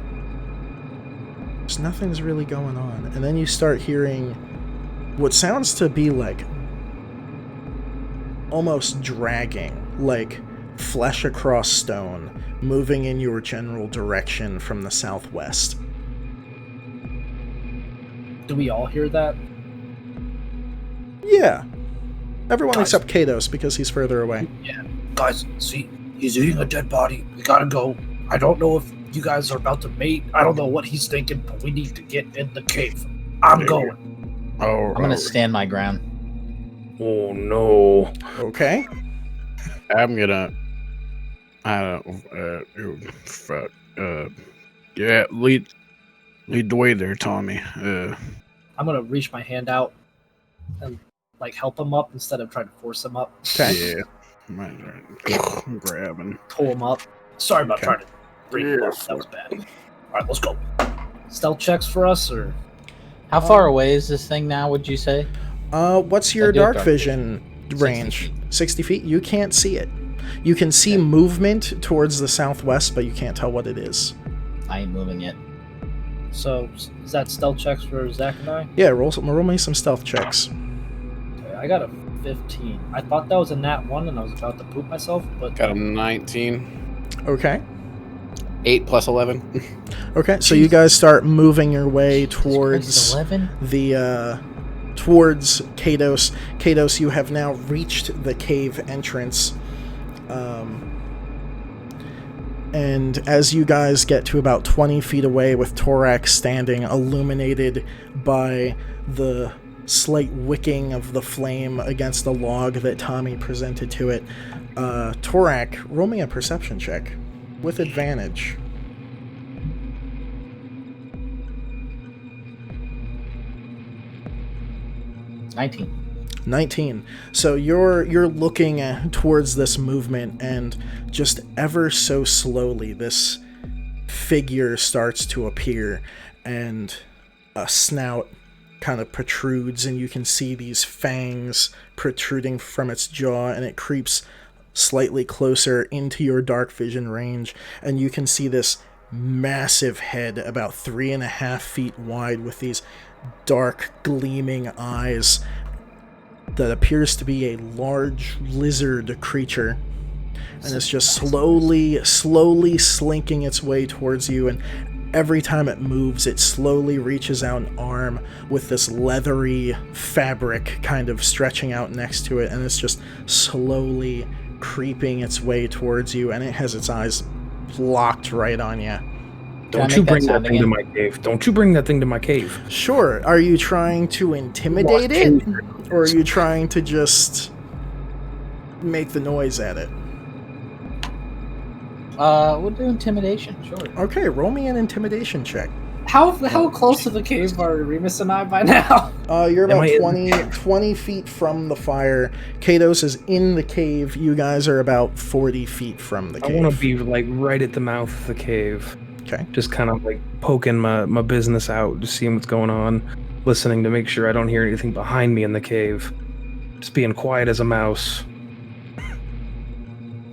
Just nothing's really going on, and then you start hearing what sounds to be like almost dragging, like flesh across stone, moving in your general direction from the southwest. Do we all hear that? Yeah. Everyone Guys. except Kados, because he's further away. Guys, see, he's eating a dead body. We gotta go. I don't know if you guys are about to mate. I don't know what he's thinking, but we need to get in the cave. I'm going. Oh, I'm gonna stand my ground. Oh no. Okay. I'm gonna. Yeah, lead the way there, Tommy. I'm gonna reach my hand out and like help him up instead of trying to force him up. Okay. Yeah. I'm grabbing. Pull him up. Sorry about Okay. trying to bring him up. That was bad. All right, let's go. Stealth checks for us, or How far away is this thing now, would you say? What's your I do dark dark vision 60 range? feet. 60 feet? You can't see it. You can see movement towards the southwest, but you can't tell what it is. I ain't moving yet. so is that stealth checks for Zach and I? Yeah, roll me some stealth checks. Okay, I got a 15. I thought that was a nat 1 and I was about to poop myself, but Got a 19. Okay. 8 plus 11. Okay, so you guys start moving your way towards 11? towards Kados. Kados, you have now reached the cave entrance. And as you guys get to about 20 feet away with Torak standing illuminated by the slight wicking of the flame against the log that Tommy presented to it, Torak, roll me a perception check with advantage. $19. 19. So you're looking towards this movement, and just ever so slowly this figure starts to appear, and a snout kind of protrudes, and you can see these fangs protruding from its jaw, and it creeps slightly closer into your dark vision range, and you can see this massive head about 3.5 feet wide with these dark gleaming eyes that appears to be a large lizard creature, and it's just slowly slinking its way towards you, and every time it moves, it slowly reaches out an arm with this leathery fabric kind of stretching out next to it, and it's just slowly creeping its way towards you, and it has its eyes locked right on you. Don't I you make that bring that sound thing to again? my cave. Don't you bring that thing to my cave. Sure, are you trying to intimidate it, or are you trying to just make the noise at it? We'll do intimidation, sure. Okay, roll me an intimidation check. How close to the cave are Remus and I by now? You're about Am I 20 feet from the fire. Kados is in the cave. You guys are about 40 feet from the I cave. want to be like right at the mouth of the cave. Okay. Just kind of like poking my business out, just seeing what's going on, listening to make sure I don't hear anything behind me in the cave. Just being quiet as a mouse.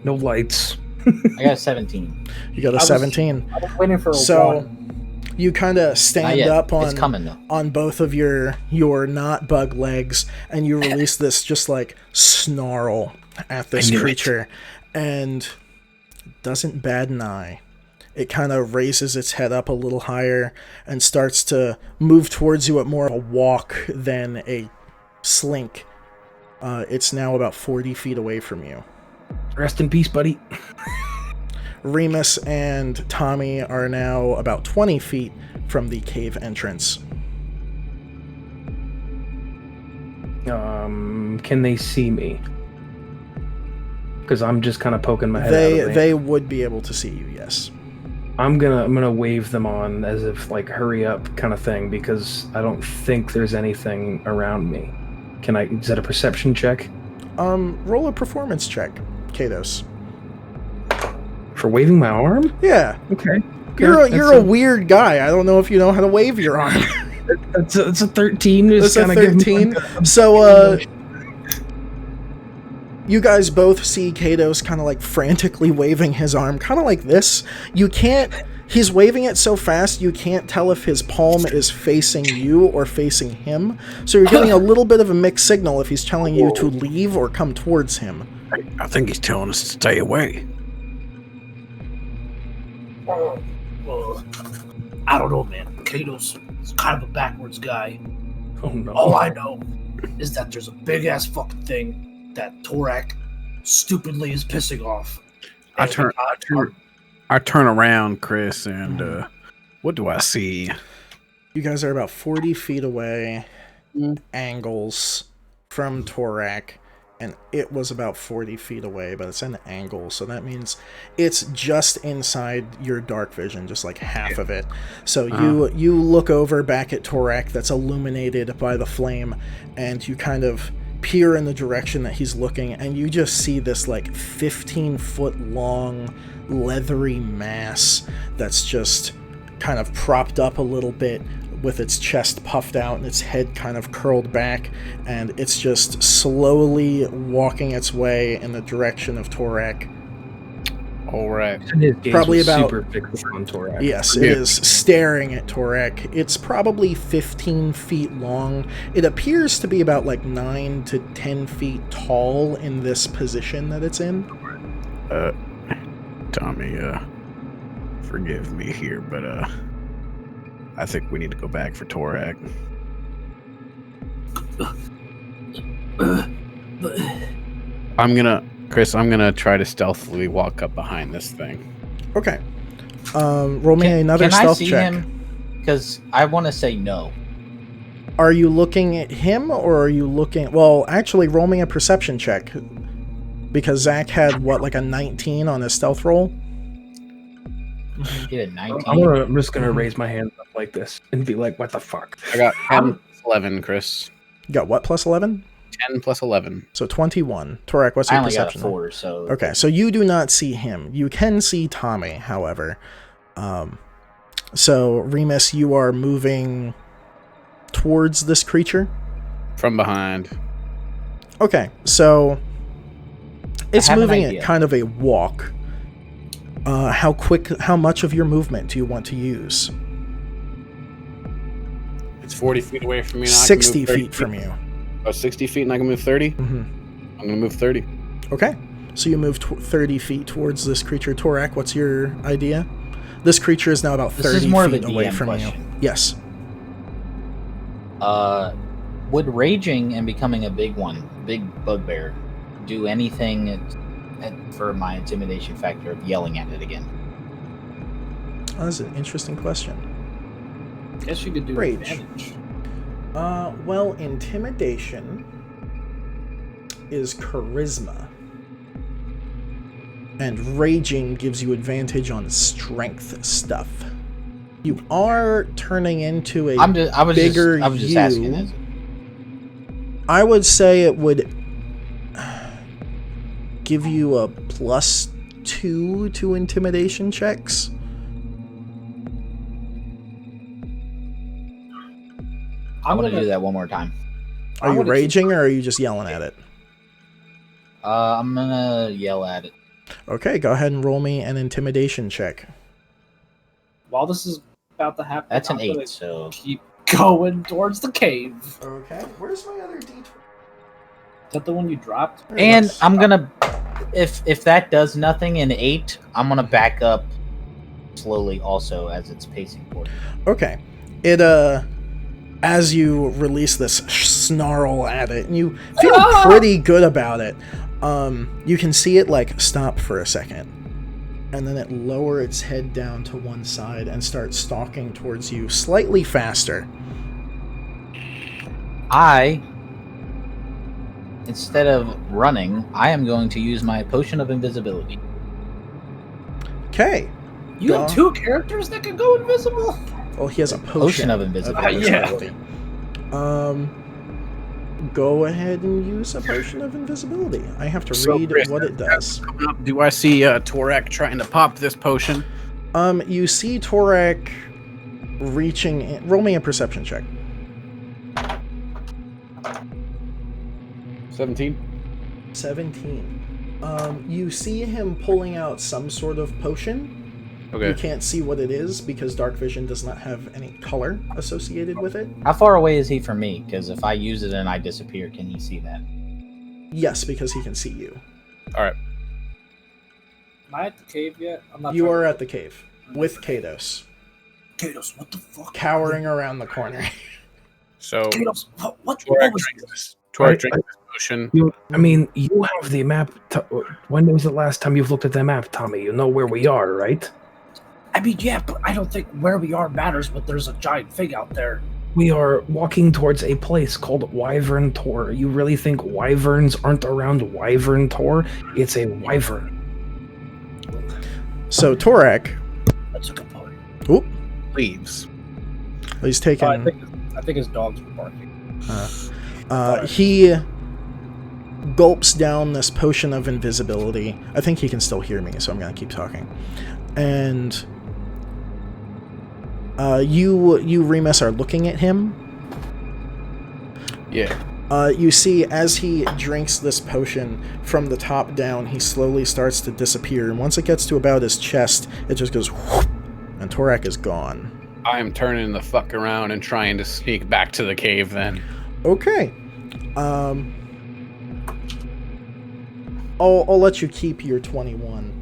No lights. I got a 17. You got a 17. I was waiting for a So one. you kind of Not stand yet. up It's coming, though. on both of your not bug legs, and you release this just like snarl at this creature, and it doesn't bat an eye. It kind of raises its head up a little higher and starts to move towards you at more of a walk than a slink. It's now about 40 feet away from you. Rest in peace, buddy. Remus and Tommy are now about 20 feet from the cave entrance. Can they see me? Because I'm just kind of poking my head out. They would be able to see you, yes. I'm gonna wave them on as if like hurry up kind of thing, because I don't think there's anything around me. Is that a perception check? Roll a performance check, Kados. For waving my arm? Yeah. Okay. You're a weird guy. I don't know if you know how to wave your arm. It's a 13. It's a 13. So, you guys both see Kados kind of like frantically waving his arm, kind of like this. He's waving it so fast you can't tell if his palm is facing you or facing him. So you're getting a little bit of a mixed signal if he's telling you to leave or come towards him. I think he's telling us to stay away. I don't know, man. Kato's kind of a backwards guy. Oh no. All I know is that there's a big ass fucking thing that Torak stupidly is pissing off. I turn around, Chris, and what do I see? You guys are about 40 feet away, angles from Torak, and it was about 40 feet away, but it's an angle, so that means it's just inside your dark vision, just like half of it. So you look over back at Torak that's illuminated by the flame, and you kind of peer in the direction that he's looking, and you just see this like 15-foot long leathery mass that's just kind of propped up a little bit with its chest puffed out and its head kind of curled back, and it's just slowly walking its way in the direction of Torak. All right. And his gaze Probably was about- super fixed on Torak. Yes, it is staring at Torak. It's probably 15 feet long. It appears to be about like 9 to 10 feet tall in this position that it's in. Tommy, forgive me here, but I think we need to go back for Torak. Chris, I'm gonna try to stealthily walk up behind this thing. Okay. Roll me another Can I stealth see check. him? Because I want to say no. Are you looking at him, or are you looking... Well, actually, roll me a perception check. Because Zach had, what, like a 19 on his stealth roll? Get a 19. I'm just gonna raise my hand up like this and be like, "What the fuck?" I got 10 plus 11, Chris. You got what, plus 11? 10 plus 11. So 21. Torak, what's I your only got a perception? 4, so... Okay, so you do not see him. You can see Tommy, however. So, Remus, you are moving towards this creature? From behind. Okay, so it's have an moving at idea. kind of a walk. How much of your movement do you want to use? It's 40 feet away from me. And 60 I can move 30 feet from you. Oh, 60 feet and I can move 30? Mm-hmm. I'm going to move 30. Okay, so you move 30 feet towards this creature. Torak, what's your idea? This creature is now about 30 This is more of feet a away DM from question. you. Yes. Would raging and becoming a big bugbear, do anything for my intimidation factor of yelling at it again? Oh, that's an interesting question. Guess you could do Rage. advantage. Well, intimidation is charisma. and raging gives you advantage on strength stuff. You are turning into a bigger I was just you. asking. Is it? I would say it would give you a +2 to intimidation checks. I want to do that one more time. Are you raging or are you just yelling at it? I'm gonna yell at it. Okay, go ahead and roll me an intimidation check. While this is about to happen, That's an I'm gonna 8. So keep going towards the cave. Okay, where's my other D20? Is that the one you dropped? and I'm gonna if that does nothing in 8, I'm gonna back up slowly also as it's pacing forward. Okay, it as you release this snarl at it, and you feel pretty good about it. You can see it like stop for a second, and then it lower its head down to one side and start stalking towards you slightly faster. Instead of running, I am going to use my potion of invisibility. Okay. You have 2 characters that can go invisible? Well, he has a potion of invisibility. invisibility. Go ahead and use a potion of invisibility. I have to read Chris, what it does. Do I see Torak trying to pop this potion? You see Torak reaching in. Roll me a perception check. 17. 17. You see him pulling out some sort of potion. Okay. You can't see what it is because dark vision does not have any color associated with it. How far away is he from me? Because if I use it and I disappear, can he see that? Yes, because he can see you. All right. Am I at the cave yet? I'm not. You are at the cave with Kados, Kados, what the fuck? cowering around the corner. So Kados, what Torak was drinks this? this. Torak drinks this potion. You have the map. When was the last time you've looked at the map, Tommy? You know where we are, right? I mean, yeah, but I don't think where we are matters, but there's a giant thing out there. We are walking towards a place called Wyvern Tor. You really think wyverns aren't around Wyvern Tor? It's a wyvern. So Torak, That's a good point. oop, Leaves. he's taking. I think his dogs were barking. He gulps down this potion of invisibility. I think he can still hear me, so I'm gonna keep talking. And you Remus are looking at him. Yeah. You see, as he drinks this potion from the top down, he slowly starts to disappear. And once it gets to about his chest, it just goes whoop, and Torak is gone. I am turning the fuck around and trying to sneak back to the cave then. Okay. I'll let you keep your 21.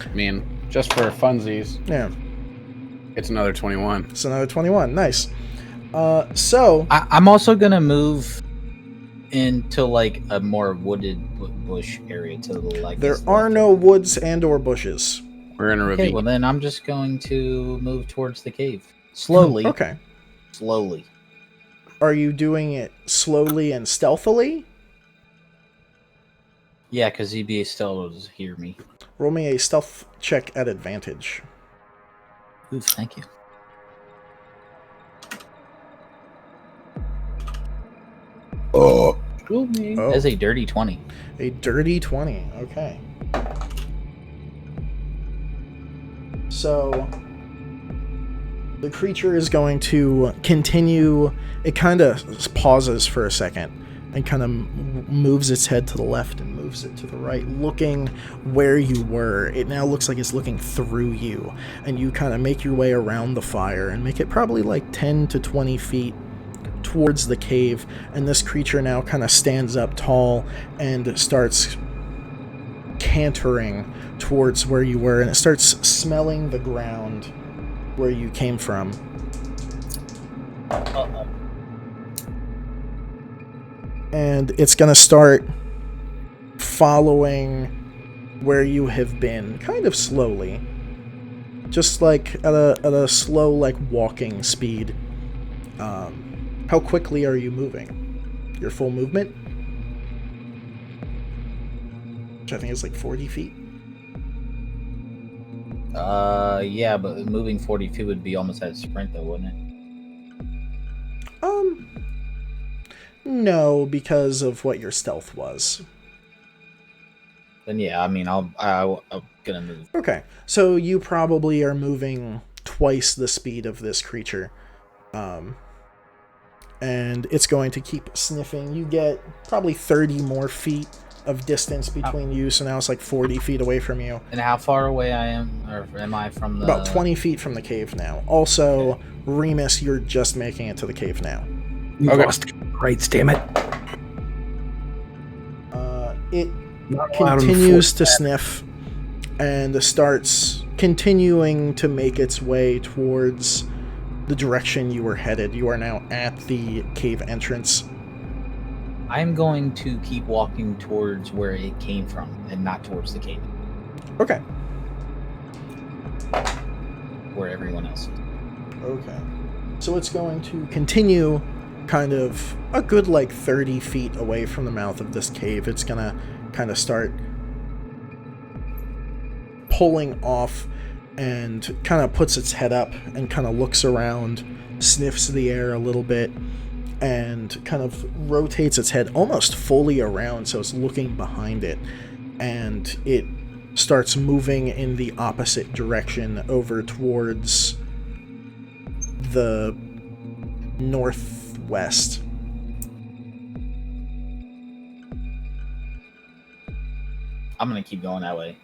I mean, just for funsies, Yeah, it's another 21. it's another 21. Nice. So I'm also gonna move into like a more wooded bush area to the like. there are no woods and or bushes. We're in a Okay, ravine. well then I'm just going to move towards the cave slowly. Okay. Slowly. Are you doing it slowly and stealthily? Yeah, because he'd be still able to hear me. Roll me a stealth check at advantage. Oof, thank you. Screw me. Oh, That's a dirty 20. a dirty 20. Okay. So the creature is going to continue. It kind of pauses for a second and kind of moves its head to the left and moves it to the right, looking where you were. It now looks like it's looking through you, and you kind of make your way around the fire and make it probably like 10 to 20 feet towards the cave, and this creature now kind of stands up tall and starts cantering towards where you were, and it starts smelling the ground where you came from. Uh-oh. And it's going to start following where you have been, kind of slowly. Just like at a slow, like, walking speed. How quickly are you moving? Your full movement? Which I think is like 40 feet. Yeah, but moving 40 feet would be almost at a sprint, though, wouldn't it? No, because of what your stealth was. Then yeah, I mean, I'm gonna move. Okay, so you probably are moving twice the speed of this creature. And it's going to keep sniffing. You get probably 30 more feet of distance between you, so now it's like 40 feet away from you. And how far away I am, or am I from the... About 20 feet from the cave now. Also, Remus, you're just making it to the cave now. You lost rights, damn it. It Not allowed to continues enforce to that. sniff and starts continuing to make its way towards the direction you were headed. You are now at the cave entrance. I'm going to keep walking towards where it came from and not towards the cave, Okay. where everyone else is. Okay. So it's going to continue kind of a good like 30 feet away from the mouth of this cave. It's going to kind of start pulling off and kind of puts its head up and kind of looks around, sniffs the air a little bit, and kind of rotates its head almost fully around so it's looking behind it. And it starts moving in the opposite direction over towards the northwest. I'm gonna keep going that way.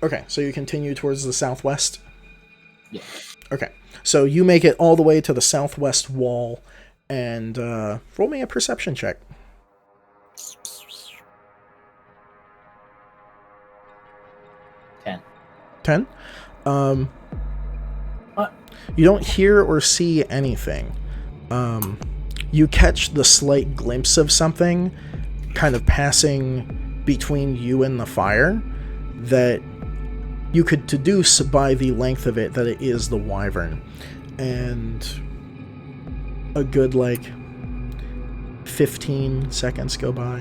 Okay, so you continue towards the southwest? Yeah. Okay, so you make it all the way to the southwest wall, and roll me a perception check. 10? You don't hear or see anything. You catch the slight glimpse of something kind of passing between you and the fire that you could deduce by the length of it that it is the wyvern. And a good, 15 seconds go by.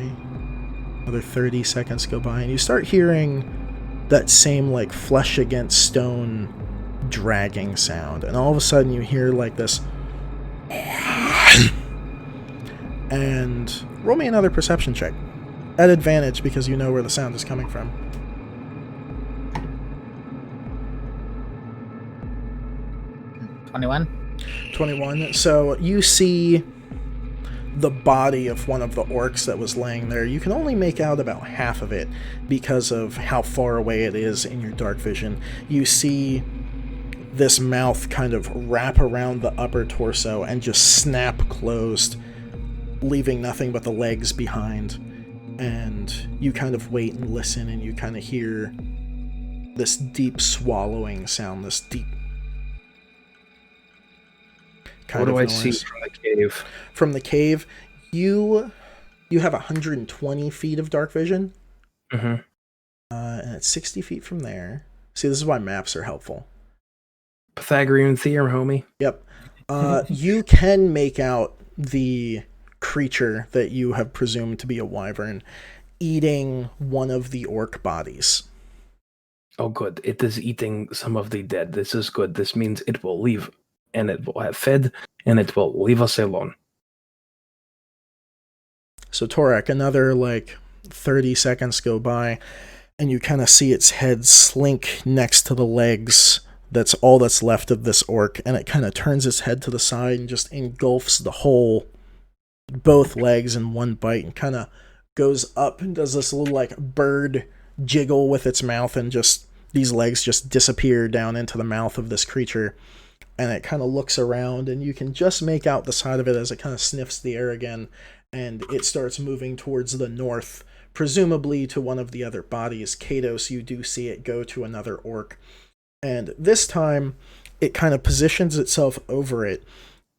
Another 30 seconds go by. And you start hearing that same, flesh against stone dragging sound. And all of a sudden you hear, this... And roll me another perception check. At advantage, because you know where the sound is coming from. 21. So you see the body of one of the orcs that was laying there. You can only make out about half of it because of how far away it is in your dark vision. You see this mouth kind of wrap around the upper torso and just snap closed, leaving nothing but the legs behind. And you kind of wait and listen, and you kind of hear this deep swallowing sound, this deep kind What do I of noise. see from the cave? From the cave, you have 120 feet of dark vision. Mm-hmm. And it's 60 feet from there. See, this is why maps are helpful. Pythagorean theorem, homie. Yep. You can make out the creature that you have presumed to be a wyvern eating one of the orc bodies. Oh, good. It is eating some of the dead. This is good. This means it will leave, and it will have fed, and it will leave us alone. So, Torak, another 30 seconds go by, and you kind of see its head slink next to the legs. That's all that's left of this orc, and it kind of turns its head to the side and just engulfs the whole, both legs in one bite, and kind of goes up and does this little bird jiggle with its mouth, and just these legs just disappear down into the mouth of this creature. And it kind of looks around, and you can just make out the side of it as it kind of sniffs the air again, and it starts moving towards the north, presumably to one of the other bodies. Kados, you do see it go to another orc. And this time, it kind of positions itself over it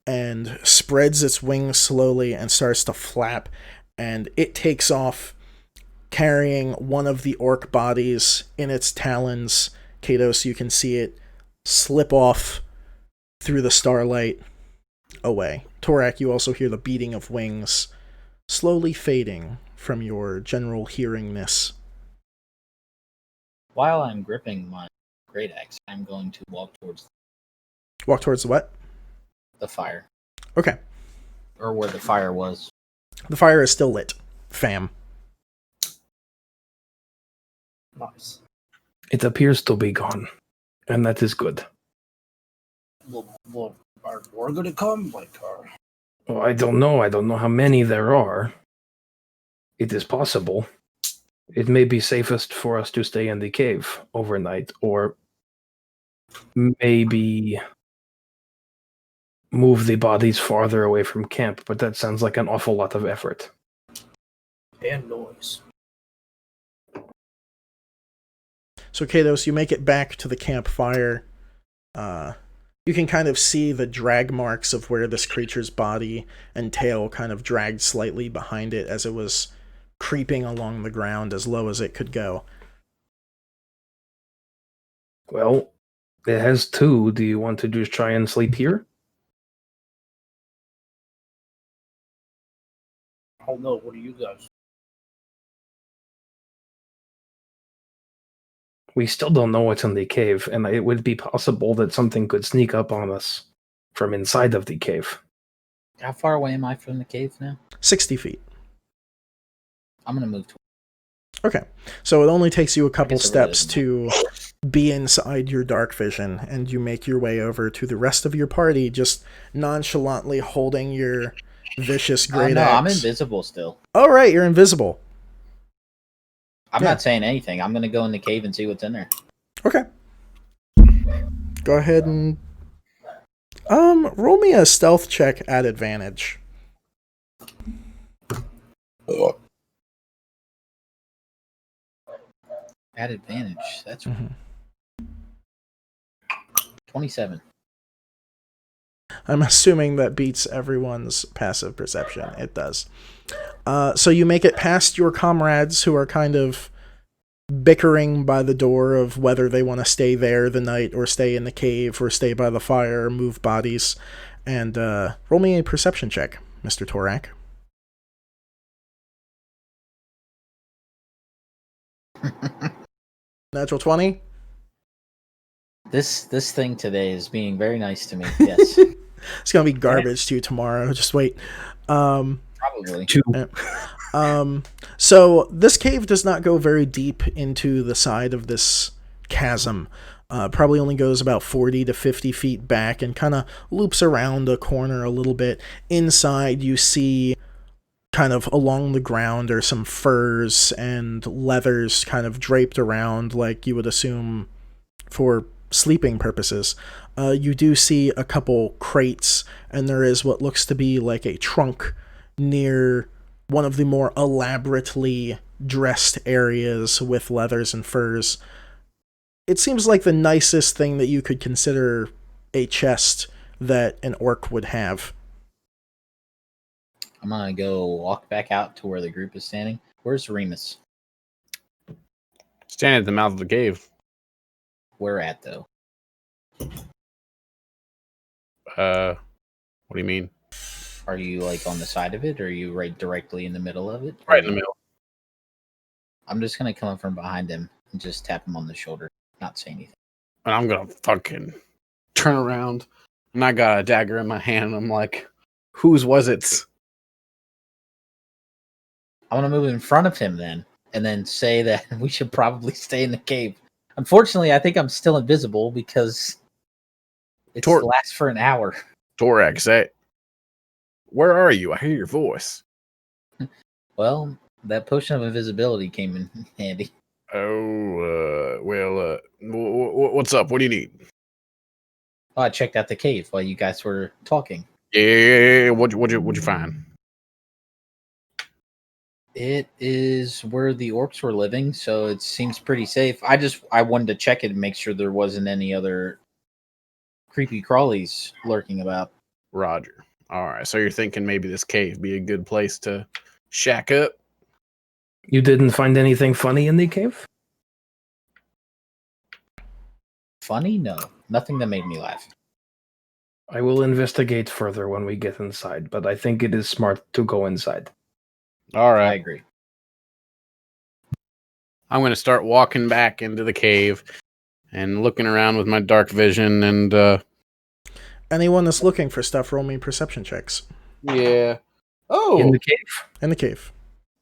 and spreads its wings slowly and starts to flap, and it takes off, carrying one of the orc bodies in its talons. Kados, you can see it slip off through the starlight away. Torak, you also hear the beating of wings slowly fading from your general hearingness. While I'm gripping my great axe. I'm going to walk towards Walk towards the what? the fire, Okay. or where the fire was. The fire is still lit. Fam. Nice. It appears to be gone, and that is good. Well, are more gonna come? Well, I don't know. I don't know how many there are. It is possible. It may be safest for us to stay in the cave overnight, or maybe move the bodies farther away from camp, but that sounds like an awful lot of effort. and noise. So, Kados, you make it back to the campfire. You can kind of see the drag marks of where this creature's body and tail kind of dragged slightly behind it as it was creeping along the ground as low as it could go. Well, it has two. Do you want to just try and sleep here? I don't know. What do you guys? We still don't know what's in the cave, and it would be possible that something could sneak up on us from inside of the cave. How far away am I from the cave now? 60 feet. I'm gonna move to. Okay. So it only takes you a couple guess it really steps doesn't to be inside your dark vision, and you make your way over to the rest of your party, just nonchalantly holding your vicious great No, axe. I'm invisible still. Oh, right, you're invisible. I'm Yeah. not saying anything. I'm gonna go in the cave and see what's in there. Okay. Go ahead and roll me a stealth check at advantage. At advantage. That's Mhm. 27. I'm assuming that beats everyone's passive perception. It does. So you make it past your comrades who are kind of bickering by the door of whether they want to stay there the night or stay in the cave or stay by the fire or move bodies. And roll me a perception check, Mr. Torak. Natural 20? This thing today is being very nice to me. Yes, It's going to be garbage to you tomorrow. Just wait. probably. Two. So this cave does not go very deep into the side of this chasm. Probably only goes about 40 to 50 feet back and kind of loops around a corner a little bit. Inside, you see kind of along the ground are some furs and leathers kind of draped around like you would assume for sleeping purposes. You do see a couple crates, and there is what looks to be like a trunk near one of the more elaborately dressed areas with leathers and furs. It seems like the nicest thing that you could consider a chest that an orc would have. I'm gonna go walk back out to where the group is standing. Where's Remus? Standing at the mouth of the cave. Where at though? What do you mean? Are you like on the side of it, or are you right directly in the middle of it? Right in the middle. I'm just gonna come up from behind him and just tap him on the shoulder, not say anything. And I'm gonna fucking turn around, and I got a dagger in my hand. And I'm like, whose was it? I'm gonna move in front of him then, and then say that we should probably stay in the cave. Unfortunately, I think I'm still invisible because it lasts for an hour. Torax, where are you? I hear your voice. Well, that potion of invisibility came in handy. Oh, what's up? What do you need? Oh, I checked out the cave while you guys were talking. Yeah, what'd you find? It is where the orcs were living, so it seems pretty safe. I wanted to check it and make sure there wasn't any other creepy crawlies lurking about. Roger. All right, so you're thinking maybe this cave be a good place to shack up? You didn't find anything funny in the cave? Funny? No. Nothing that made me laugh. I will investigate further when we get inside, but I think it is smart to go inside. All I right. agree. I'm going to start walking back into the cave. and looking around with my dark vision and Anyone that's looking for stuff, roll me perception checks. yeah. Oh, In the cave. In the cave.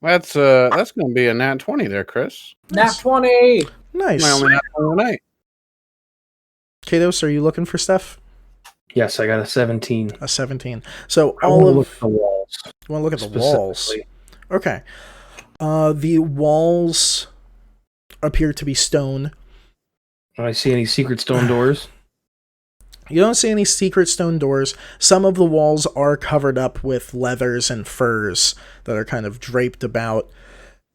that's going to be a nat 20 there, Chris. Nat 20! Nice. My only nat 20 of the night. Kados, are you looking for stuff? Yes, I got a 17. A 17. So I all want to of look at the walls. you want to look at the walls. specifically. Okay. The walls appear to be stone. Do I see any secret stone doors? You don't see any secret stone doors. Some of the walls are covered up with leathers and furs that are kind of draped about.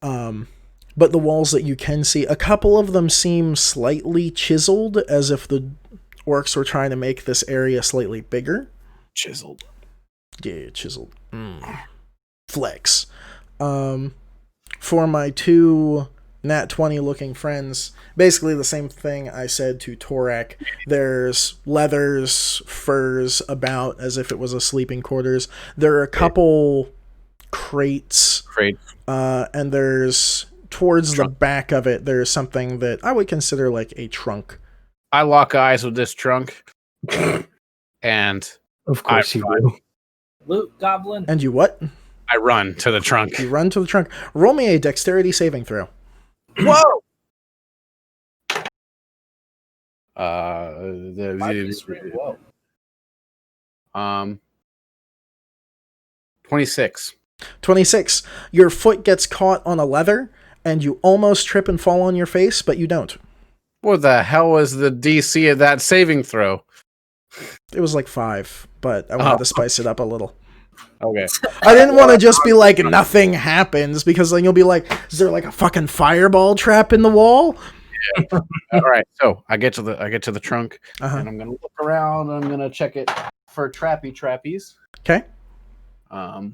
But the walls that you can see, a couple of them seem slightly chiseled, as if the orcs were trying to make this area slightly bigger. Chiseled. Yeah, chiseled. Flex. For my two nat 20 looking friends, basically the same thing I said to Torak. There's leathers, furs about as if it was a sleeping quarters. There are a couple crates. And there's, towards the back of it, there's something that I would consider like a trunk. I lock eyes with this trunk. And Of course you do. Loot Goblin. And you what? I run to the trunk. You run to the trunk. Roll me a dexterity saving throw. Whoa! Whoa. 26. 26. Your foot gets caught on a leather, and you almost trip and fall on your face, but you don't. What the hell was the DC of that saving throw? It was like 5, but I wanted to spice it up a little. Okay. I didn't want to just be like, nothing happens, because then you'll be like, is there like a fucking fireball trap in the wall? Yeah. All right. So I get to the trunk, Uh-huh. and I'm gonna look around. I'm gonna check it for trappies. Okay.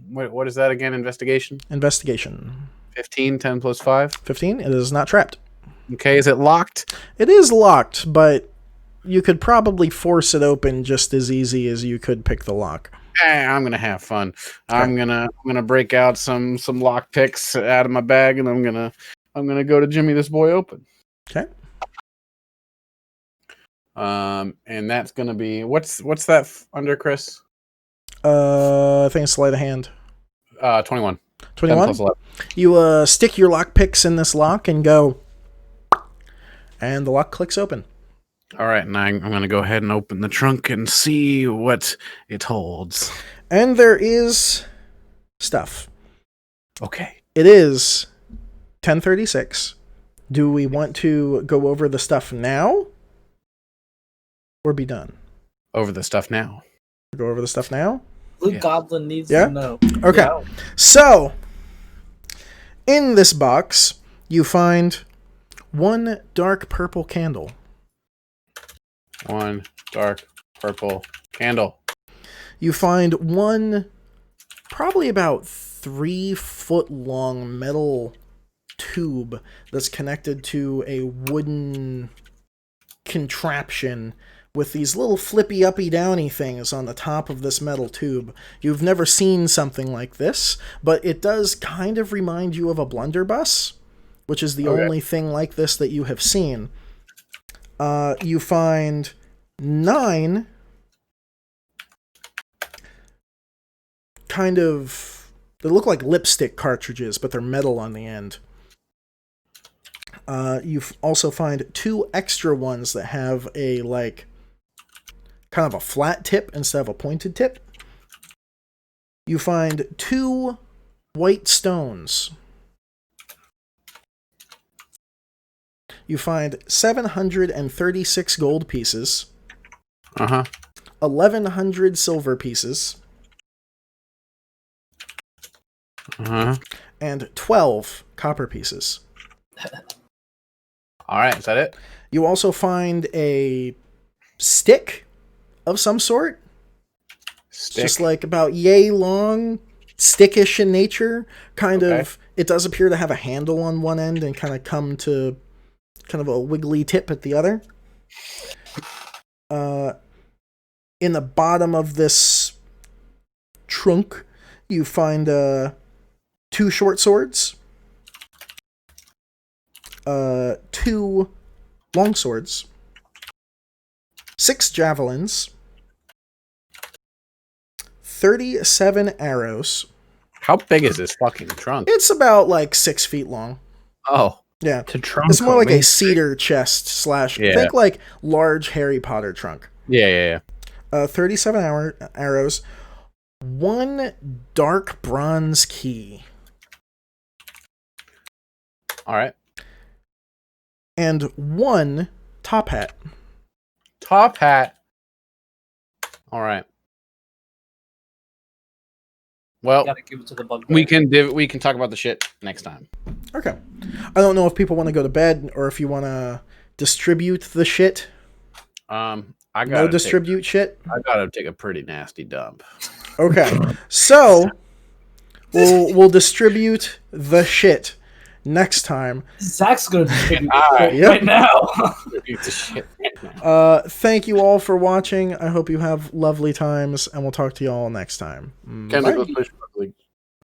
What is that again? Investigation. 15, 10 plus 5. 15. It is not trapped. Okay. Is it locked? It is locked, but you could probably force it open just as easy as you could pick the lock. I'm gonna have fun. I'm gonna break out some lock picks out of my bag, and I'm gonna go to Jimmy this boy open. Okay. And that's gonna be what's that under, Chris? I think it's sleight of hand. 21. 21. 10 plus 11. You stick your lock picks in this lock and go, and the lock clicks open. All right, and I'm going to go ahead and open the trunk and see what it holds. And there is stuff. Okay. It is 10:36. Do we want to go over the stuff now? Or be done? Over the stuff now. Go over the stuff now? Loot Yeah. Goblin needs Yeah? to know. Okay. Yeah. So, in this box, you find one dark purple candle. One dark purple candle. You find one probably about 3 foot long metal tube that's connected to a wooden contraption with these little flippy uppy downy things on the top of this metal tube. You've never seen something like this, but it does kind of remind you of a blunderbuss, which is the only thing like this that you have seen. You find 9 kind of, they look like lipstick cartridges, but they're metal on the end. You also find 2 extra ones that have a like kind of a flat tip instead of a pointed tip. You find 2 white stones. You find 736 gold pieces. 1,100 silver pieces. And 12 copper pieces. All right, is that it? You also find a stick of some sort. Stick. Just like about yay long, stickish in nature. Kind of, it does appear to have a handle on one end and kind of come to kind of a wiggly tip at the other. In the bottom of this trunk, you find 2 short swords, 2 long swords, 6 javelins, 37 arrows. How big is this fucking trunk? It's about like 6 feet long. Oh, Yeah. To trunk. It's more like a cedar chest / Yeah. think like large Harry Potter trunk. yeah. 37 arrows, 1 dark bronze key, All right. and 1 top hat. Top hat. All right. Well, Gotta give it to the bugbear. we can talk about the shit next time. Okay. I don't know if people want to go to bed or if you want to distribute the shit. I No distribute shit. I gotta take a pretty nasty dump. Okay. So we'll distribute the shit next time. Zach's gonna distribute Alright. Yep. right now. Distribute the shit right now. Thank you all for watching. I hope you have lovely times, and we'll talk to you all next time. Bye. Chemicals push